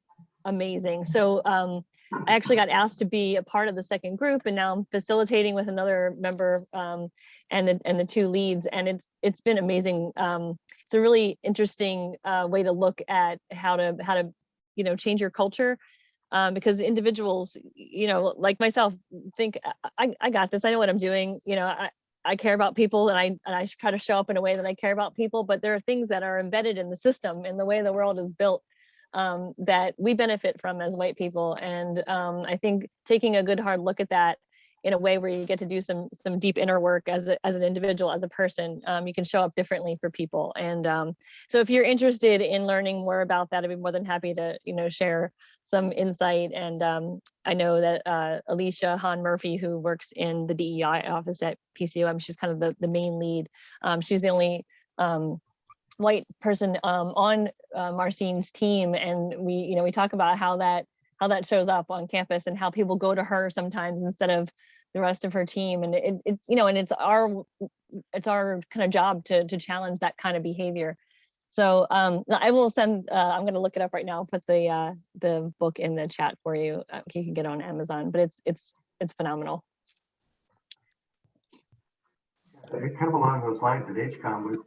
amazing. So I actually got asked to be a part of the second group, and now I'm facilitating with another member and the two leads, and it's been amazing. It's a really interesting way to look at how to change your culture. Because individuals, like myself, think I got this. I know what I'm doing. I care about people, and I try to show up in a way that I care about people. But there are things that are embedded in the system, in the way the world is built, that we benefit from as white people. And I think taking a good hard look at that in a way where you get to do some deep inner work as an individual, as a person, you can show up differently for people. And so if you're interested in learning more about that, I'd be more than happy to share some insight. And I know that Alicia Hahn Murphy, who works in the DEI office at PCOM, she's kind of the main lead. She's the only white person on Marcine's team, and we talk about how that shows up on campus and how people go to her sometimes instead of the rest of her team. And it's our kind of job to challenge that kind of behavior. So I will send, I'm going to look it up right now, put the book in the chat for you. You can get it on Amazon, but it's phenomenal. Kind of along those lines at HCOM, we've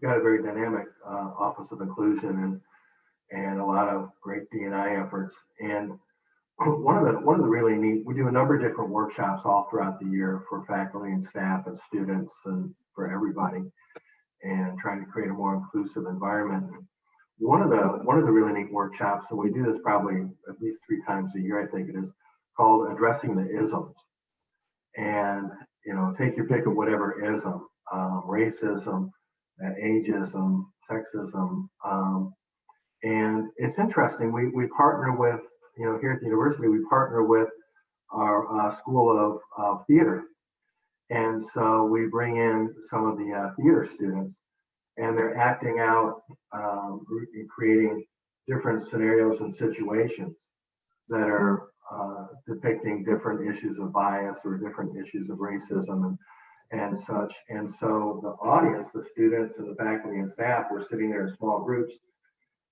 got a very dynamic Office of Inclusion and a lot of great D&I efforts. And one of the really neat, we do a number of different workshops all throughout the year for faculty and staff and students and for everybody, and trying to create a more inclusive environment. One of the really neat workshops, and we do this probably at least 3 times a year, I think it is, called Addressing the Isms. And take your pick of whatever ism, racism, ageism, sexism, and it's interesting. We partner with, here at the university, we partner with our School of Theater. And so we bring in some of the theater students, and they're acting out and creating different scenarios and situations that are depicting different issues of bias or different issues of racism and such. And so the audience, the students and the faculty and staff, were sitting there in small groups,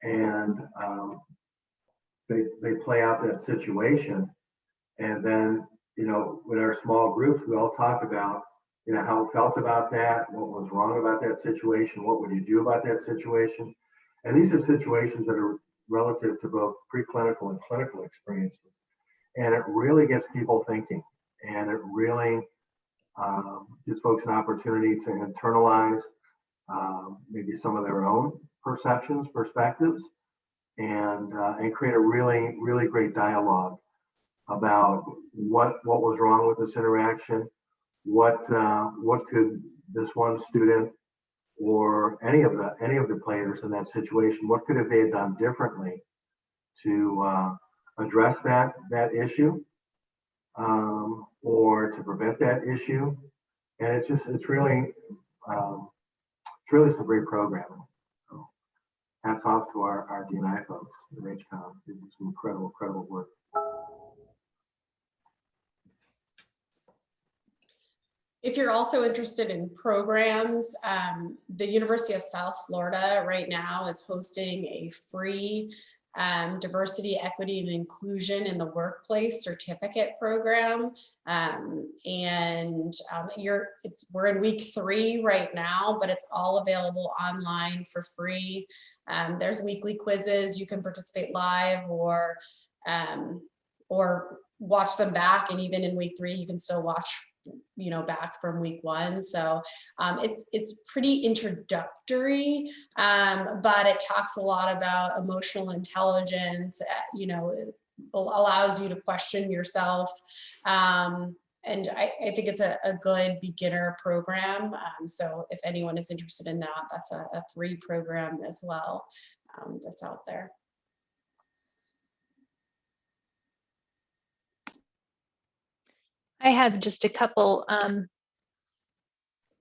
and they play out that situation. And then, with our small groups, we all talk about, how we felt about that, what was wrong about that situation, what would you do about that situation. And these are situations that are relative to both preclinical and clinical experiences. And it really gets people thinking, and it really gives folks an opportunity to internalize maybe some of their own perceptions, perspectives, and create a really, really great dialogue about what was wrong with this interaction, what could this one student or any of the players in that situation, what could have they done differently to address that issue, or to prevent that issue. And it's really some great programming. So hats off to our D&I folks at HCOM. They did some incredible work. If you're also interested in programs, the University of South Florida right now is hosting a free diversity, equity, and inclusion in the workplace certificate program. We're in week 3 right now, but it's all available online for free. There's weekly quizzes. You can participate live or watch them back. And even in week 3, you can still watch back from week 1. So it's pretty introductory, but it talks a lot about emotional intelligence. It allows you to question yourself. And I think it's a good beginner program. So if anyone is interested in that, that's a free program as well, that's out there. I have just a couple, I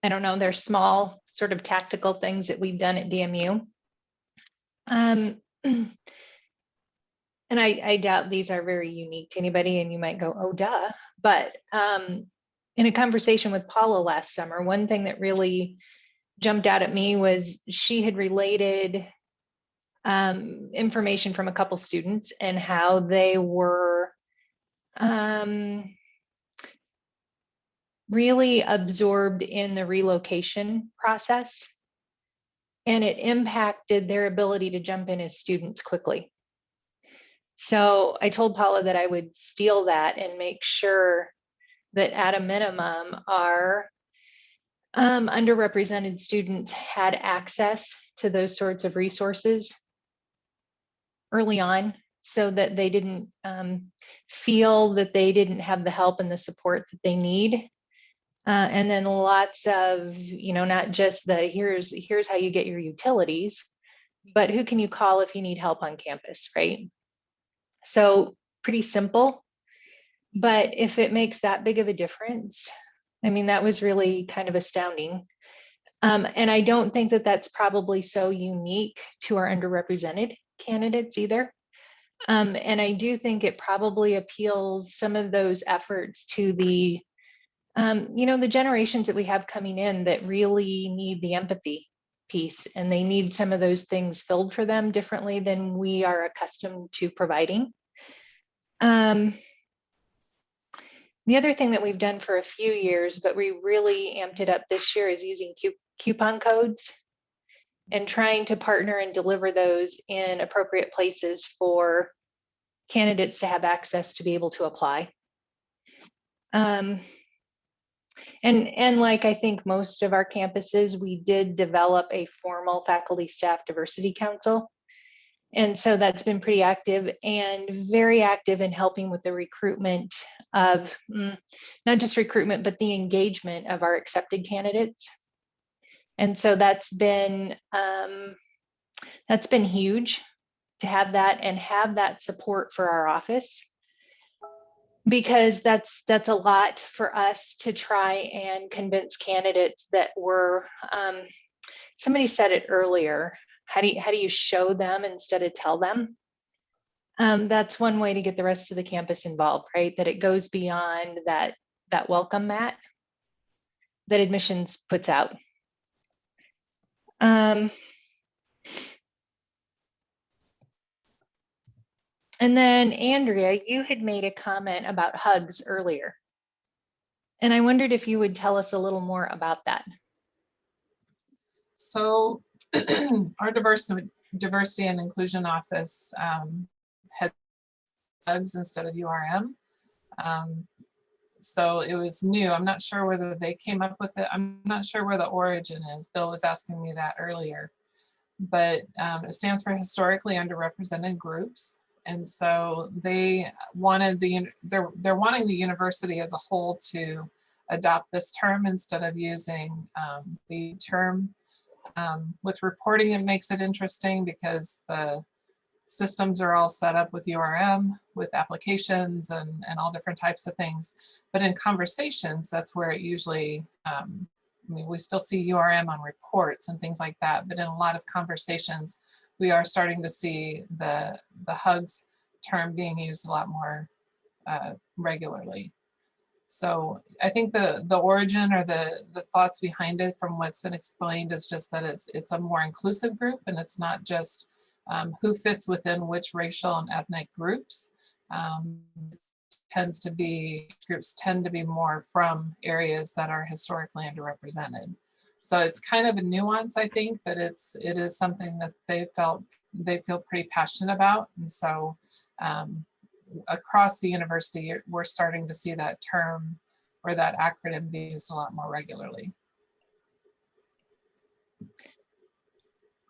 don't know, they're small sort of tactical things that we've done at DMU. And I doubt these are very unique to anybody, and you might go, oh, duh. But in a conversation with Paula last summer, one thing that really jumped out at me was she had related information from a couple students and how they were really absorbed in the relocation process, and it impacted their ability to jump in as students quickly. So I told Paula that I would steal that and make sure that at a minimum our underrepresented students had access to those sorts of resources early on, so that they didn't feel that they didn't have the help and the support that they need. And then lots of, not just the here's how you get your utilities, but who can you call if you need help on campus, right? So pretty simple, but if it makes that big of a difference, I mean, that was really kind of astounding. And I don't think that that's probably so unique to our underrepresented candidates either. And I do think it probably appeals some of those efforts to the the generations that we have coming in that really need the empathy piece, and they need some of those things filled for them differently than we are accustomed to providing. The other thing that we've done for a few years, but we really amped it up this year, is using coupon codes and trying to partner and deliver those in appropriate places for candidates to have access to be able to apply. And like I think most of our campuses, we did develop a formal faculty staff diversity council. And so that's been pretty active and very active in helping with the recruitment of, not just recruitment, but the engagement of our accepted candidates. And so that's been huge to have that and have that support for our office, because that's a lot for us to try and convince candidates that we're, somebody said it earlier, how do you show them instead of tell them? That's one way to get the rest of the campus involved, right? That it goes beyond that welcome mat that admissions puts out. And then Andrea, you had made a comment about hugs earlier. And I wondered if you would tell us a little more about that. So our diversity and inclusion office has hugs instead of URM. So it was new. I'm not sure whether they came up with it. I'm not sure where the origin is. Bill was asking me that earlier, but it stands for Historically Underrepresented Groups. And so they wanted they're wanting the university as a whole to adopt this term instead of using the term. With reporting, it makes it interesting because the systems are all set up with URM, with applications and all different types of things. But in conversations, that's where it usually, I mean, we still see URM on reports and things like that, but in a lot of conversations, we are starting to see the HUGS term being used a lot more regularly. So I think the origin or the thoughts behind it from what's been explained is just that it's a more inclusive group, and it's not just who fits within which racial and ethnic groups. Groups tend to be more from areas that are historically underrepresented. So it's kind of a nuance, I think, but it is something that they feel pretty passionate about. And so across the university, we're starting to see that term or that acronym being used a lot more regularly.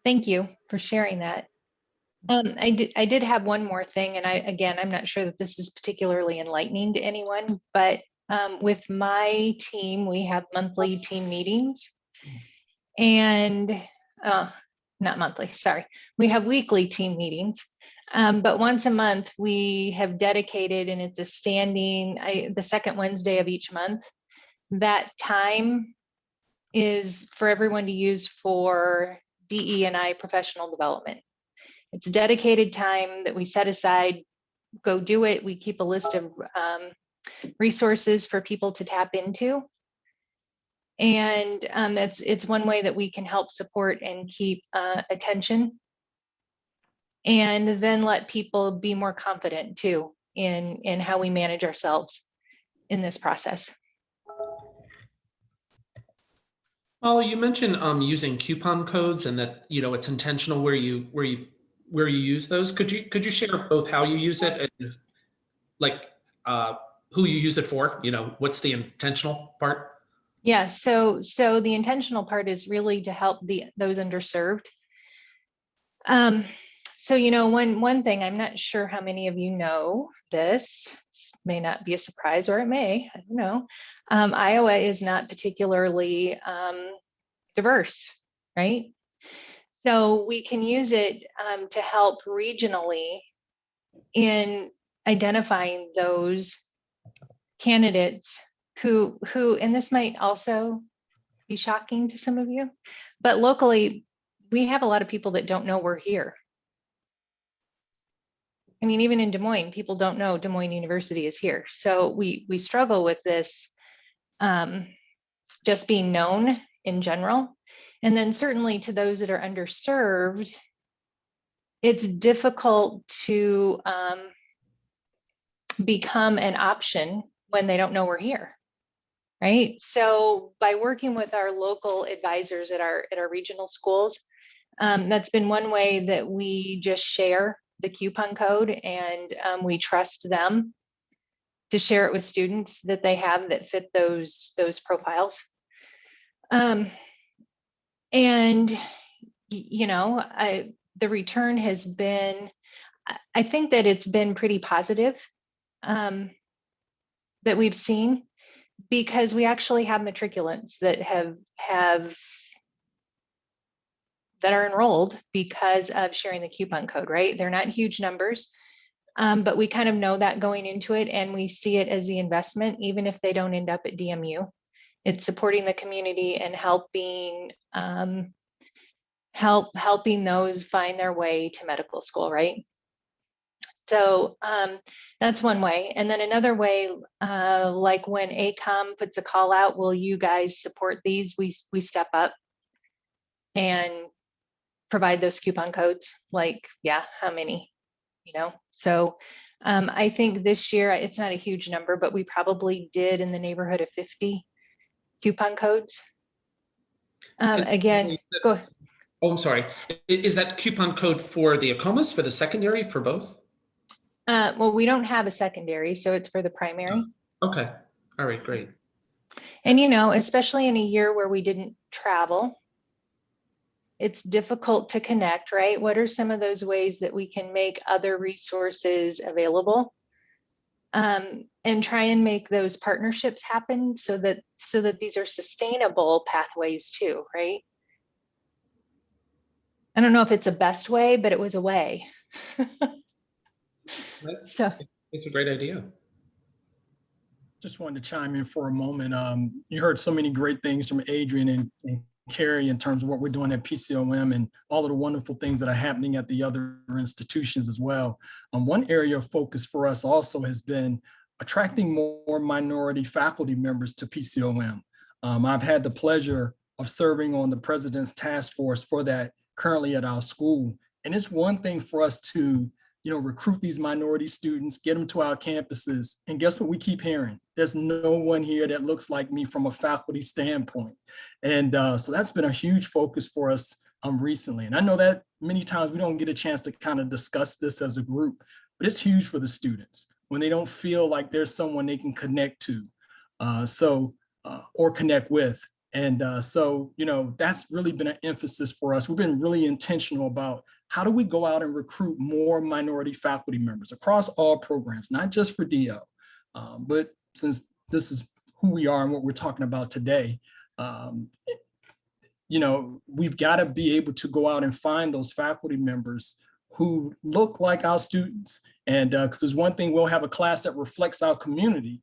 Thank you for sharing that. I did have one more thing, and I'm not sure that this is particularly enlightening to anyone, but with my team, we have monthly team meetings, and not monthly, sorry. We have weekly team meetings, but once a month we have dedicated, and it's a standing, the second Wednesday of each month. That time is for everyone to use for DE&I professional development. It's dedicated time that we set aside, go do it. We keep a list of resources for people to tap into. And it's one way that we can help support and keep attention. And then let people be more confident too in how we manage ourselves in this process. Well, you mentioned using coupon codes and that, you know, it's intentional where you use those. Could you share both how you use it and like who you use it for? You know, what's the intentional part? Yeah, so the intentional part is really to help those underserved. So, you know, one thing, I'm not sure how many of you know this may not be a surprise, or it may, I don't know. Iowa is not particularly diverse, right? So we can use it to help regionally in identifying those candidates who, and this might also be shocking to some of you, but locally, we have a lot of people that don't know we're here. I mean, even in Des Moines, people don't know Des Moines University is here. So we struggle with this just being known in general. And then certainly to those that are underserved, it's difficult to become an option when they don't know we're here, right? So by working with our local advisors at our regional schools, that's been one way that we just share the coupon code, and we trust them to share it with students that they have that fit those profiles. And you know, the return has been, I think that it's been pretty positive that we've seen, because we actually have matriculants that that are enrolled because of sharing the coupon code, right? They're not huge numbers, but we kind of know that going into it, and we see it as the investment, even if they don't end up at DMU. It's supporting the community and helping helping those find their way to medical school, right? So that's one way. And then another way, like when ACOM puts a call out, will you guys support these? We step up and provide those coupon codes. Like, yeah, how many, you know? So I think this year, it's not a huge number, but we probably did in the neighborhood of 50 coupon codes. Again, go ahead. Oh, I'm sorry. Is that coupon code for the ACOMAs, for the secondary, for both? Well, we don't have a secondary, so it's for the primary. Okay. All right, great. And, you know, especially in a year where we didn't travel, it's difficult to connect, right? What are some of those ways that we can make other resources available? And try and make those partnerships happen so that these are sustainable pathways too, right? I don't know if it's a best way, but it was a way. It's nice. So It's a great idea. Just wanted to chime in for a moment. You heard so many great things from Adrian and Carrie in terms of what we're doing at PCOM and all of the wonderful things that are happening at the other institutions as well. One area of focus for us also has been attracting more minority faculty members to PCOM. I've had the pleasure of serving on the president's task force for that currently at our school. And it's one thing for us to recruit these minority students, get them to our campuses. And guess what we keep hearing? There's no one here that looks like me from a faculty standpoint. And so that's been a huge focus for us recently. And I know that many times we don't get a chance to kind of discuss this as a group, but it's huge for the students when they don't feel like there's someone they can connect to or connect with. And so, that's really been an emphasis for us. We've been really intentional about how do we go out and recruit more minority faculty members across all programs, not just for DO, but since this is who we are and what we're talking about today, we've got to be able to go out and find those faculty members who look like our students. And because there's one thing, we'll have a class that reflects our community,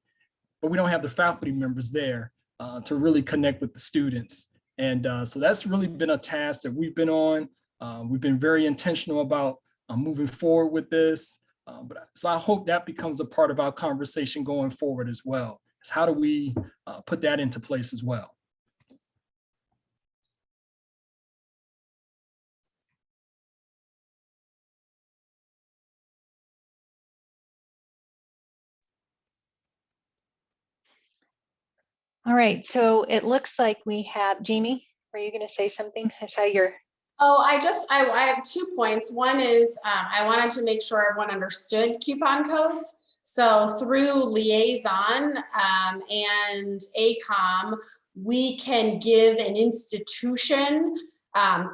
but we don't have the faculty members there to really connect with the students. And so that's really been a task that we've been on. We've been very intentional about moving forward with this. So I hope that becomes a part of our conversation going forward as well. Is how do we put that into place as well? all right, so it looks like we have Jamie. Were you going to say something? I saw your. Oh, I have 2 points. One is I wanted to make sure everyone understood coupon codes. So through Liaison and ACOM, we can give an institution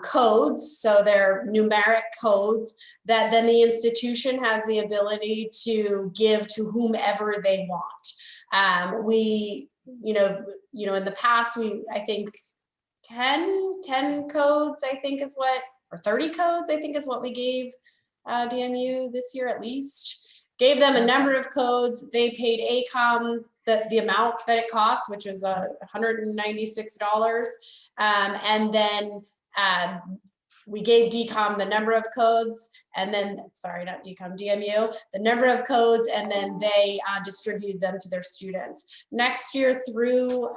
codes. So they're numeric codes that then the institution has the ability to give to whomever they want. We, in the past, I think 10 codes, I think is what, or 30 codes, I think is what we gave DMU this year at least. Gave them a number of codes. They paid ACOM the amount that it cost, which was $196. And then we gave DCOM the number of codes, and then, sorry, not DCOM, DMU, the number of codes, and then they distributed them to their students. Next year through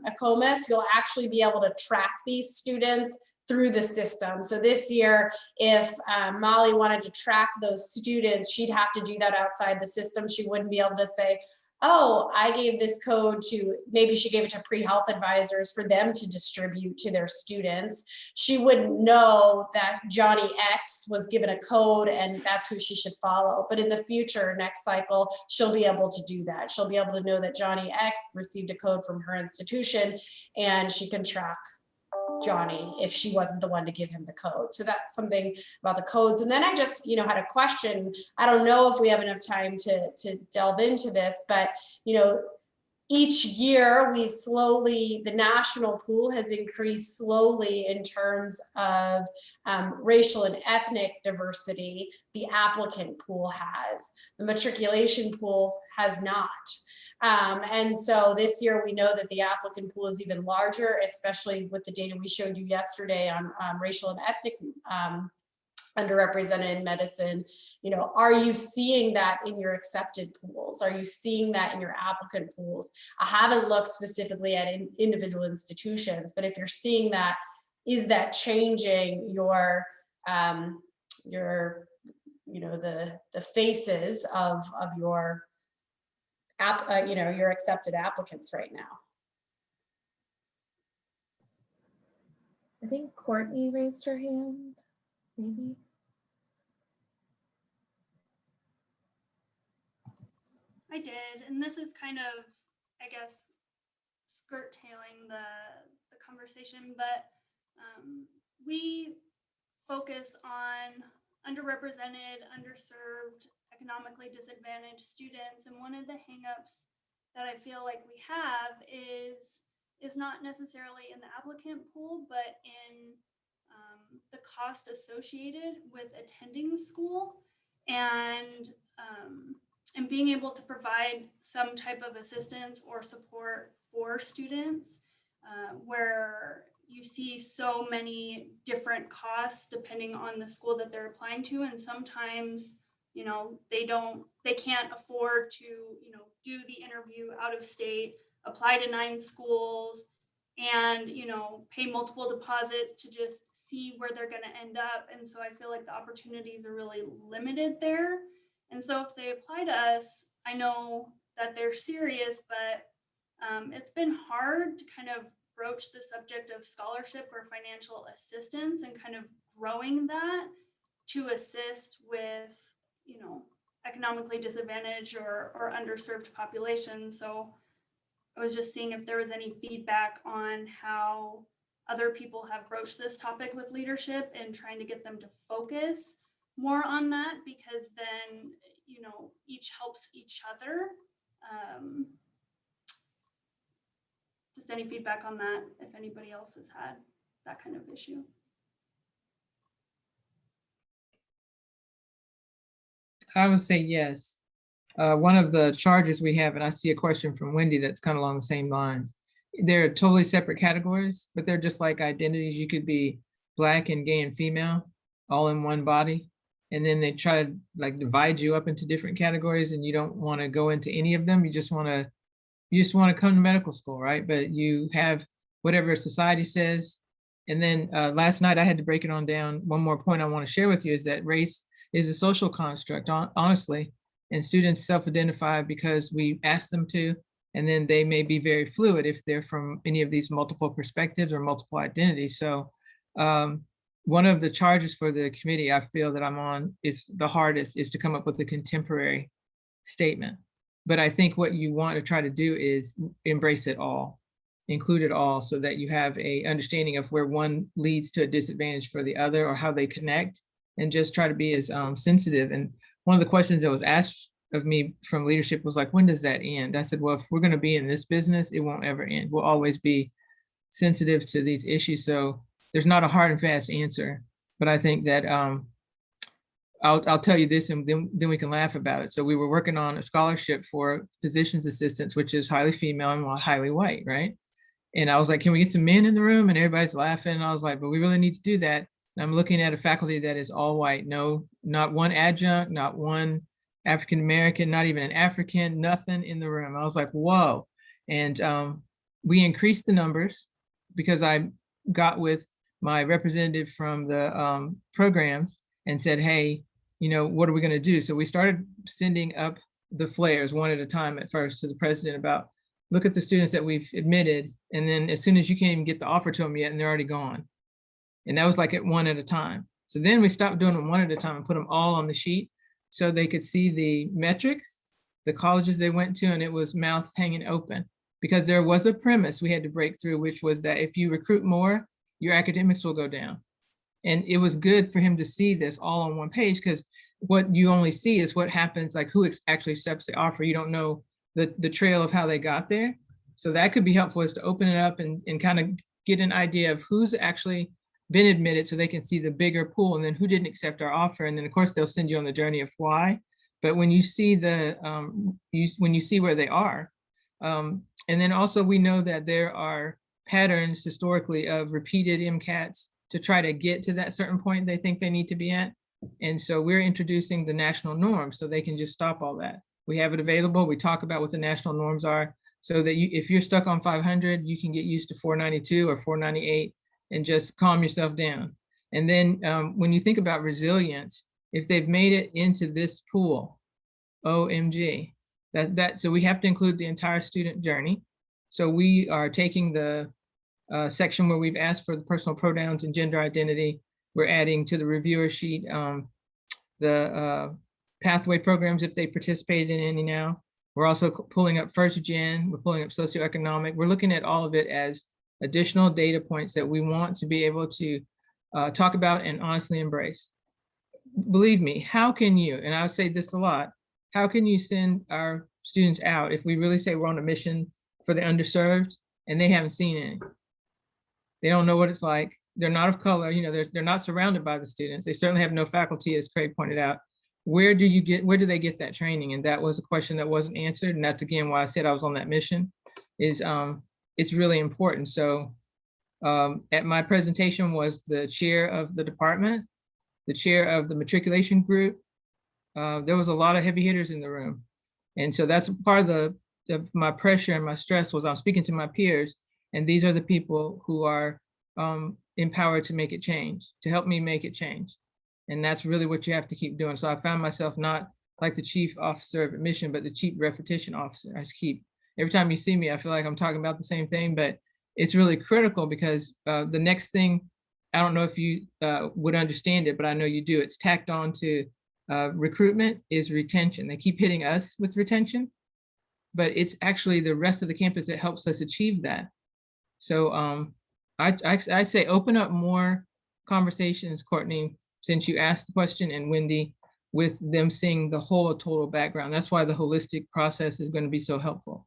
ACOMAS, you'll actually be able to track these students through the system. So this year, if Molly wanted to track those students, she'd have to do that outside the system. She wouldn't be able to say, oh, I gave this code to, maybe she gave it to pre-health advisors for them to distribute to their students. She wouldn't know that Johnny X was given a code and that's who she should follow. But in the future, next cycle, she'll be able to do that. She'll be able to know that Johnny X received a code from her institution and she can track Johnny if she wasn't the one to give him the code. So that's something about the codes. And then I just, had a question. I don't know if we have enough time to delve into this, but, each year the national pool has increased slowly in terms of racial and ethnic diversity. The applicant pool has. The matriculation pool has not. And so this year we know that the applicant pool is even larger, especially with the data we showed you yesterday on racial and ethnic underrepresented in medicine. Are you seeing that in your accepted pools? Are you seeing that in your applicant pools? I haven't looked specifically at individual institutions, but if you're seeing that, is that changing your the faces of your your accepted applicants right now? I think Courtney raised her hand, maybe. I did, and this is kind of, I guess, skirt tailing the conversation, but we focus on underrepresented, underserved, economically disadvantaged students. And one of the hangups that I feel like we have is not necessarily in the applicant pool, but in the cost associated with attending school, and being able to provide some type of assistance or support for students, where you see so many different costs depending on the school that they're applying to. And sometimes, you know, they can't afford to, you know, do the interview out of state, apply to 9 schools, and, you know, pay multiple deposits to just see where they're going to end up. And so I feel like the opportunities are really limited there. And so if they apply to us, I know that they're serious, but it's been hard to kind of broach the subject of scholarship or financial assistance and kind of growing that to assist with, you know, economically disadvantaged or underserved populations. So I was just seeing if there was any feedback on how other people have broached this topic with leadership and trying to get them to focus more on that, because then, you know, each helps each other. Just any feedback on that, if anybody else has had that kind of issue. I would say yes. One of the charges we have, and I see a question from Wendy that's kind of along the same lines. They're totally separate categories, but they're just like identities. You could be Black and gay and female all in one body. And then they try to like divide you up into different categories, and you don't want to go into any of them. You just want to come to medical school, right? But you have whatever society says. And then last night I had to break it on down. One more point I want to share with you is that race is a social construct, honestly, and students self-identify because we ask them to, and then they may be very fluid if they're from any of these multiple perspectives or multiple identities. So one of the charges for the committee I feel that I'm on is the hardest, is to come up with a contemporary statement. But I think what you want to try to do is embrace it all, include it all, so that you have a understanding of where one leads to a disadvantage for the other or how they connect, and just try to be as sensitive. And one of the questions that was asked of me from leadership was like, when does that end? I said, well, if we're going to be in this business, it won't ever end. We'll always be sensitive to these issues. So there's not a hard and fast answer, but I think that I'll tell you this, and then we can laugh about it. So we were working on a scholarship for physician's assistants, which is highly female and highly white, right? And I was like, can we get some men in the room? And everybody's laughing. And I was like, but we really need to do that. And I'm looking at a faculty that is all white. No, not one adjunct, not one African-American, not even an African, nothing in the room. I was like, whoa. And we increased the numbers because I got with my representative from the programs and said, hey, you know, what are we going to do? So we started sending up the flares one at a time at first to the president about, look at the students that we've admitted. And then as soon as you can't even get the offer to them yet, and they're already gone. And that was like at one at a time. So then we stopped doing them one at a time and put them all on the sheet so they could see the metrics, the colleges they went to, and it was mouth hanging open, because there was a premise we had to break through, which was that if you recruit more, your academics will go down. And it was good for him to see this all on one page, because what you only see is what happens, like who actually accepts the offer. You don't know the trail of how they got there. So that could be helpful, is to open it up and kind of get an idea of who's actually been admitted, so they can see the bigger pool, and then who didn't accept our offer. And then of course they'll send you on the journey of why. But when you see the, when you see where they are, and then also we know that there are patterns historically of repeated MCATs to try to get to that certain point they think they need to be at. And so we're introducing the national norms so they can just stop all that. We have it available. We talk about what the national norms are, so that you, if you're stuck on 500, you can get used to 492 or 498 and just calm yourself down. And then when you think about resilience, if they've made it into this pool, OMG, so we have to include the entire student journey. So we are taking the section where we've asked for the personal pronouns and gender identity. We're adding to the reviewer sheet the pathway programs if they participated in any now. We're also pulling up first gen, we're pulling up socioeconomic. We're looking at all of it as additional data points that we want to be able to talk about and honestly embrace. Believe me, how can you, and I would say this a lot, how can you send our students out if we really say we're on a mission for the underserved and they haven't seen any? They don't know what it's like. They're not of color, you know, they're not surrounded by the students. They certainly have no faculty, as Craig pointed out. Where do they get that training? And that was a question that wasn't answered. And that's again why I said I was on that mission, is it's really important. So at my presentation was the chair of the department, the chair of the matriculation group. There was a lot of heavy hitters in the room. And so that's part of my pressure and my stress was I'm speaking to my peers, and these are the people who are empowered to make it change, to help me make it change. And that's really what you have to keep doing. So I found myself not like the chief officer of admission, but the chief repetition officer. I just keep, every time you see me, I feel like I'm talking about the same thing, but it's really critical because the next thing, I don't know if you would understand it, but I know you do. It's tacked on to recruitment is retention. They keep hitting us with retention, but it's actually the rest of the campus that helps us achieve that. So I say open up more conversations, Courtney, since you asked the question, and Wendy, with them seeing the whole total background. That's why the holistic process is going to be so helpful.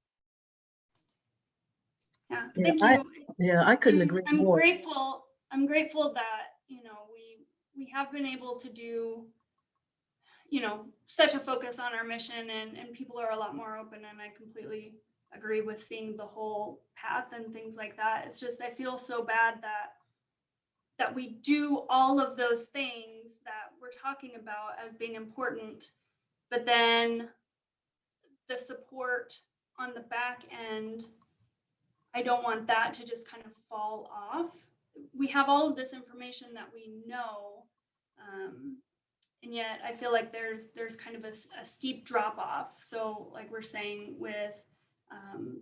Yeah, thank you. I couldn't agree more. I'm grateful that, you know, we have been able to do, you know, such a focus on our mission, and people are a lot more open, and I completely agree with seeing the whole path and things like that. It's just, I feel so bad that we do all of those things that we're talking about as being important, but then the support on the back end, I don't want that to just kind of fall off. We have all of this information that we know, and yet I feel like there's kind of a steep drop off. So like we're saying with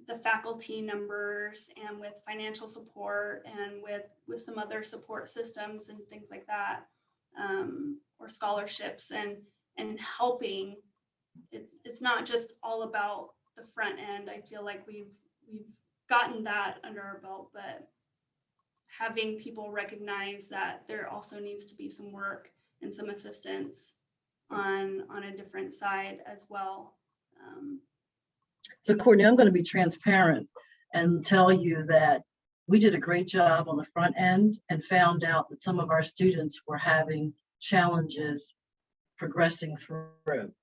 the faculty numbers and with financial support and with some other support systems and things like that, or scholarships and helping. It's not just all about the front end. I feel like we've gotten that under our belt, but having people recognize that there also needs to be some work and some assistance on a different side as well. So Courtney, I'm going to be transparent and tell you that we did a great job on the front end and found out that some of our students were having challenges progressing through.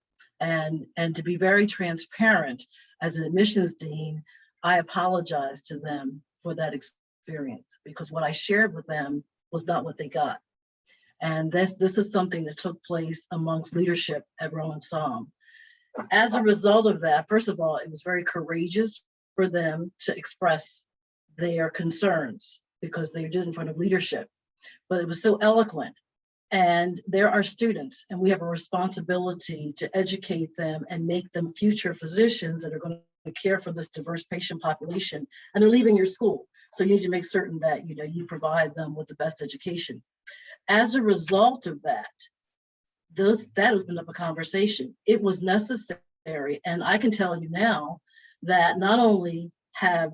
And to be very transparent, as an admissions dean, I apologize to them for that experience, because what I shared with them was not what they got. And this is something that took place amongst leadership at Rowan Somm. As a result of that, first of all, it was very courageous for them to express their concerns because they did in front of leadership, but it was so eloquent. And there are students, and we have a responsibility to educate them and make them future physicians that are going to care for this diverse patient population, and they're leaving your school. So you need to make certain that you provide them with the best education. As a result of that, that opened up a conversation. It was necessary, and I can tell you now that not only have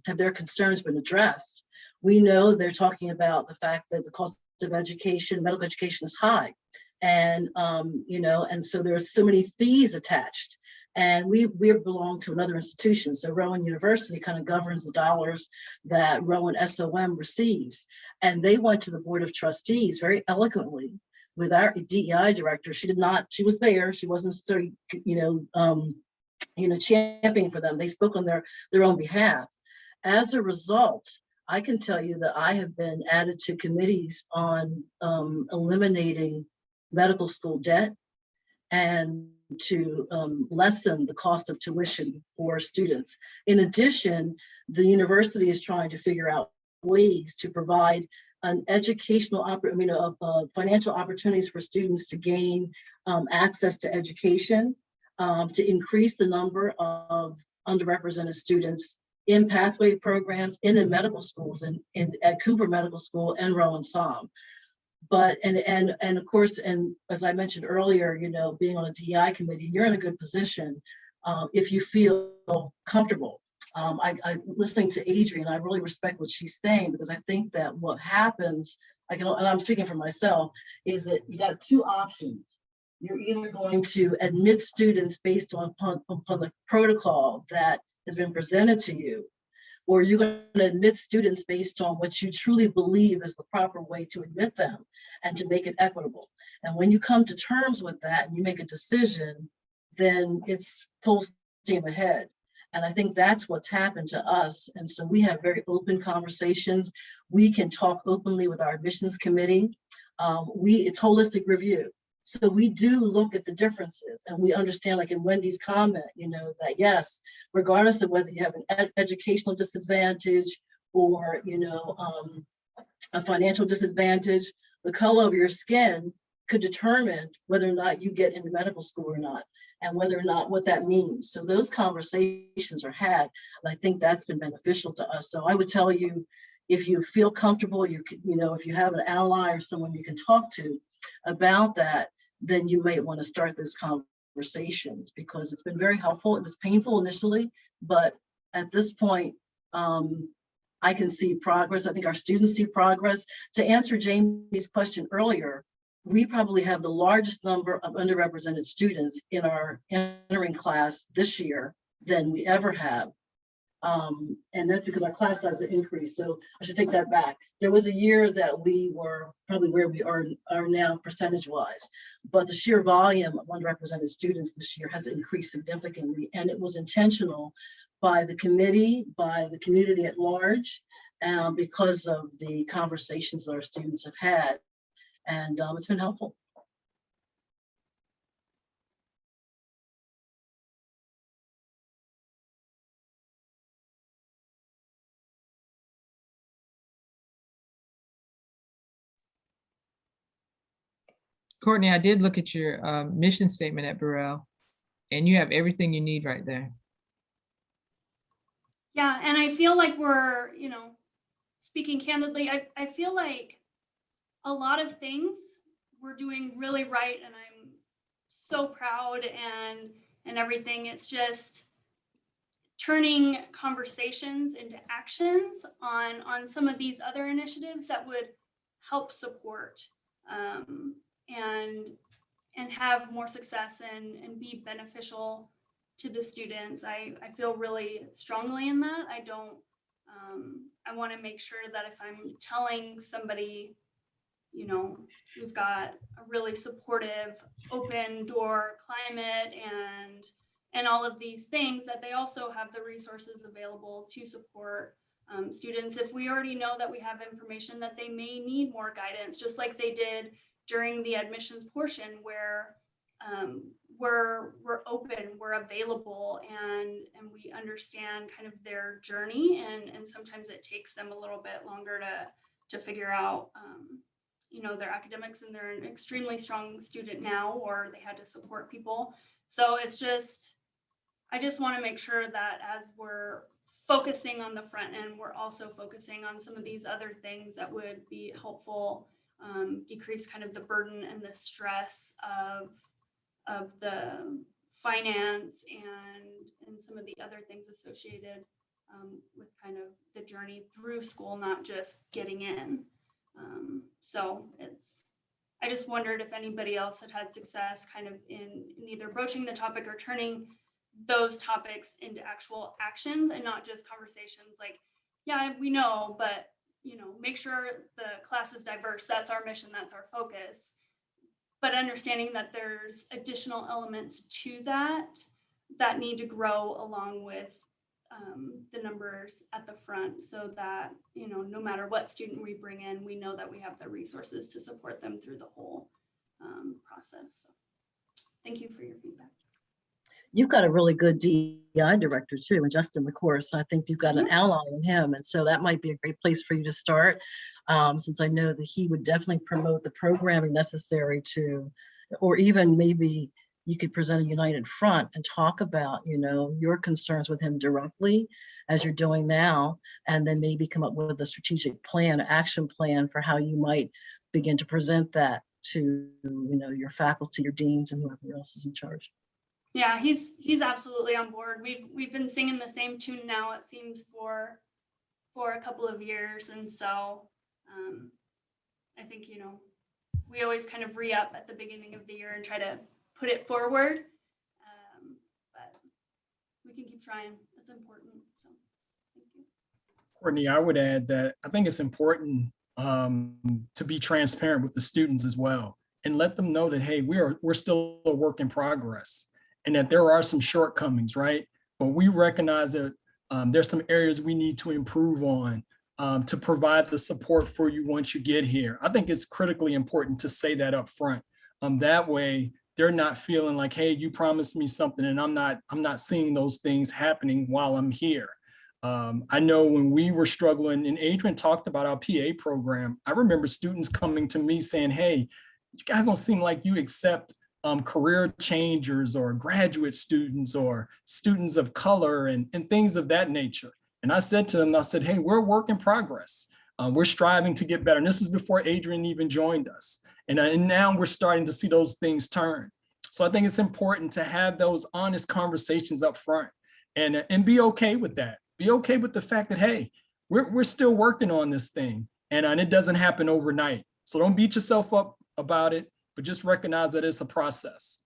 their concerns been addressed, we know they're talking about the fact that the cost of education, medical education, is high, and and so there are so many fees attached. And we belong to another institution. So Rowan University kind of governs the dollars that Rowan SOM receives. And they went to the Board of Trustees very eloquently with our DEI director. She was there. She wasn't necessarily, championing for them. They spoke on their own behalf. As a result, I can tell you that I have been added to committees on eliminating medical school debt and to lessen the cost of tuition for students. In addition, the university is trying to figure out ways to provide an financial opportunities for students to gain access to education, to increase the number of underrepresented students in pathway programs in medical schools and at Cooper Medical School and Rowan Somm. But and of course, and as I mentioned earlier, being on a DEI committee, you're in a good position if you feel comfortable. I listening to Adrienne, I really respect what she's saying, because I think that what happens, and I'm speaking for myself, is that you got two options. You're either going to admit students based upon the protocol that has been presented to you, or you're going to admit students based on what you truly believe is the proper way to admit them and to make it equitable. And when you come to terms with that and you make a decision, then it's full steam ahead. And I think that's what's happened to us. And so we have very open conversations. We can talk openly with our admissions committee. It's holistic review. So we do look at the differences, and we understand, like in Wendy's comment, that yes, regardless of whether you have an educational disadvantage or, a financial disadvantage, the color of your skin could determine whether or not you get into medical school or not, and whether or not what that means. So those conversations are had, and I think that's been beneficial to us. So I would tell you, if you feel comfortable, if you have an ally or someone you can talk to about that, then you might want to start those conversations, because it's been very helpful. It was painful initially, but at this point, I can see progress. I think our students see progress. To answer Jamie's question earlier, we probably have the largest number of underrepresented students in our entering class this year than we ever have. And that's because our class size has increased. So I should take that back. There was a year that we were probably where we are now percentage-wise, but the sheer volume of underrepresented students this year has increased significantly, and it was intentional by the committee, by the community at large, because of the conversations that our students have had, and it's been helpful. Courtney, I did look at your mission statement at Burrell, and you have everything you need right there. Yeah, and I feel like we're, speaking candidly, I feel like a lot of things we're doing really right, and I'm so proud and everything. It's just turning conversations into actions on some of these other initiatives that would help support and have more success and be beneficial to the students. I feel really strongly in that. I want to make sure that if I'm telling somebody, we've got a really supportive, open door climate and all of these things, that they also have the resources available to support students. If we already know that we have information that they may need more guidance, just like they did during the admissions portion, where we're open, we're available, and we understand kind of their journey, and sometimes it takes them a little bit longer to figure out their academics, and they're an extremely strong student now, or they had to support people. So I just want to make sure that as we're focusing on the front end, we're also focusing on some of these other things that would be helpful, decrease kind of the burden and the stress of the finance and some of the other things associated with kind of the journey through school, not just getting in. So I just wondered if anybody else had success kind of in either broaching the topic or turning those topics into actual actions, and not just conversations like, yeah, we know, but make sure the class is diverse. That's our mission, that's our focus. But understanding that there's additional elements to that need to grow along with the numbers at the front, so that no matter what student we bring in, we know that we have the resources to support them through the whole process. So, thank you for your feedback. You've got a really good DEI director too, and Justin, of course. I think you've got an ally in him, and so that might be a great place for you to start, since I know that he would definitely promote the programming necessary to, or even maybe you could present a united front and talk about, your concerns with him directly, as you're doing now, and then maybe come up with a strategic plan, action plan for how you might begin to present that to, your faculty, your deans, and whoever else is in charge. Yeah, he's absolutely on board. We've been singing the same tune now, it seems, for a couple of years, and so I think, you know, we always kind of re-up at the beginning of the year and try to put it forward, but we can keep trying. It's important. So thank you. Courtney, I would add that I think it's important to be transparent with the students as well and let them know that, hey, we're still a work in progress and that there are some shortcomings, right? But we recognize that there's some areas we need to improve on to provide the support for you once you get here. I think it's critically important to say that up front. That way, they're not feeling like, hey, you promised me something and I'm not seeing those things happening while I'm here. I know when we were struggling and Adrian talked about our PA program, I remember students coming to me saying, hey, you guys don't seem like you accept career changers or graduate students or students of color and things of that nature. And I said to them, I said, hey, we're a work in progress. We're striving to get better. And this is before Adrian even joined us. And now we're starting to see those things turn. So I think it's important to have those honest conversations up front and be okay with that. Be okay with the fact that, hey, we're still working on this thing and it doesn't happen overnight. So don't beat yourself up about it, but just recognize that it's a process.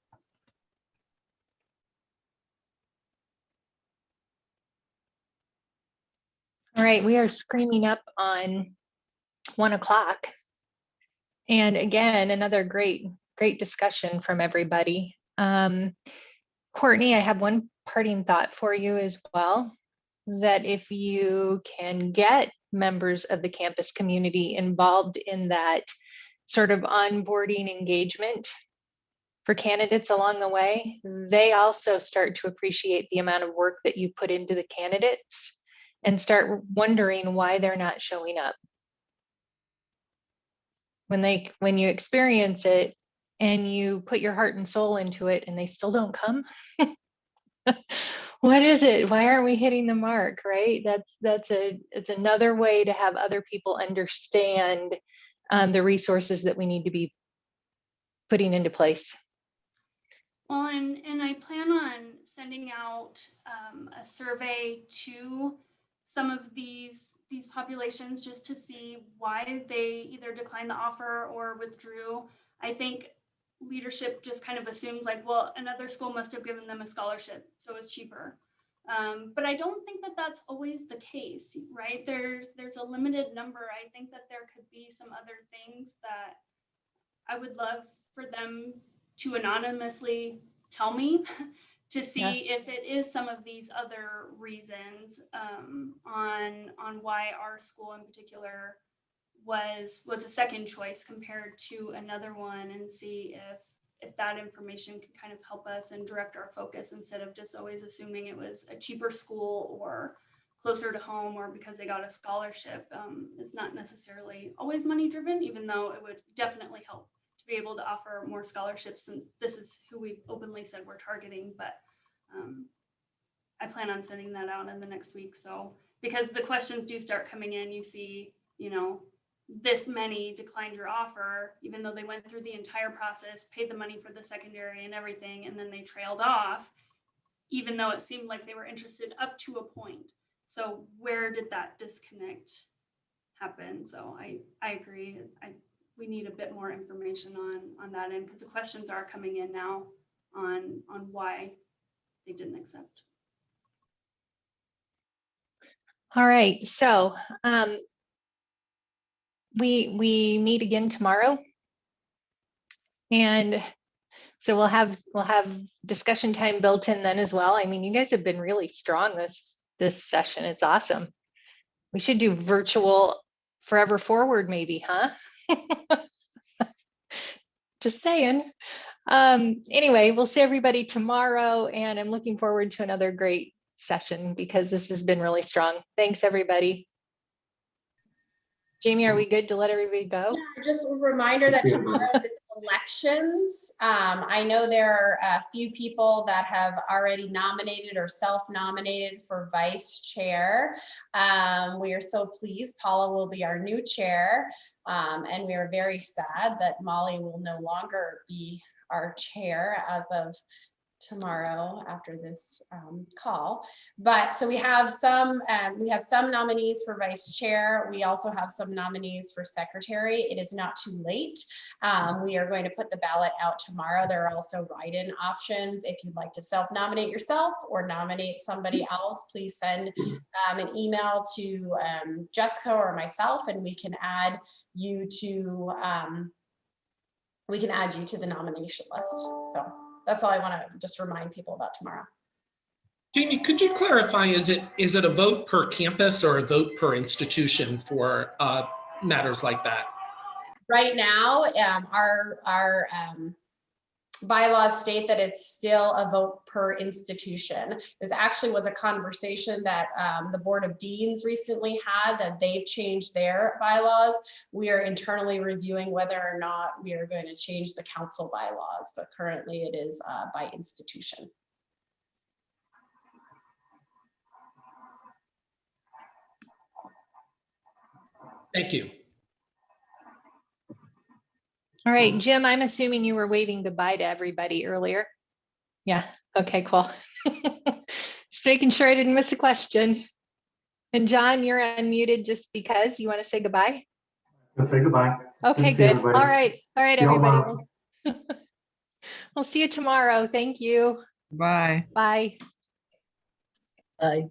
All right, we are screaming up on 1 o'clock. And again, another great discussion from everybody. Courtney, I have one parting thought for you as well, that if you can get members of the campus community involved in that sort of onboarding engagement for candidates along the way, they also start to appreciate the amount of work that you put into the candidates and start wondering why they're not showing up. When you experience it and you put your heart and soul into it and they still don't come, what is it? Why aren't we hitting the mark, right? It's another way to have other people understand the resources that we need to be putting into place. Well, and I plan on sending out a survey to some of these populations just to see why they either declined the offer or withdrew. I think leadership just kind of assumes like, well, another school must have given them a scholarship, so it's cheaper. But I don't think that that's always the case, right? There's a limited number. I think that there could be some other things that I would love for them to anonymously tell me to see if it is some of these other reasons on why our school in particular was a second choice compared to another one, and see if that information could kind of help us and direct our focus instead of just always assuming it was a cheaper school or closer to home or because they got a scholarship. It's not necessarily always money driven, even though it would definitely help to be able to offer more scholarships since this is who we've openly said we're targeting. But I plan on sending that out in the next week. So because the questions do start coming in, you see, you know, this many declined your offer, even though they went through the entire process, paid the money for the secondary and everything, and then they trailed off, even though it seemed like they were interested up to a point. So where did that disconnect happen? So I agree. We need a bit more information on that end, because the questions are coming in now on why they didn't accept. All right, so we meet again tomorrow, and so we'll have discussion time built in then as well. I mean, you guys have been really strong this session. It's awesome. We should do virtual forever forward, maybe, huh? Just saying. Anyway, we'll see everybody tomorrow, and I'm looking forward to another great session because this has been really strong. Thanks, everybody. Jamie, are we good to let everybody go? Yeah, just a reminder that tomorrow is elections. I know there are a few people that have already nominated or self-nominated for vice chair. We are so pleased. Paula will be our new chair. And we are very sad that Molly will no longer be our chair as of tomorrow after this call. But so we have some nominees for vice chair. We also have some nominees for secretary. It is not too late. We are going to put the ballot out tomorrow. There are also write-in options. If you'd like to self-nominate yourself or nominate somebody else, please send an email to Jessica or myself, and we can add you to the nomination list. So that's all I want to just remind people about tomorrow. Jamie, could you clarify, is it a vote per campus or a vote per institution for matters like that? Right now, our bylaws state that it's still a vote per institution. This actually was a conversation that the Board of Deans recently had, that they've changed their bylaws. We are internally reviewing whether or not we are going to change the council bylaws, but currently it is by institution. Thank you. All right, Jim, I'm assuming you were waving goodbye to everybody earlier. Yeah, okay, cool. Just making sure I didn't miss a question. And John, you're unmuted just because you want to say goodbye? Let's say goodbye. Okay, good. All right, everybody. We'll see you tomorrow. Thank you. Bye. Bye. Bye.